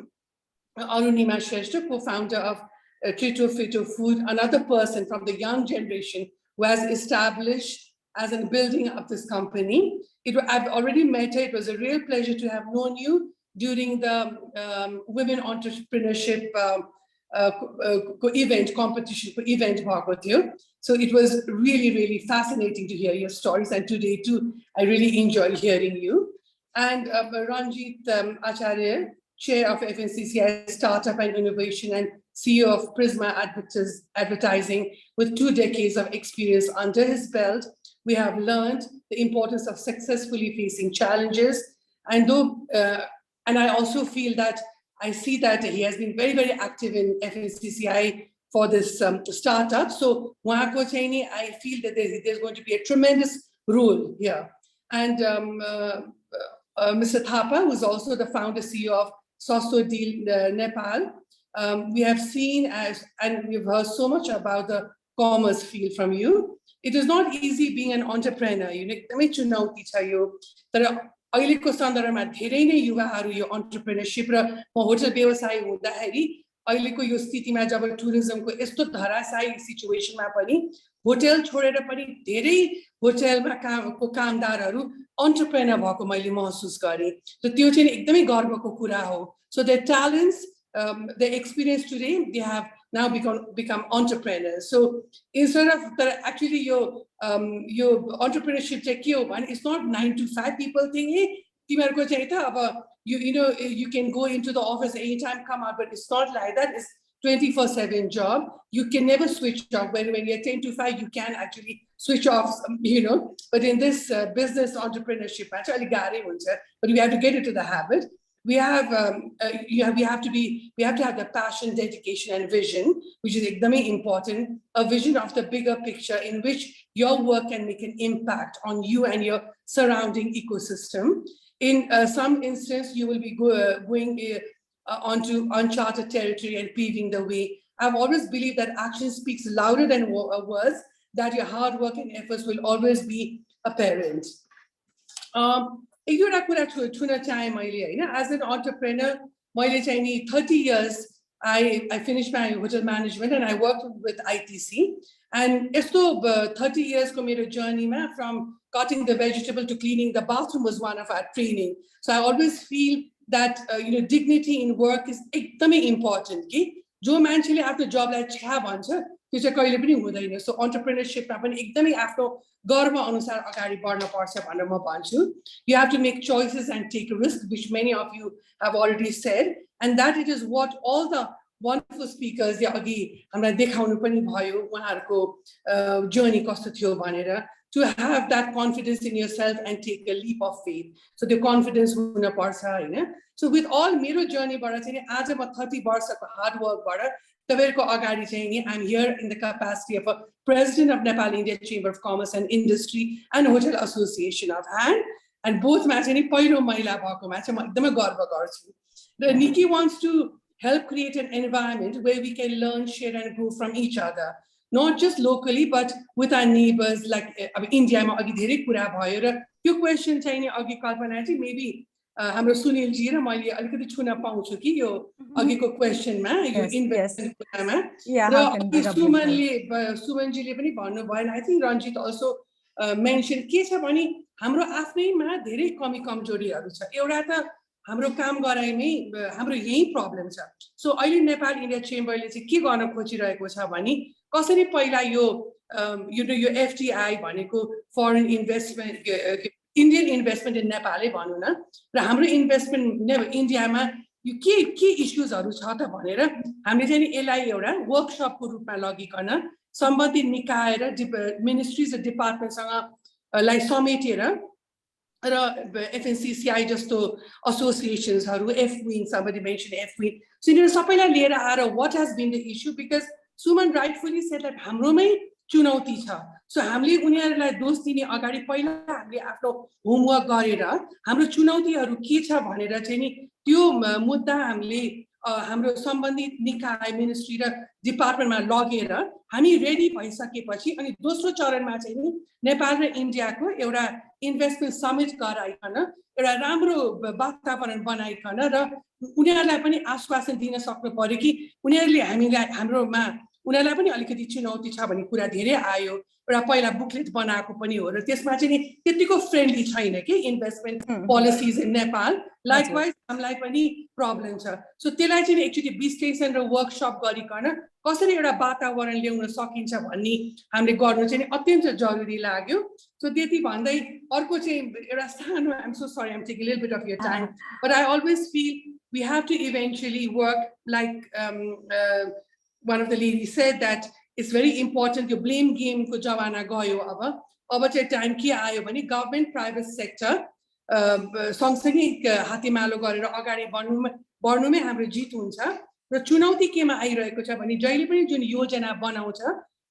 Arunima Shrestha, co-founder of Trito Fito Food, another person from the young generation who has established as in building up this company. I've already met her. It was a real pleasure to have known you during the Women Entrepreneurship event. So it was really, really fascinating to hear your stories. And today too, I really enjoyed hearing you. And Ranjit Acharya, Chair of FNCCI Startup and Innovation and CEO of Prisma Advertising, with 2 decades of experience under his belt. We have learned the importance of successfully facing challenges. And I also feel that I see that he has been very, very active in FNCCI for this startup. So I feel that there's going to be a tremendous role here. And Mr. Thapa, who is also the founder CEO of Sosto Deal Nepal, we have seen and we've heard so much about the commerce field from you. It is not easy being an entrepreneur. एकदमै चुनौती छ यो. तर अहिलेको सन्दर्भमा धेरै नै युवाहरू यो एन्टरप्रेन्योरशिप र होटल व्यवसाय हुँदाखेरि अहिलेको यो स्थितिमा जब टुरिज्मको यस्तो धराशायी सिचुएसनमा पनि होटल छोडेर पनि धेरै होटलमा कामदारहरू एन्टरप्रेन्योर भएको मैले महसुस गरे. So त्यो चाहिँ एकदमै गर्वको कुरा हो. So their talents, their experience today, they have now become entrepreneurs. So instead of actually your entrepreneurship it's not 9 to 5 people thing. You can go into the office anytime, come out, but it's not like that. It's 24/7 job. You can never switch off. When you're 10 to 5, you can actually switch off, But in this business entrepreneurship, but we have to get into the habit. We have to have the passion, dedication, and vision, which is extremely important. A vision of the bigger picture in which your work can make an impact on you and your surrounding ecosystem. In some instance, you will be going onto uncharted territory and paving the way. I've always believed that action speaks louder than words, that your hard work and efforts will always be apparent. As an entrepreneur, 30 years, I finished my hotel management and I worked with ITC. And 30 years journey from cutting the vegetable to cleaning the bathroom was one of our training. So I always feel that dignity in work is extremely important. जो मान्छेले आफ्नो जबलाई छ्या भन्छ त्यो चाहिँ कहिले पनि हुँदैन. सो एन्टरप्रेन्योरशिपमा पनि एकदमै आफ्नो गर्व अनुसार अगाडि बढ्न पर्छ भनेर म भन्छु. You have to make choices and take risks, which many of you have already said, and that it is what all the wonderful speakers अघि हामीलाई देखाउनु पनि भयो उहाँहरूको journey कस्तो थियो भनेर. To have that confidence in yourself and take a leap of faith. So the confidence हुन पर्छ हैन. So with all मेरो journey बाट चाहिँ आज म 30 वर्षको hard work बाट तपाईहरुको अगाडि चाहिँ नि I'm here in the capacity of a president of Nepal India Chamber of Commerce and Industry and Hotel Association of HAND, and both मा चाहिँ नि पहिलो महिला भएकोमा चाहिँ म एकदमै गर्व गर्छु. The Nikki wants to help create an environment where we can learn, share and grow from each other. Not just locally, but with our neighbors, like India. Your question, maybe हाम्रो सुनिलजी र मैले अलिकति छुन पाउँछु कि यो अघिको क्वेशनमा यो इन्भेस्टमेन्ट कुरामा र सुमनजीले पनि भन्नु भयो. I think Ranjit also mention के छ भने हाम्रो आफ्नैमा धेरै कमी कमजोरीहरू छ. एउटा त हाम्रो काम गराइमै हाम्रो यही प्रब्लम छ. सो अहिले नेपाल इन्डिया चेम्बरले चाहिँ के गर्न खोजिरहेको छ भने कसरी पहिला यो यो एफटीआई भनेको foreign investment Indian investment in Nepal भनौं न र हाम्रो इन्भेस्टमेन्ट इन्डियामा यो के इश्यूजहरु छ त भनेर हामीले चाहिँ यसलाई एउटा वर्कशपको रूपमा लगिकन सम्बन्धित निकाय र मिनिस्ट्रीज र डिपार्टमेन्टसँग लाई समेटेर र FNCCI जस्तो एसोसिएसन्सहरु FWIN, somebody mentioned FWIN, so यिनीहरु सबैलाई लिएर आएर what has been the issue, because Suman rightfully said that हाम्रोमै चुनौती छ. सो हामीले उनीहरुलाई दोष दिने अगाडि पहिला हामीले आफ्नो होमवर्क गरेर हाम्रो चुनौतीहरु के छ भनेर चाहिँ नि त्यो मुद्दा हामीले हाम्रो सम्बन्धित निकाय मिनिस्ट्री र डिपार्टमेन्टमा लगेर हामी रेडी भइसकेपछि अनि दोस्रो चरणमा चाहिँ नि नेपाल र इन्डियाको एउटा इन्भेस्टमेन्ट समिट गराइकन एउटा राम्रो वातावरण बनाइकन र उनीहरुलाई पनि आश्वासन दिन सक्नु पर्यो कि उनीहरुले हामीलाई हाम्रोमा उनीहरुलाई पनि अलिकति चुनौती छ भन्ने कुरा धेरै आयो. एउटा पहिला बुकलेट बनाएको पनि हो र त्यसमा चाहिँ नि त्यतिको फ्रेन्डली छैन कि investment policies in Nepal. Likewise हामीलाई पनि प्रब्लम छ. सो त्यसलाई चाहिँ एक्चुअली विश्लेषण र वर्कशप गरिकन कसरी एउटा वातावरण ल्याउन सकिन्छ भन्ने हामीले गर्नु चाहिँ अत्यन्त जरुरी लाग्यो. सो त्यति भन्दै अर्को चाहिँ एउटा सानो I am so sorry I am taking a little bit of your time, but I always feel we have to eventually work like one of the ladies said that it's very important. यो blame game को जमाना गयो. अब चाहिँ time के आयो भने government private sector सँगसँगै हातेमालो गरेर अगाडि बढ्नुमै हाम्रो जित हुन्छ. र चुनौती केमा आइरहेको छ भने जहिले पनि जुन योजना बनाउँछ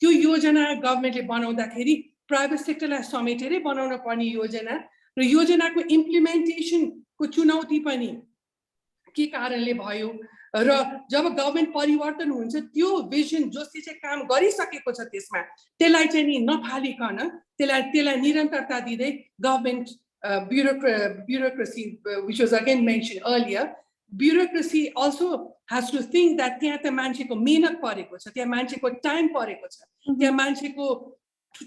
त्यो योजना गभर्नमेन्टले बनाउँदाखेरि प्राइभेट सेक्टरलाई समेटेरै बनाउन पर्ने योजना र योजनाको इम्प्लिमेन्टेसनको चुनौती पनि के कारणले भयो र जब गभर्नमेन्ट परिवर्तन हुन्छ त्यो भिजन जसले चाहिँ काम गरिसकेको छ त्यसमा त्यसलाई चाहिँ नि नफालिकन त्यसलाई निरन्तरता दिँदै government bureaucracy, which was again mentioned earlier, bureaucracy also has to think that त्यहाँ त मान्छेको मेहनत परेको छ, त्यहाँ मान्छेको टाइम परेको छ, त्यहाँ मान्छेको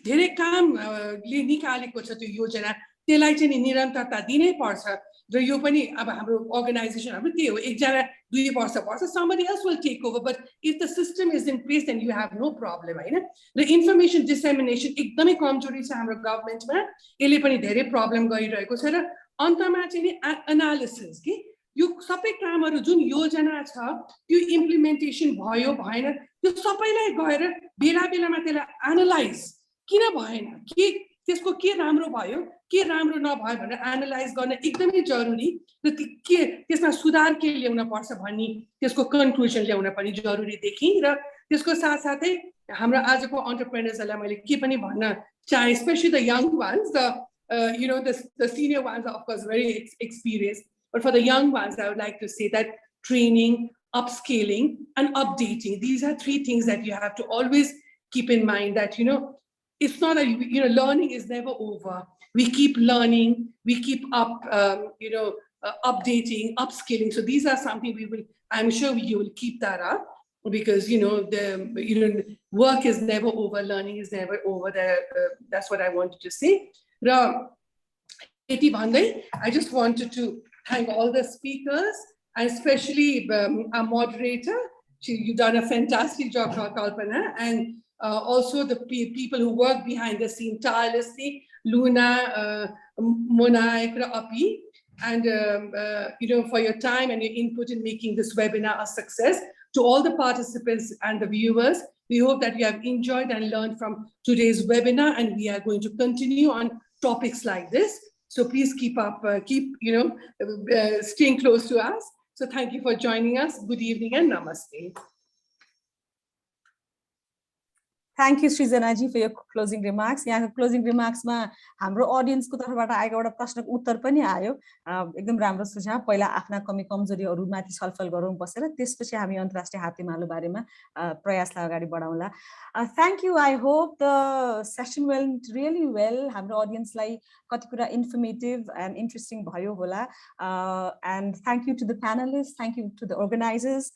धेरै कामले निकालेको छ त्यो योजना, त्यसलाई चाहिँ निरन्तरता दिनै पर्छ. र यो पनि अब हाम्रो अर्गनाइजेसनहरु त्यही हो, एकजना 2 वर्ष पर्छ, somebody else will take over, but if the system is in place then you have no problem, हैन. र इन्फर्मेसन डिसेमिनेसन एकदमै कमजोरी छ हाम्रो गभर्नमेन्टमा, यसले पनि धेरै प्रब्लम गरिरहेको छ. र अन्तमा चाहिँ नि एनालिसिस कि यो सबै कामहरु जुन योजना छ त्यो इम्प्लिमेन्टेसन भयो भएन त्यो सबैलाई गएर बेला बेलामा त्यसलाई एनालाइज किन भएन, के त्यसको के राम्रो भयो के राम्रो नभयो भनेर एनालाइज गर्न एकदमै जरुरी र के त्यसमा सुधार के ल्याउन पर्छ भन्ने त्यसको कन्क्लुजन ल्याउन पनि जरुरी देखि. र त्यसको साथसाथै हाम्रो आजको एन्टरप्रेन्योर्सहरुलाई मैले के पनि भन्न चाहे, especially the young ones, the senior ones are of course very experienced, but for the young ones I would like to say that training, upscaling, and updating. These are three things that you have to always keep in mind, that, it's not learning is never over. We keep learning, we keep updating, upskilling. So these are something I'm sure you will keep that up, because the work is never over, learning is never over. That's what I wanted to say. I just wanted to thank all the speakers, and especially our moderator. You've done a fantastic job, Kalpana, and also the people who work behind the scene tirelessly, Luna, Mona, Api, and for your time and your input in making this webinar a success. To all the participants and the viewers, we hope that you have enjoyed and learned from today's webinar, and we are going to continue on topics like this. So please keep staying close to us. So thank you for joining us. Good evening and namaste. Thank you, Srijanaji, for your closing remarks. यहाँको closing remarks मा हाम्रो audience को तर्फबाट आएको एउटा प्रश्नको उत्तर पनि आयो। एकदम राम्रो सुझाव। पहिला आफ्ना कमी कमजोरीहरुमाथि छलफल गरौँ बसेर, त्यसपछि हामी अन्तर्राष्ट्रिय हात्तीमालो बारेमा प्रयासलाई अगाडि बढाउँला। Thank you. I hope the session went really well. हाम्रो audience लाई कति कुरा informative and interesting भयो होला। And thank you to the panelists, thank you to the organizers.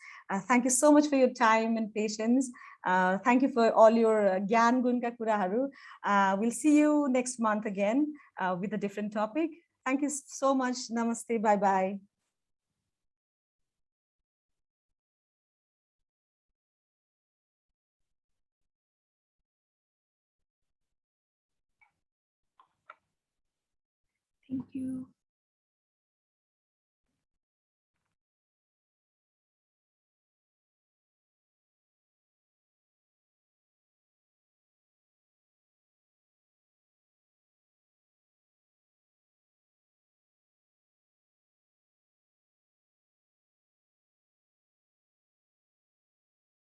Thank you so much for your time and patience. Thank you for all your gyan gunka kuraharu. We'll see you next month again with a different topic. Thank you so much. Namaste. Bye bye. Thank you.